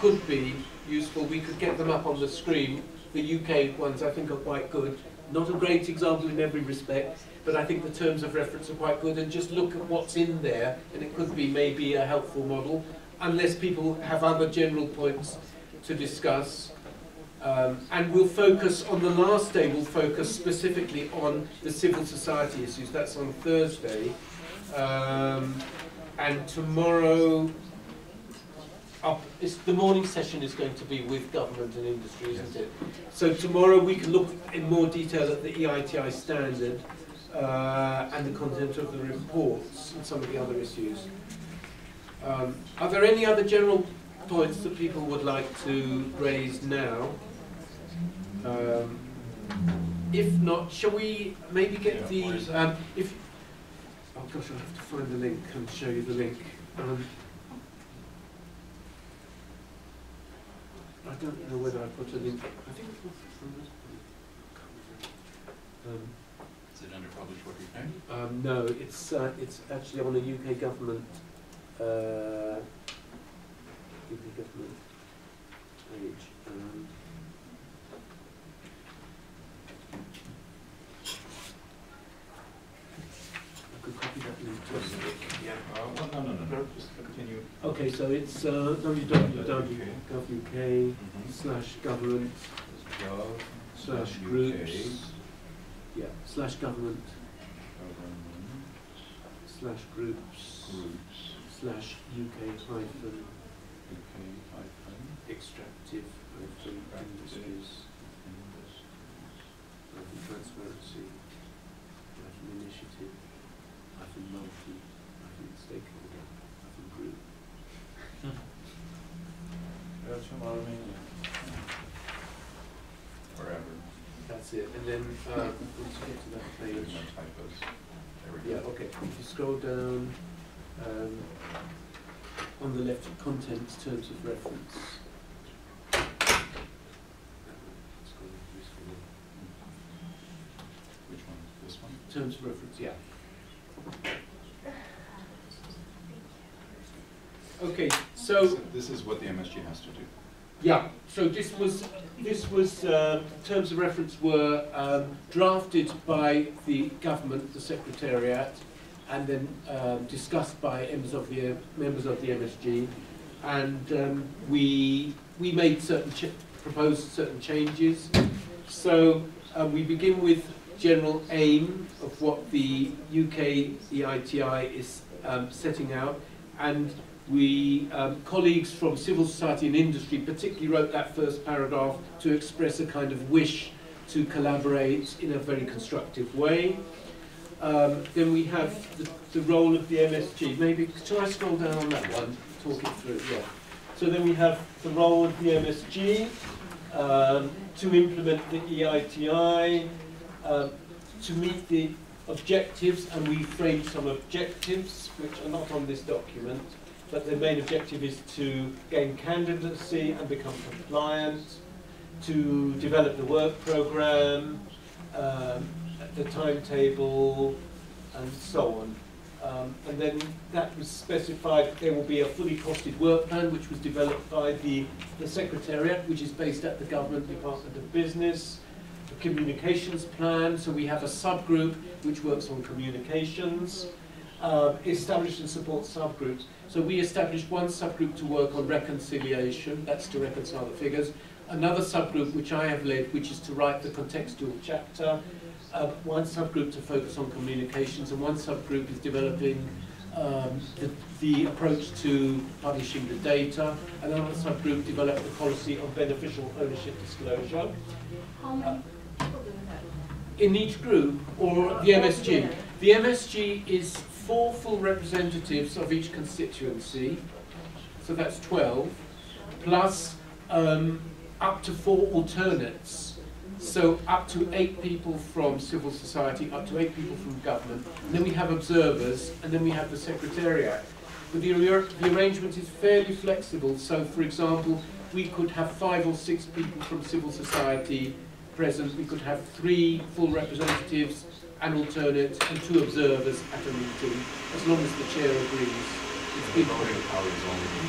could be useful. We could get them up on the screen. The UK ones I think are quite good. Not a great example in every respect, but I think the terms of reference are quite good, and just look at what's in there, and it could be maybe a helpful model, unless people have other general points to discuss. And we'll focus, on the last day, we'll focus specifically on the civil society issues. That's on Thursday. And tomorrow, the morning session is going to be with government and industry, isn't it? So tomorrow we can look in more detail at the EITI standard and the content of the reports and some of the other issues. Are there any other general points that people would like to raise now? If not, shall we maybe get the oh gosh, I'll have to find the link and show you the link. I don't know whether I put a link. I think it was Is it under published what you think? no, it's actually on a UK government page. I could copy that link to us. Yeah. Well, no. Just continue. Okay, so it's www.gov.uk/government/groups/groups/UK extractive industries transparency initiative multi stakeholder group. Wherever. That's it. And then once you get to that page, no typos. There we go. yeah, okay. If you scroll down on the left, contents, terms of reference. Which one? This one? Terms of reference, yeah. Okay, so this is what the MSG has to do. yeah. So this was terms of reference were drafted by the government, the Secretariat, and then discussed by members of the MSG, and we made proposed certain changes. So we begin with general aim of what the UK EITI is setting out, and we colleagues from civil society and industry particularly wrote that first paragraph to express a kind of wish to collaborate in a very constructive way. Then we have the role of the MSG. Maybe, shall I scroll down on that one, talk it through? Yeah. So then we have the role of the MSG to implement the EITI, to meet the objectives, and we framed some objectives which are not on this document, but the main objective is to gain candidacy and become compliant, to develop the work program, the timetable, and so on. And then that was specified. There will be a fully costed work plan which was developed by the Secretariat, which is based at the Government Department of Business, a communications plan, so we have a subgroup which works on communications, establish and support subgroups. So we established one subgroup to work on reconciliation, that's to reconcile the figures, another subgroup which I have led, which is to write the contextual chapter, one subgroup to focus on communications, and one subgroup is developing the approach to publishing the data. Another subgroup developed the policy on beneficial ownership disclosure. How many people do you have? In each group, or the MSG. The MSG is 4 full representatives of each constituency, so that's 12, plus up to 4 alternates. So up to 8 people from civil society, up to 8 people from government, and then we have observers, and then we have the Secretariat. But the arrangement is fairly flexible, so for example, we could have 5 or 6 people from civil society present, we could have 3 full representatives, an alternate, and 2 observers at a meeting, as long as the chair agrees.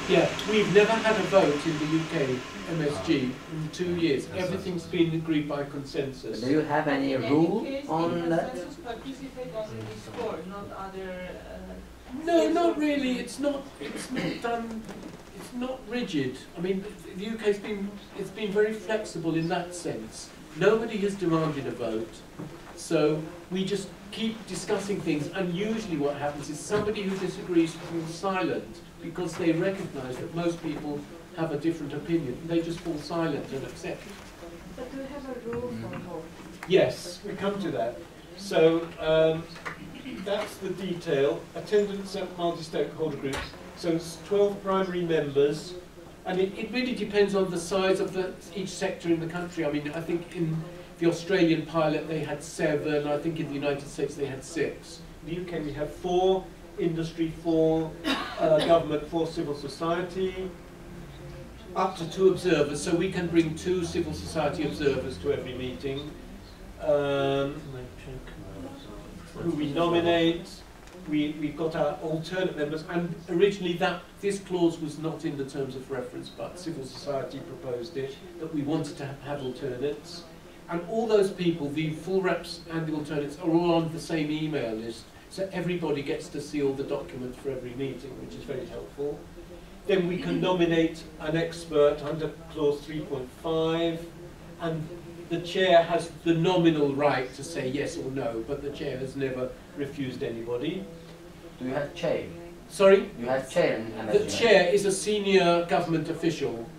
Yeah, we've never had a vote in the UK MSG in 2 years. Everything's been agreed by consensus. Do you have any rule on that? Participate on this board, not other. No, not really. It's not done. It's not rigid. I mean, the UK's been very flexible in that sense. Nobody has demanded a vote, so we just keep discussing things, and usually what happens is somebody who disagrees falls silent because they recognise that most people have a different opinion. They just fall silent and accept it. But do you have a rule for both? Yes, we come to that. So that's the detail. Attendance at multi-stakeholder groups. So it's 12 primary members, and it really depends on the size of each sector in the country. I mean, I think in the Australian pilot they had 7, I think in the United States they had 6. In the UK we have 4 industry, 4 government, 4 civil society, up to 2 observers, so we can bring 2 civil society observers to every meeting, who we nominate. We've got our alternate members, and originally this clause was not in the terms of reference, but civil society proposed it, that we wanted to have alternates. And all those people, the full reps and the alternates, are all on the same email list, so everybody gets to see all the documents for every meeting, which is very helpful. Then we can nominate an expert under clause 3.5, and the chair has the nominal right to say yes or no, but the chair has never refused anybody. Do you have chair? Sorry? You have chair in MSG? The chair is a senior government official.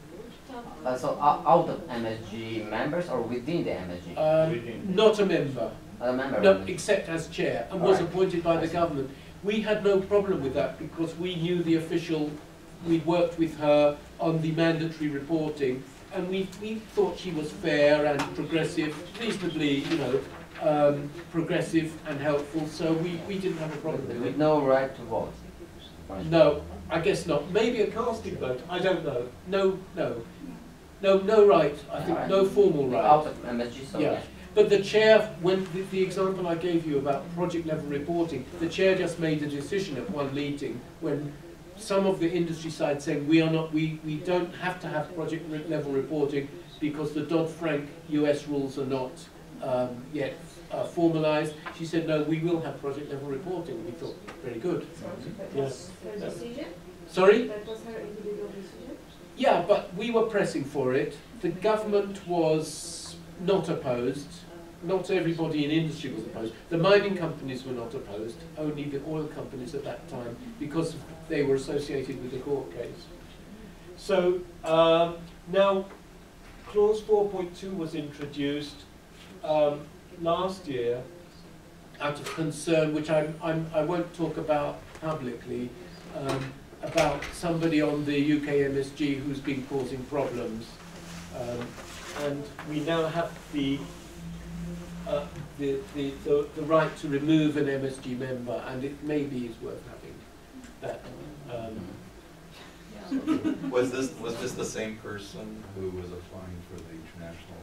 So out of MSG members or within the MSG? Not a member. A member? No, except as chair, and was appointed by the government. We had no problem with that because we knew the official, we worked with her on the mandatory reporting, and we thought she was fair and progressive, reasonably, progressive and helpful, so we didn't have a problem with it. With no right to vote? No, I guess not. Maybe a casting vote, I don't know. No right, I think, no formal right. Out of MSG, so yeah. But the chair, when the example I gave you about project level reporting, the chair just made a decision at one meeting when some of the industry side saying we don't have to have project level reporting because the Dodd-Frank US rules are not yet formalized. She said, no, we will have project level reporting. We thought, very good. Yes. Her decision? Sorry? That was her individual decision? Yeah, but we were pressing for it. The government was not opposed. Not everybody in industry was opposed. The mining companies were not opposed, only the oil companies at that time, because they were associated with the court case. So now clause 4.2 was introduced last year, out of concern, which I won't talk about publicly, about somebody on the UK MSG who's been causing problems. And we now have the right to remove an MSG member, and it maybe is worth having that. Was this the same person who was applying for the international?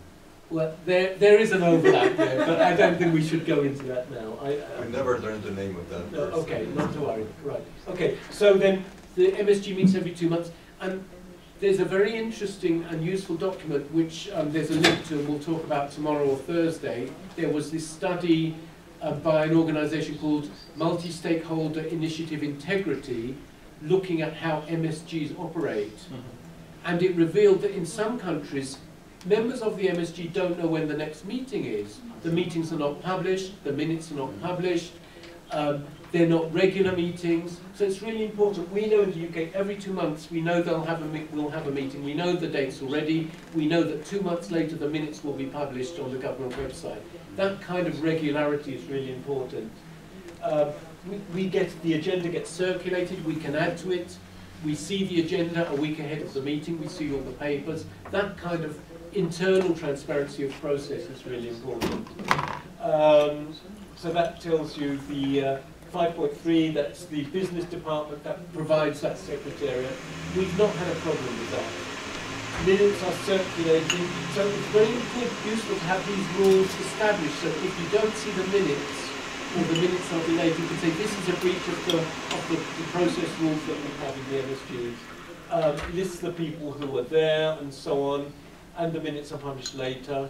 Well, there is an overlap there, but I don't think we should go into that now. We never learned the name of that person. Okay, not to worry. Right. Okay, so then the MSG meets every 2 months, and there's a very interesting and useful document which there's a link to, and we'll talk about tomorrow or Thursday. There was this study by an organisation called Multi-Stakeholder Initiative Integrity, looking at how MSGs operate. And it revealed that in some countries, members of the MSG don't know when the next meeting is. The meetings are not published, the minutes are not published, they're not regular meetings. So it's really important. We know in the UK, every 2 months, we know we'll have a meeting. We know the dates already. We know that 2 months later, the minutes will be published on the government website. That kind of regularity is really important. The agenda gets circulated, we can add to it. We see the agenda a week ahead of the meeting, we see all the papers. That kind of internal transparency of process is really important. So that tells you the 5.3, that's the business department that provides that secretariat. We've not had a problem with that. Minutes are circulating, so it's very useful to have these rules established, so if you don't see the minutes, or the minutes are delayed, you can say this is a breach of the process rules that we have in the MSG. Lists the people who were there and so on, and the minutes are published later.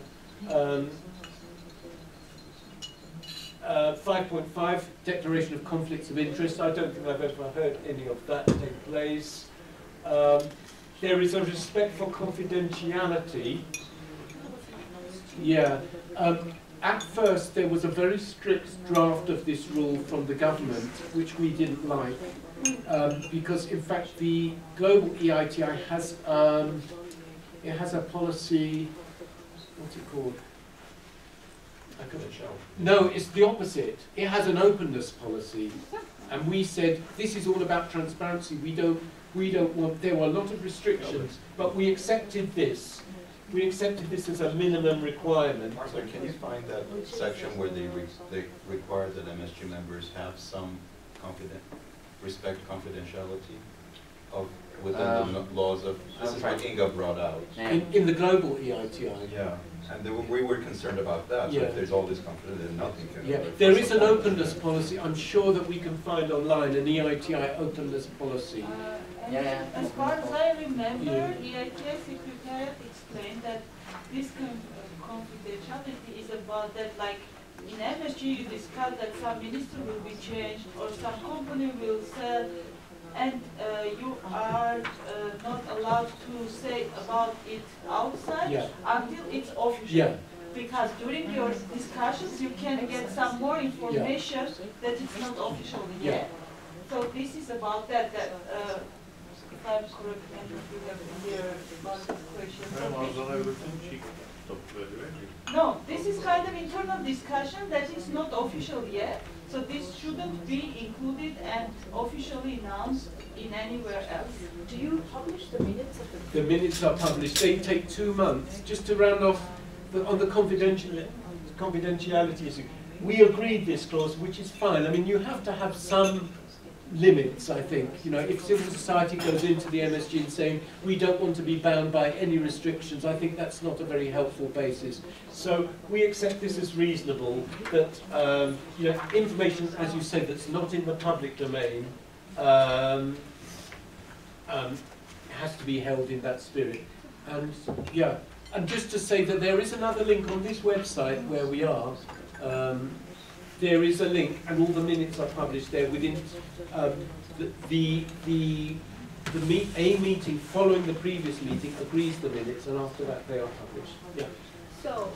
5.5, declaration of conflicts of interest. I don't think I've ever heard any of that take place. There is a respect for confidentiality. Yeah. At first, there was a very strict draft of this rule from the government, which we didn't like, because in fact the global EITI has a policy. What's it called? No, it's the opposite. It has an openness policy, and we said this is all about transparency. We don't want. There were a lot of restrictions, but we accepted this. We accepted this as a minimum requirement. So can you find that section where they require that MSG members have some respect confidentiality within the laws of, this is what Inga brought out. In the global EITI. Yeah, and we were concerned about that, so if there's all this confidence, then nothing can. Yeah, there is an openness policy. I'm sure that we can find online an EITI openness policy. As far as I remember, EITI Secretariat explained that this confidentiality is about that, like in MSG you discuss that some minister will be changed or some company will sell, and you are not allowed to say about it outside until it's official. Because during your discussions you can get some more information that it's not official yet. So this is about that. If I'm correct, and you have here about this question. No, this is kind of internal discussion that is not official yet. So this shouldn't be included and officially announced in anywhere else. Do you publish the minutes of the minutes are published. They take 2 months. Just to round off on the confidentiality issue. We agreed this clause, which is fine. I mean, you have to have some limits, I think. You know, if civil society goes into the MSG and saying we don't want to be bound by any restrictions, I think that's not a very helpful basis. So we accept this as reasonable, that you know, information, as you said, that's not in the public domain has to be held in that spirit. And yeah, and just to say that there is another link on this website where we are. There is a link, and all the minutes are published there within a meeting following the previous meeting agrees the minutes, and after that they are published. Yeah. So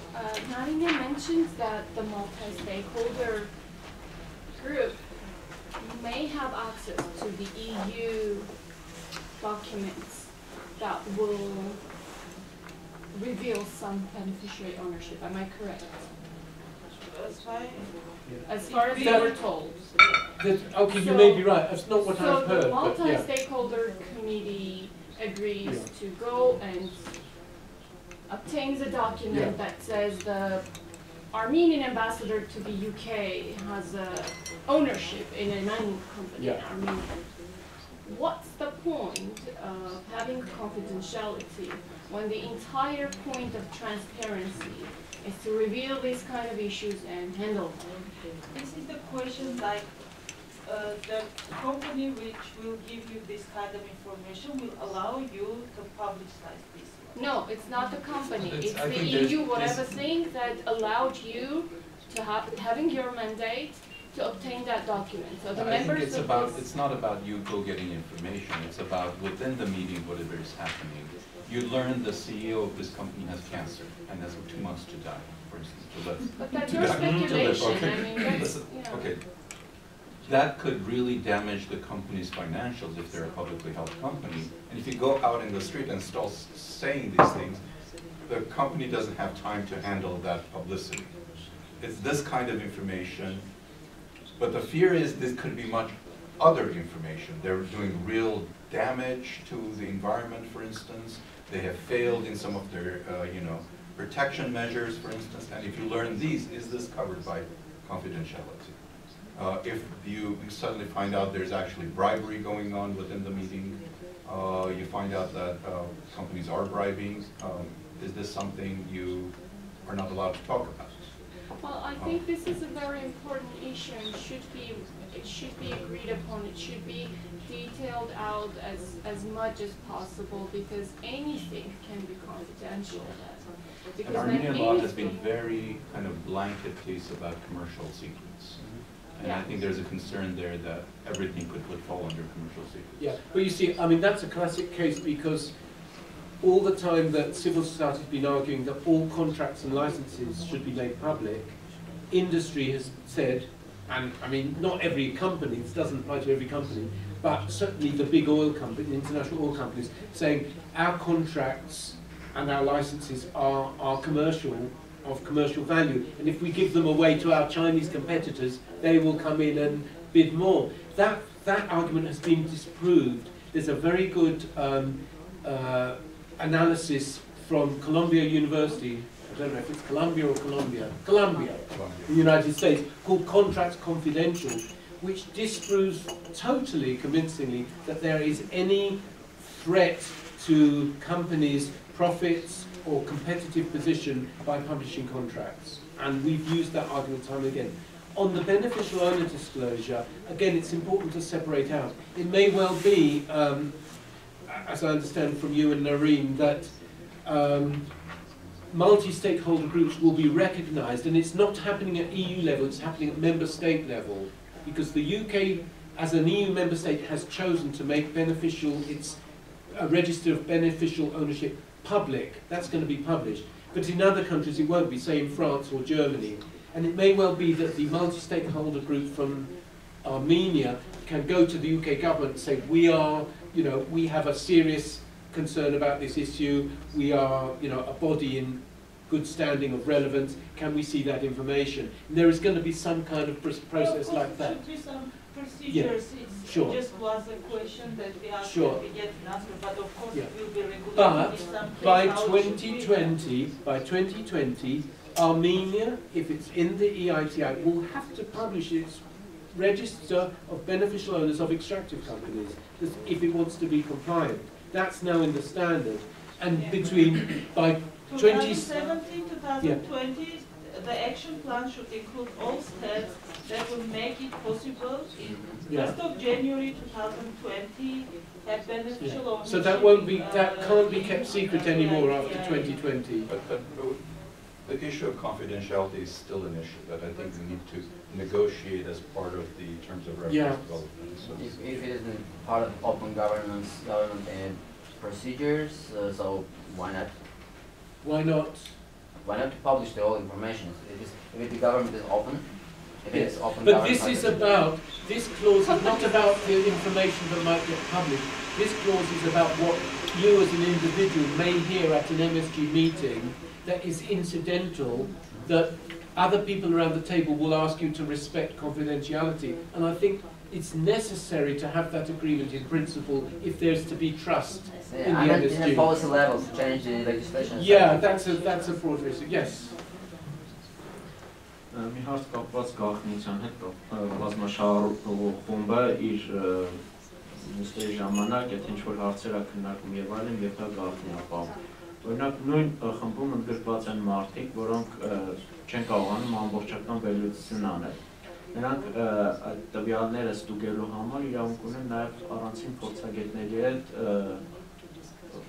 Nadia mentions that the multi-stakeholder group may have access to the EU documents that will reveal some beneficiary ownership. Am I correct? satisfy? As far as we were told. Okay, you may be right. That's not what I've heard. So the multi-stakeholder committee agrees to go and obtains a document that says the Armenian ambassador to the UK has ownership in a mining company in Armenia. What's the point of having confidentiality when the entire point of transparency is to reveal these kind of issues and handle them? This is the question, like the company which will give you this kind of information will allow you to publicize this. No, it's not the company. It's the EU, whatever thing that allowed you to having your mandate to obtain that document. So the members it's not about you go getting information. It's about within the meeting whatever is happening. You learn the CEO of this company has cancer and has 2 months to die, for instance, to live. But that's your speculation. Okay. I mean, that's, Okay. That could really damage the company's financials if they're a publicly held company. And if you go out in the street and start saying these things, the company doesn't have time to handle that publicity. It's this kind of information. But the fear is this could be much other information. They're doing real damage to the environment, for instance. They have failed in some of their, protection measures, for instance. And if you learn these, is this covered by confidentiality? If you suddenly find out there's actually bribery going on within the meeting, you find out that companies are bribing, is this something you are not allowed to talk about? well, I think this is a very important issue and it should be agreed upon. It should be detailed out as much as possible because anything can be confidential. And Armenian law has been very kind of blanket case about commercial secrets. And I think there's a concern there that everything would fall under commercial secrets. Yeah, but you see, I mean, that's a classic case because all the time that civil society has been arguing that all contracts and licenses should be made public, industry has said, and I mean, not every company, this doesn't apply to every company, but certainly the big oil companies, international oil companies, saying our contracts and our licenses are commercial, of commercial value, and if we give them away to our Chinese competitors, they will come in and bid more. That argument has been disproved. There's a very good analysis from Columbia University, I don't know if it's Columbia or Columbia, in the United States, called Contracts Confidential, which disproves totally convincingly that there is any threat to companies' profits or competitive position by publishing contracts. And we've used that argument time and again. On the beneficial owner disclosure, again, it's important to separate out. It may well be, as I understand from you and Nareen, that multi-stakeholder groups will be recognised, and it's not happening at EU level, it's happening at member state level, because the UK, as an EU member state, has chosen to make its register of beneficial ownership public. That's going to be published. But in other countries it won't be, say in France or Germany. And it may well be that the multi-stakeholder group from Armenia can go to the UK government and say, we have a serious concern about this issue, we are, a body in good standing of relevance, can we see that information? And there is going to be some kind of process like that. There should be some procedures. Sure. It just was a question that we asked Sure. and we get an answer, but of course it will be regulated But in some case by how it should be. 2020, Armenia, if it's in the EITI, will have to publish its register of beneficial owners of extractive companies if it wants to be compliant. That's now in the standard. And by 2017, 2020, the action plan should include all steps that will make it possible in 1st of January 2020 have beneficial ownership. So that can't be kept secret anymore after 2020. But the issue of confidentiality is still an issue that I think we need to negotiate as part of the terms of reference development. So if it isn't part of open government and procedures, so why not? Why not? Why not to publish the whole information? If the government is open, if it is open. But this clause is not about the information that might get published. This clause is about what you as an individual may hear at an MSG meeting that is incidental, that other people around the table will ask you to respect confidentiality. And I think it's necessary to have that agreement in principle if there's to be trust in the MSG. In the policy level to change the legislation. Yeah, that's a broad issue. Yes. Մի հարց կապված գաղտնիության հետ բազմաշարժող խումբը իր նիստերի ժամանակ եթե ինչ-որ հարցեր ա քննարկում եւ այլն եւ դա գաղտնի ապահովում։ Օրինակ նույն խմբում ընդգրկված են մարդիկ, որոնք չեն կարողանում ամբողջական վերլուծություն անել։ Նրանք այդ տվյալները ստուգելու համար իրավունք ունեն նաեւ առանցին փորձագետների հետ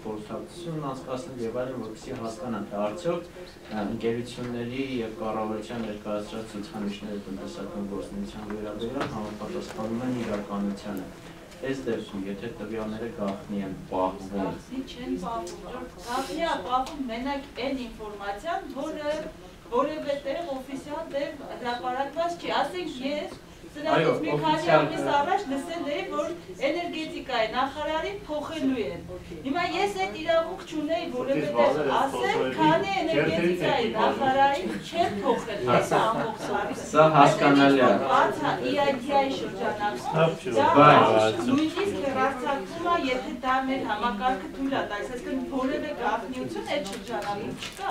խորհրդակցություն անցկացնել եւ այլն, որպեսզի հասկանան թե արդյոք ընկերությունների եւ կառավարության ներկայացրած ցուցանիշները տնտեսական գործունեության վերաբերյալ համապատասխանում են իրականությանը։ Այս դեպքում, եթե տվյալները գաղտնի են պահվում, գաղտնի չեն պահվում, գաղտնի է պահվում մենակ այն ինֆորմացիան, որը որևէ տեղ օֆիցիալ տեղ հրապարակված չի, ասենք ես Սրանից մի քանի ամիս առաջ լսել էի, որ էներգետիկայի նախարարին փոխելու են։ Հիմա ես այդ իրավունք չունեի որևէ տեղ ասել, քանի էներգետիկայի նախարարին չեն փոխել։ Այս ամբողջ հարցը։ Սա հասկանալի է։ Բացա EITI շրջանակում, դա նույնիսկ հեռարձակվում է, եթե դա մեր համակարգը թույլ է տալիս, այսինքն որևէ գաղտնիություն այդ շրջանակում չկա։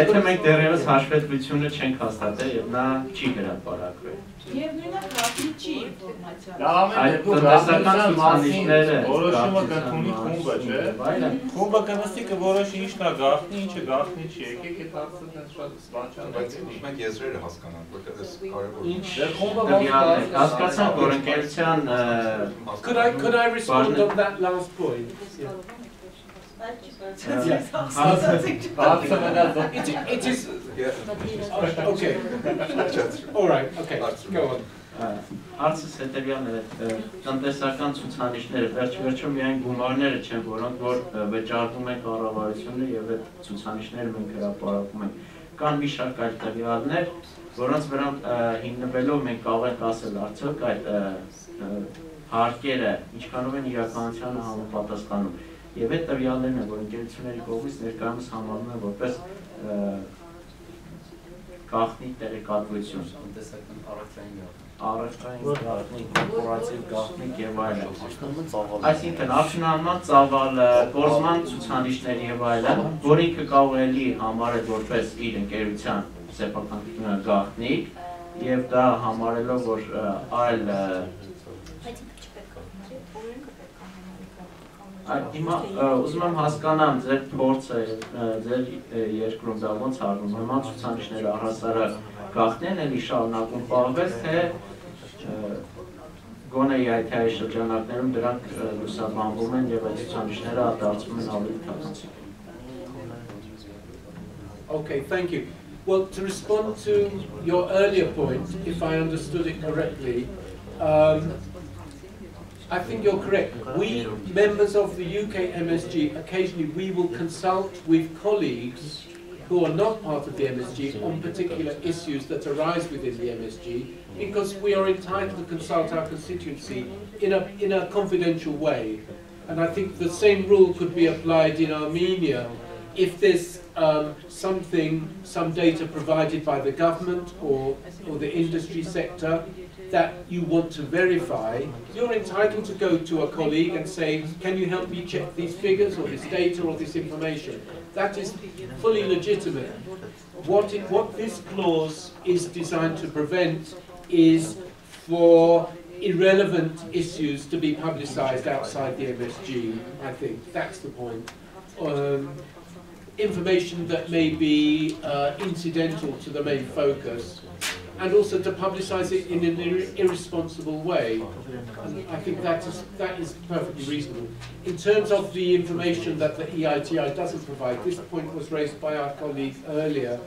Եթե մենք դեռևս հաշվետվությունը չենք հաստատել եւ նա չի հրապարակվել։ Եվ նույնը գաղտնի չի ինֆորմացիան։ Այդ տնտեսական ցուցանիշները որոշումը կընդունի խումբը, չէ՞։ Խումբը կնստի կորոշի ինչն է գաղտնի, ինչը գաղտնի չի։ Եկեք այդ հարցը դեռ շատ բանջան բայց մենք եզրերը հասկանանք, որտեղ էս կարևոր է։ Դեռ խումբը հասկացանք, որ ընկերության Could I respond on that last point? It is okay. All right, okay. Go on. Հարցս հետևյալն է, տնտեսական ցուցանիշները վերջ-վերջում միայն գումարները չեն, որոնք որ վճարվում են կառավարությունը եւ այդ ցուցանիշները մենք հրապարակում ենք։ Կան մի շարք այլ տվյալներ, որոնց վրա հիմնվելով մենք կարող ենք ասել արդյոք այդ հարկերը ինչքանով են իրականությանը համապատասխանում։ Եվ այդ տվյալներն են, որ ընկերությունների կողմից ներկայումս համարվում են որպես գաղտնի տեղեկատվություն։ Տնտեսական առևտրային գաղտնի, կորպորատիվ գաղտնիք եւ այլն։ Այսինքն արդյունահանման ծավալը, կորզման ցուցանիշներ եւ այլն, որ ինքը կարող է լի համարել որպես իր ընկերության սեփական գաղտնիք եւ դա համարելով որ այլ Հիմա ուզում եմ հասկանամ ձեր փորձը, ձեր երկրում դա ոնց արվում, նման ցուցանիշները առհասարակ գաղտնի են էլի շարունակում պահվել, թե գոնե EITI շրջանակներում դրանք լուսաբանվում են եւ այդ ցուցանիշները դարձվում են ավելի թափանցիկ։ Okay, thank you. Well, to respond to your earlier point, if I understood it correctly, I think you're correct. We, members of the UK MSG, occasionally we will consult with colleagues who are not part of the MSG on particular issues that arise within the MSG, because we are entitled to consult our constituency in a confidential way. And I think the same rule could be applied in Armenia. If there's some data provided by the government or the industry sector that you want to verify, you're entitled to go to a colleague and say, can you help me check these figures or this data or this information? That is fully legitimate. What this clause is designed to prevent is for irrelevant issues to be publicized outside the MSG, I think. That's the point. Information that may be incidental to the main focus, and also to publicize it in an irresponsible way. And I think that is perfectly reasonable. In terms of the information that the EITI doesn't provide, this point was raised by our colleague earlier.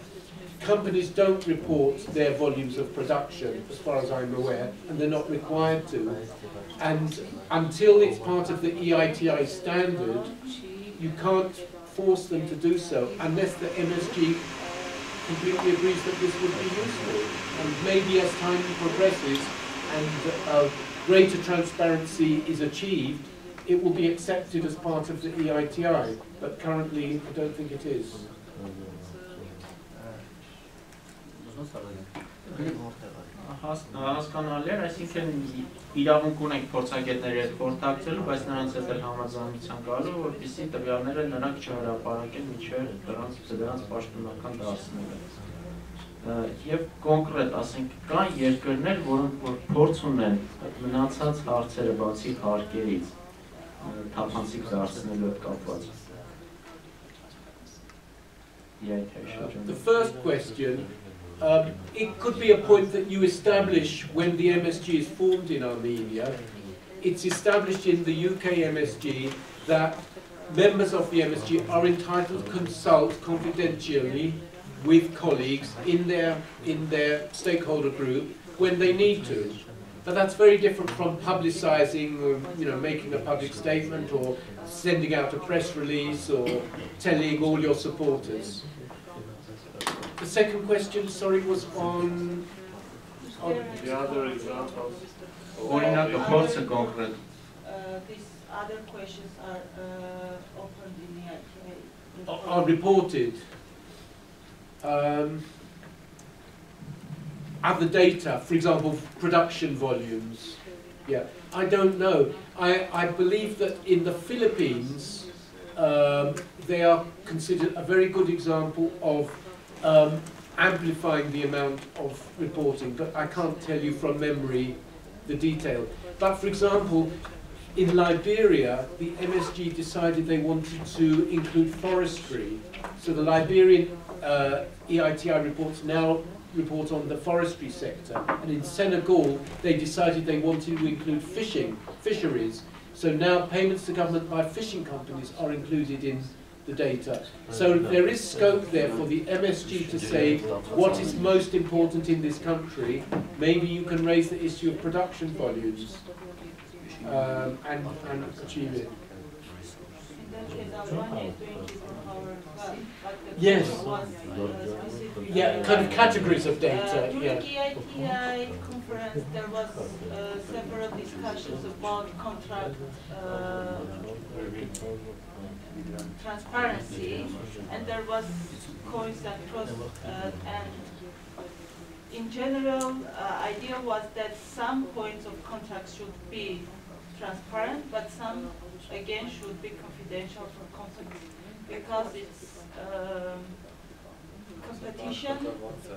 Companies don't report their volumes of production, as far as I'm aware, and they're not required to. And until it's part of the EITI standard, you can't force them to do so unless the MSG completely agrees that this would be useful. And maybe as time progresses and greater transparency is achieved, it will be accepted as part of the EITI, but currently I don't think it is. Հասկանալի է, այսինքն իրավունք ունենք փորձագետների հետ խորհրդակցելու, բայց նրանց հետ էլ համաձայնության գալու, որպեսզի տվյալները նրանք չհրապարակեն մինչև դրանց պաշտոնական դարձնելը։ Եվ կոնկրետ, ասենք, կան երկրներ, որոնք որ փորձ ունեն մնացած հարցերը բացի հարկերից թափանցիկ դարձնելու հետ կապված։ The first question, it could be a point that you establish when the MSG is formed in Armenia. It's established in the UK MSG that members of the MSG are entitled to consult confidentially with colleagues in their stakeholder group when they need to. But that's very different from publicizing, or, making a public statement or sending out a press release or telling all your supporters. The second question, sorry, was on the other examples. These other questions are opened in the EITI. Are reported. Other data, for example, production volumes. Yeah, I don't know. I believe that in the Philippines, they are considered a very good example of amplifying the amount of reporting, but I can't tell you from memory the detail. But for example, in Liberia, the MSG decided they wanted to include forestry. So the Liberian EITI reports now report on the forestry sector. And in Senegal, they decided they wanted to include fisheries. So now payments to government by fishing companies are included in the data. So there is scope there for the MSG to say what is most important in this country. Maybe you can raise the issue of production volumes and achieve it. Yes. Yeah, kind of categories of data. During the EITI conference, there was several discussions about contract transparency, and there was coins and pros, and in general, idea was that some points of contracts should be transparent, but some again should be confidential for companies because it's competition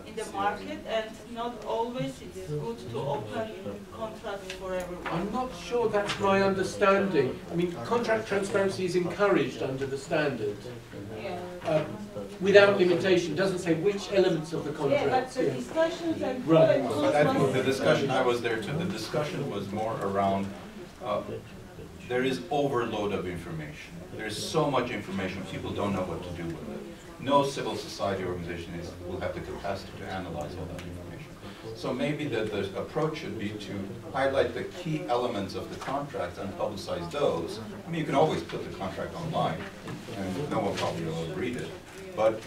in the market, and not always it's good to open contracts for everyone. I'm not sure that's my understanding. I mean, contract transparency is encouraged under the standard. Yeah. Without limitation, it doesn't say which elements of the contract. Yeah, but the discussions and right. But I think the discussion, I was there too, the discussion was more around there is overload of information. There's so much information, people don't know what to do with it. No civil society organization will have the capacity to analyze all that information. So maybe the approach should be to highlight the key elements of the contract and publicize those. I mean, you can always put the contract online, and no one probably will read it. But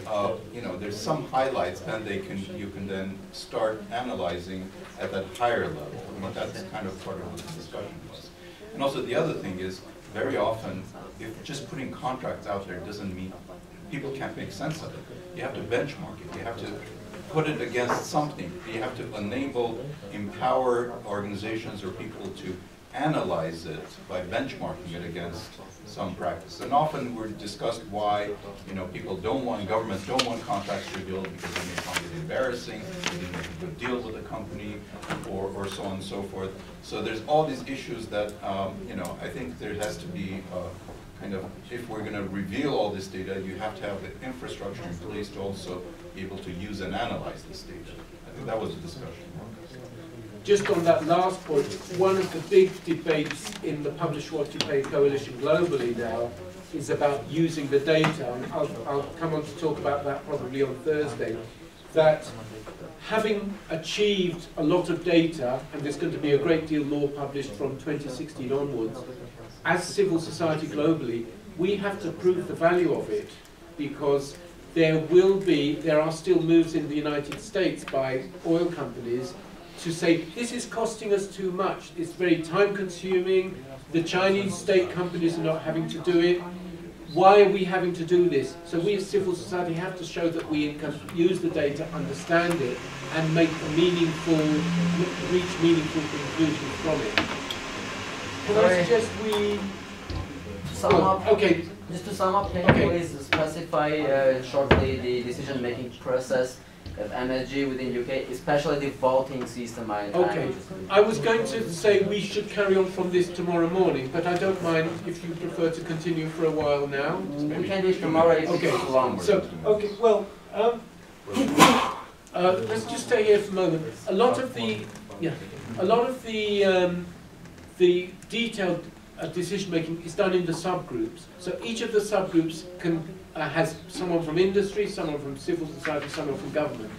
there's some highlights, and you can then start analyzing at that higher level. I mean, that's kind of part of what the discussion was. And also the other thing is, very often, if just putting contracts out there doesn't mean people can't make sense of it. You have to benchmark it. You have to put it against something. You have to enable, empower organizations or people to analyze it by benchmarking it against some practice. And often we're discussed why governments don't want contracts revealed because they may find it embarrassing, they didn't make a good deal with the company, or so on and so forth. So there's all these issues that I think there has to be if we're going to reveal all this data, you have to have the infrastructure in place to also be able to use and analyze this data. I think that was the discussion. Just on that last point, one of the big debates in the Publish What You Pay coalition globally now is about using the data, and I'll come on to talk about that probably on Thursday, that having achieved a lot of data, and there's going to be a great deal more published from 2016 onwards, as civil society globally, we have to prove the value of it, because there are still moves in the United States by oil companies to say, this is costing us too much, it's very time consuming, the Chinese state companies are not having to do it, why are we having to do this? So we as civil society have to show that we can use the data, understand it, and make a reach meaningful conclusions from it. Can I suggest we sum up? Okay. Just to sum up, can you please specify shortly the decision-making process of MSG within UK, especially the voting system? Okay. I was going to say we should carry on from this tomorrow morning, but I don't mind if you prefer to continue for a while now. We can do it tomorrow if it's long. So, okay, well, let's just stay here for a moment. A lot of the detailed decision making is done in the subgroups. So each of the subgroups has someone from industry, someone from civil society, someone from government.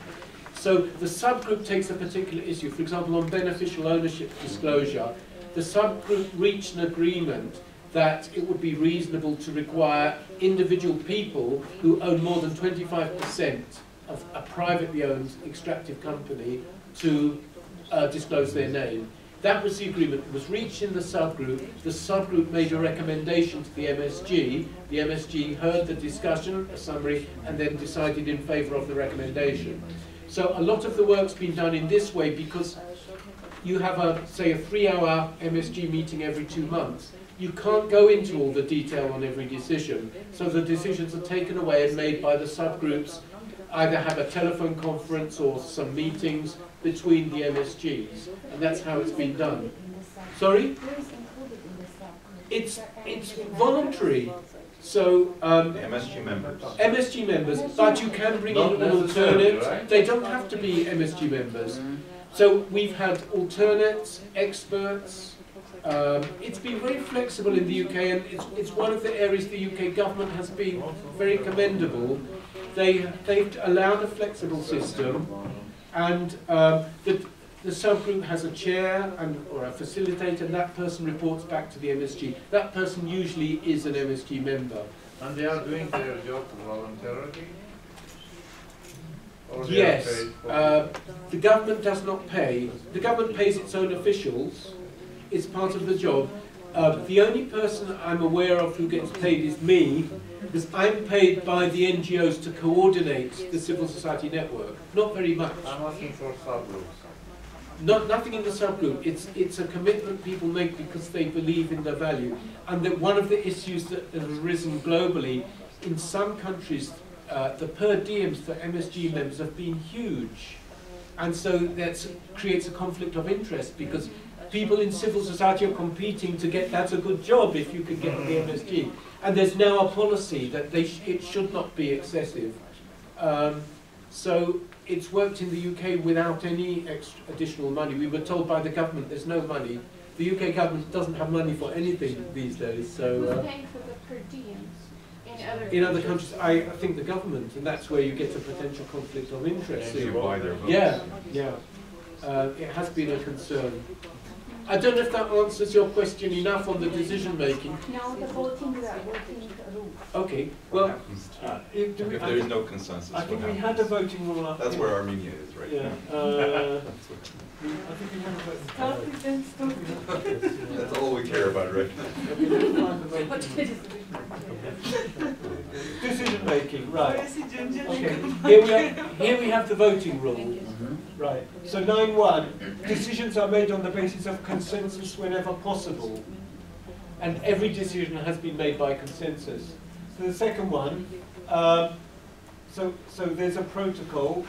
So the subgroup takes a particular issue. For example, on beneficial ownership disclosure, the subgroup reached an agreement that it would be reasonable to require individual people who own more than 25% of a privately owned extractive company to disclose their name. That was the agreement. It was reached in the subgroup. The subgroup made a recommendation to the MSG. The MSG heard the discussion, a summary, and then decided in favour of the recommendation. So a lot of the work's been done in this way because you have say a 3-hour MSG meeting every 2 months. You can't go into all the detail on every decision. So the decisions are taken away and made by the subgroups, either have a telephone conference or some meetings between the MSGs, and that's how it's been done. Sorry? It's voluntary. So the MSG members. MSG members, but you can bring in alternates. Right? They don't have to be MSG members. So we've had alternates, experts. It's been very flexible in the UK, and it's one of the areas the UK government has been very commendable. They've allowed a flexible system. And the subgroup has a chair or a facilitator, and that person reports back to the MSG. That person usually is an MSG member. And they are doing their job voluntarily? Yes. The government does not pay. The government pays its own officials. It's part of the job. The only person I'm aware of who gets paid is me, because I'm paid by the NGOs to coordinate the civil society network. Not very much. I'm asking for subgroups. Nothing in the subgroup. It's a commitment people make because they believe in the value. And that one of the issues that has arisen globally, in some countries, the per diems for MSG members have been huge. And so that creates a conflict of interest because people in civil society are competing to get that's a good job if you could get the MSG. And there's now a policy that it should not be excessive. So it's worked in the UK without any extra additional money. We were told by the government there's no money. The UK government doesn't have money for anything these days. So who's paying for the per diems in other countries? I think the government, and that's where you get a potential conflict of interest. Yeah, it has been a concern. I don't know if that answers your question enough on the decision making. Now the voting rule. Okay, well, if there is no consensus, I think we had a voting rule up. That's where Armenia is right now. I think we had a voting rule. That's all we care about right now. Decision making, right. Okay, here we have the voting rule. Right. So 9.1, decisions are made on the basis of consensus whenever possible. And every decision has been made by consensus. So the second one, so there's a protocol,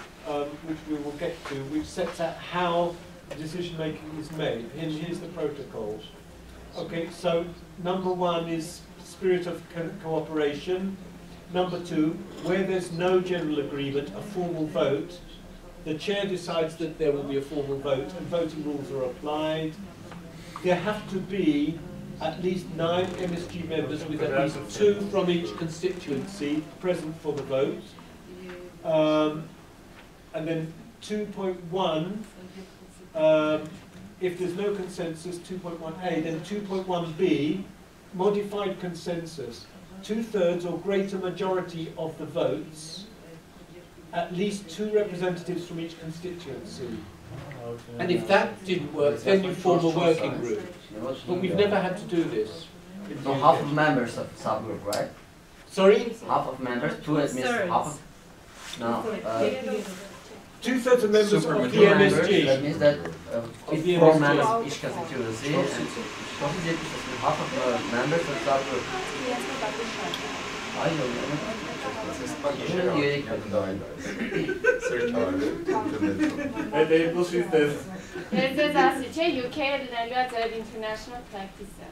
which we will get to, which sets out how decision making is made. And here's the protocol. Okay, so number 1 is spirit of cooperation. Number 2, where there's no general agreement, a formal vote. The chair decides that there will be a formal vote and voting rules are applied. There have to be at least 9 MSG members with at least 2 from each constituency present for the vote. And then 2.1, if there's no consensus, 2.1a, then 2.1b, modified consensus. 2/3 or greater majority of the votes, at least 2 representatives from each constituency. And if that didn't work, then you form a working group. But we've never had to do this. So half of members of subgroup, right? Sorry? Half of members, two means half of... No. 2/3 of members of the MSG. That means that if 4 members each constituency, and half of the members of subgroup. Ես ասի չէ, UK-ը լինելու է ձեր international practice-ը։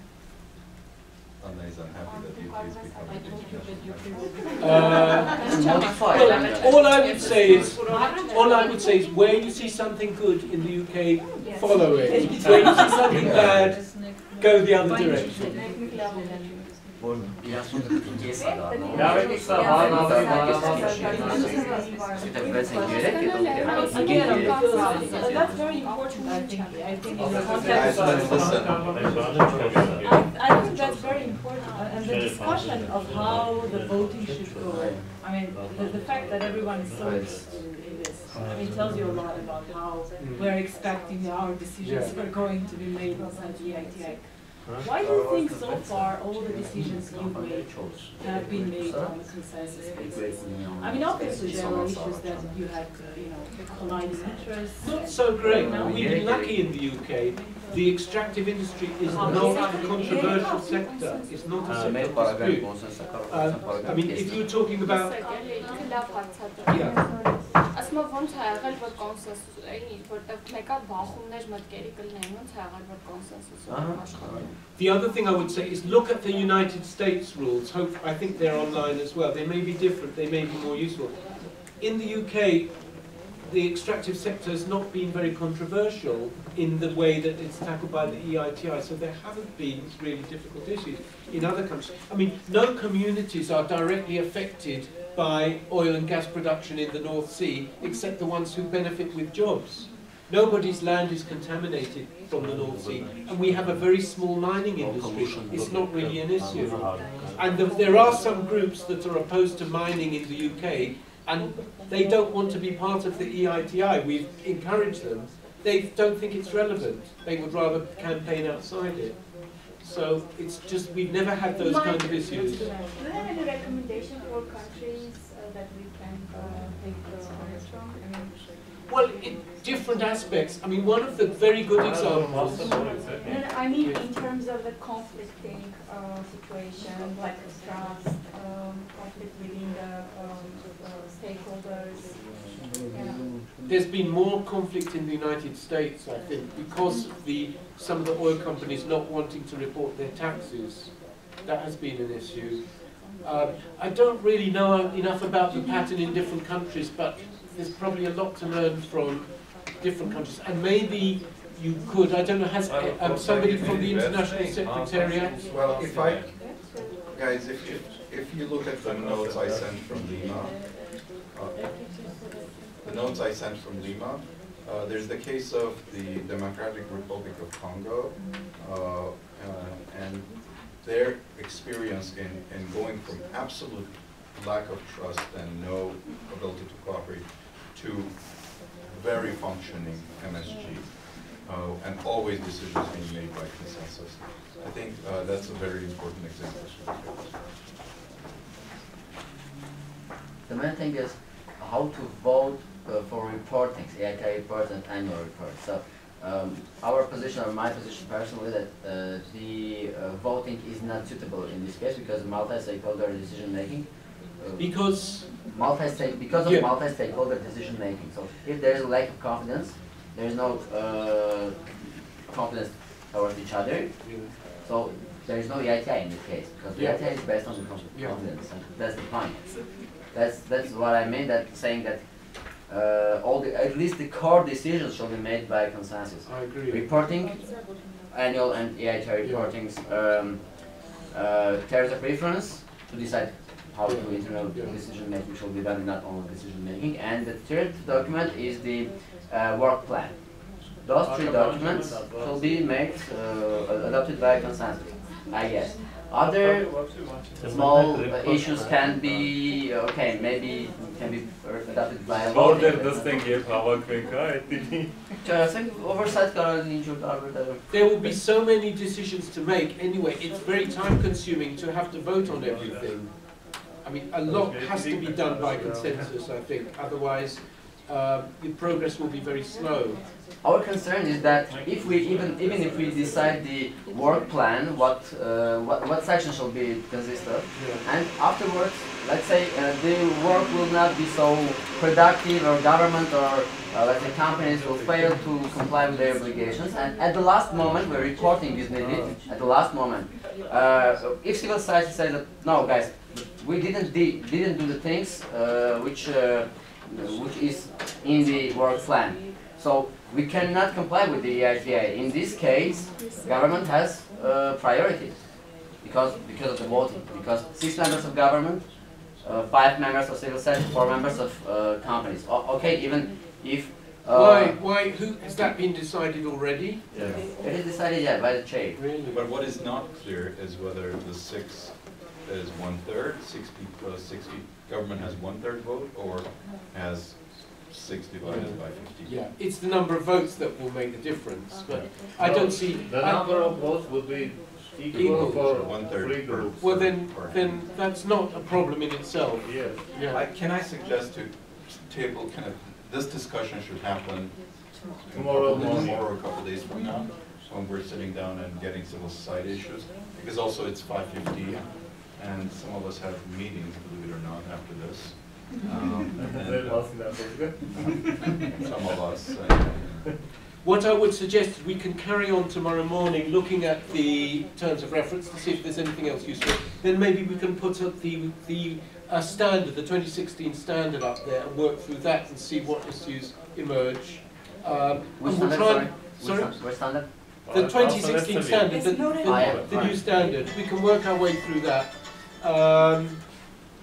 Anna is unhappy that UK is becoming all I would say is where you see something good in the UK, follow it. Where you see something bad, go the other direction. That's very important, I think in the context I think that's very important, and the discussion of how the voting should go. I mean, the fact that everyone is so interested in this, I mean, tells you a lot about how we're expecting our decisions are going to be made inside the EITI. Why do you think so far all the decisions you've made have been made on a consensus basis? I mean, obviously there are issues that you had, colliding interests. Not so great. We've been lucky in the UK. The extractive industry is not a controversial sector. It's not a sector dispute. I mean, if you're talking about... Ասմա ոնց է եղել, որ կոնսենսուս էինի, որտեղ մեկա բախումներ մտքերի կլինեին, ոնց է եղել, որ կոնսենսուսը աշխատի։ The other thing I would say is look at the United States rules. I think they're online as well. They may be different, they may be more useful. In the UK, the extractive sector has not been very controversial in the way that it's tackled by the EITI, so there haven't been really difficult issues. In other countries, I mean, no communities are directly affected by oil and gas production in the North Sea, except the ones who benefit with jobs. Nobody's land is contaminated from the North Sea, and we have a very small mining industry. It's not really an issue. And there are some groups that are opposed to mining in the UK, and they don't want to be part of the EITI. We've encouraged them. They don't think it's relevant. They would rather campaign outside it. So it's just, we've never had those kind of issues. Do you have any recommendation for countries that we can take honors from? Well, in different aspects. I mean, one of the very good examples... I mean, in terms of the conflicting situation, like trust, conflict within the stakeholders. There's been more conflict in the United States, I think, because of some of the oil companies not wanting to report their taxes. That has been an issue. I don't really know enough about the pattern in different countries, but there's probably a lot to learn from different countries. And maybe you could, I don't know, has somebody from the International Secretariat? Well, guys, if you look at the notes I sent from Lima, there's the case of the Democratic Republic of Congo, and their experience in going from absolute lack of trust and no ability to cooperate to very functioning MSG, and always decisions being made by consensus. I think that's a very important example. The main thing is how to vote for reporting, EITI reports and annual reports. So our position, or my position personally, that the voting is not suitable in this case because multi-stakeholder decision making. Because of multi-stakeholder decision making. So if there is a lack of confidence, there is no confidence towards each other. So there is no EITI in this case because the EITI is based on the confidence, and that's the point. That's what I mean. That saying that at least the core decisions shall be made by consensus. I agree. Reporting, annual and EITI reportings, terms of reference to decide how to internal decision making shall be done, not only decision making. And the third document is the work plan. Those three documents shall be made adopted by consensus, I guess. Other small issues can be, maybe can be adopted by a law. There will be so many decisions to make anyway. It's very time consuming to have to vote on everything. I mean, a lot has to be done by consensus, I think. Otherwise, the progress will be very slow. Our concern is that if we even if we decide the work plan, what section shall be consist of, and afterwards, let's say the work will not be so productive, or government or let's say companies will fail to comply with their obligations, and at the last moment where reporting is needed, at the last moment, if civil society says that no, guys, we didn't do the things which is in the work plan, so we cannot comply with the EITI. In this case, government has priorities because of the voting. Because 6 members of government, 5 members of civil society, 4 members of companies. Okay, even if why? Who has that been decided already? Yes. It is decided, yeah, by the chair. Really? But what is not clear is whether the 6 is 1/3, 60 plus 60. Government has 1/3 vote, or has 6 divided by 50. Yeah, it's the number of votes that will make the difference. But I don't see the number of votes would be equal for 1/3 groups. Well, then that's not a problem in itself. Yes. Yeah. Can I suggest to table kind of this discussion should happen tomorrow morning or a couple days from now, when we're sitting down and getting civil society issues, because also it's 5:50, and some of us have meetings, believe it or not, after this. Some of us. What I would suggest is we can carry on tomorrow morning looking at the terms of reference to see if there's anything else useful. Then maybe we can put up the standard, the 2016 standard up there, and work through that and see what issues emerge. Which we'll standard, sorry? Which standard? The 2016 standard, the new standard. We can work our way through that.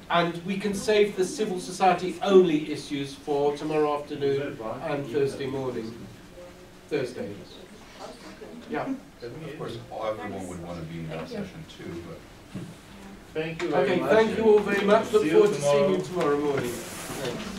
And we can save the civil society only issues for tomorrow afternoon and Thursday morning. Thursday. Yeah. Of course, everyone would want to be in that session too, but. Thank you very much. Okay, thank you all very much. Look See you forward to seeing tomorrow. you tomorrow morning. Thanks.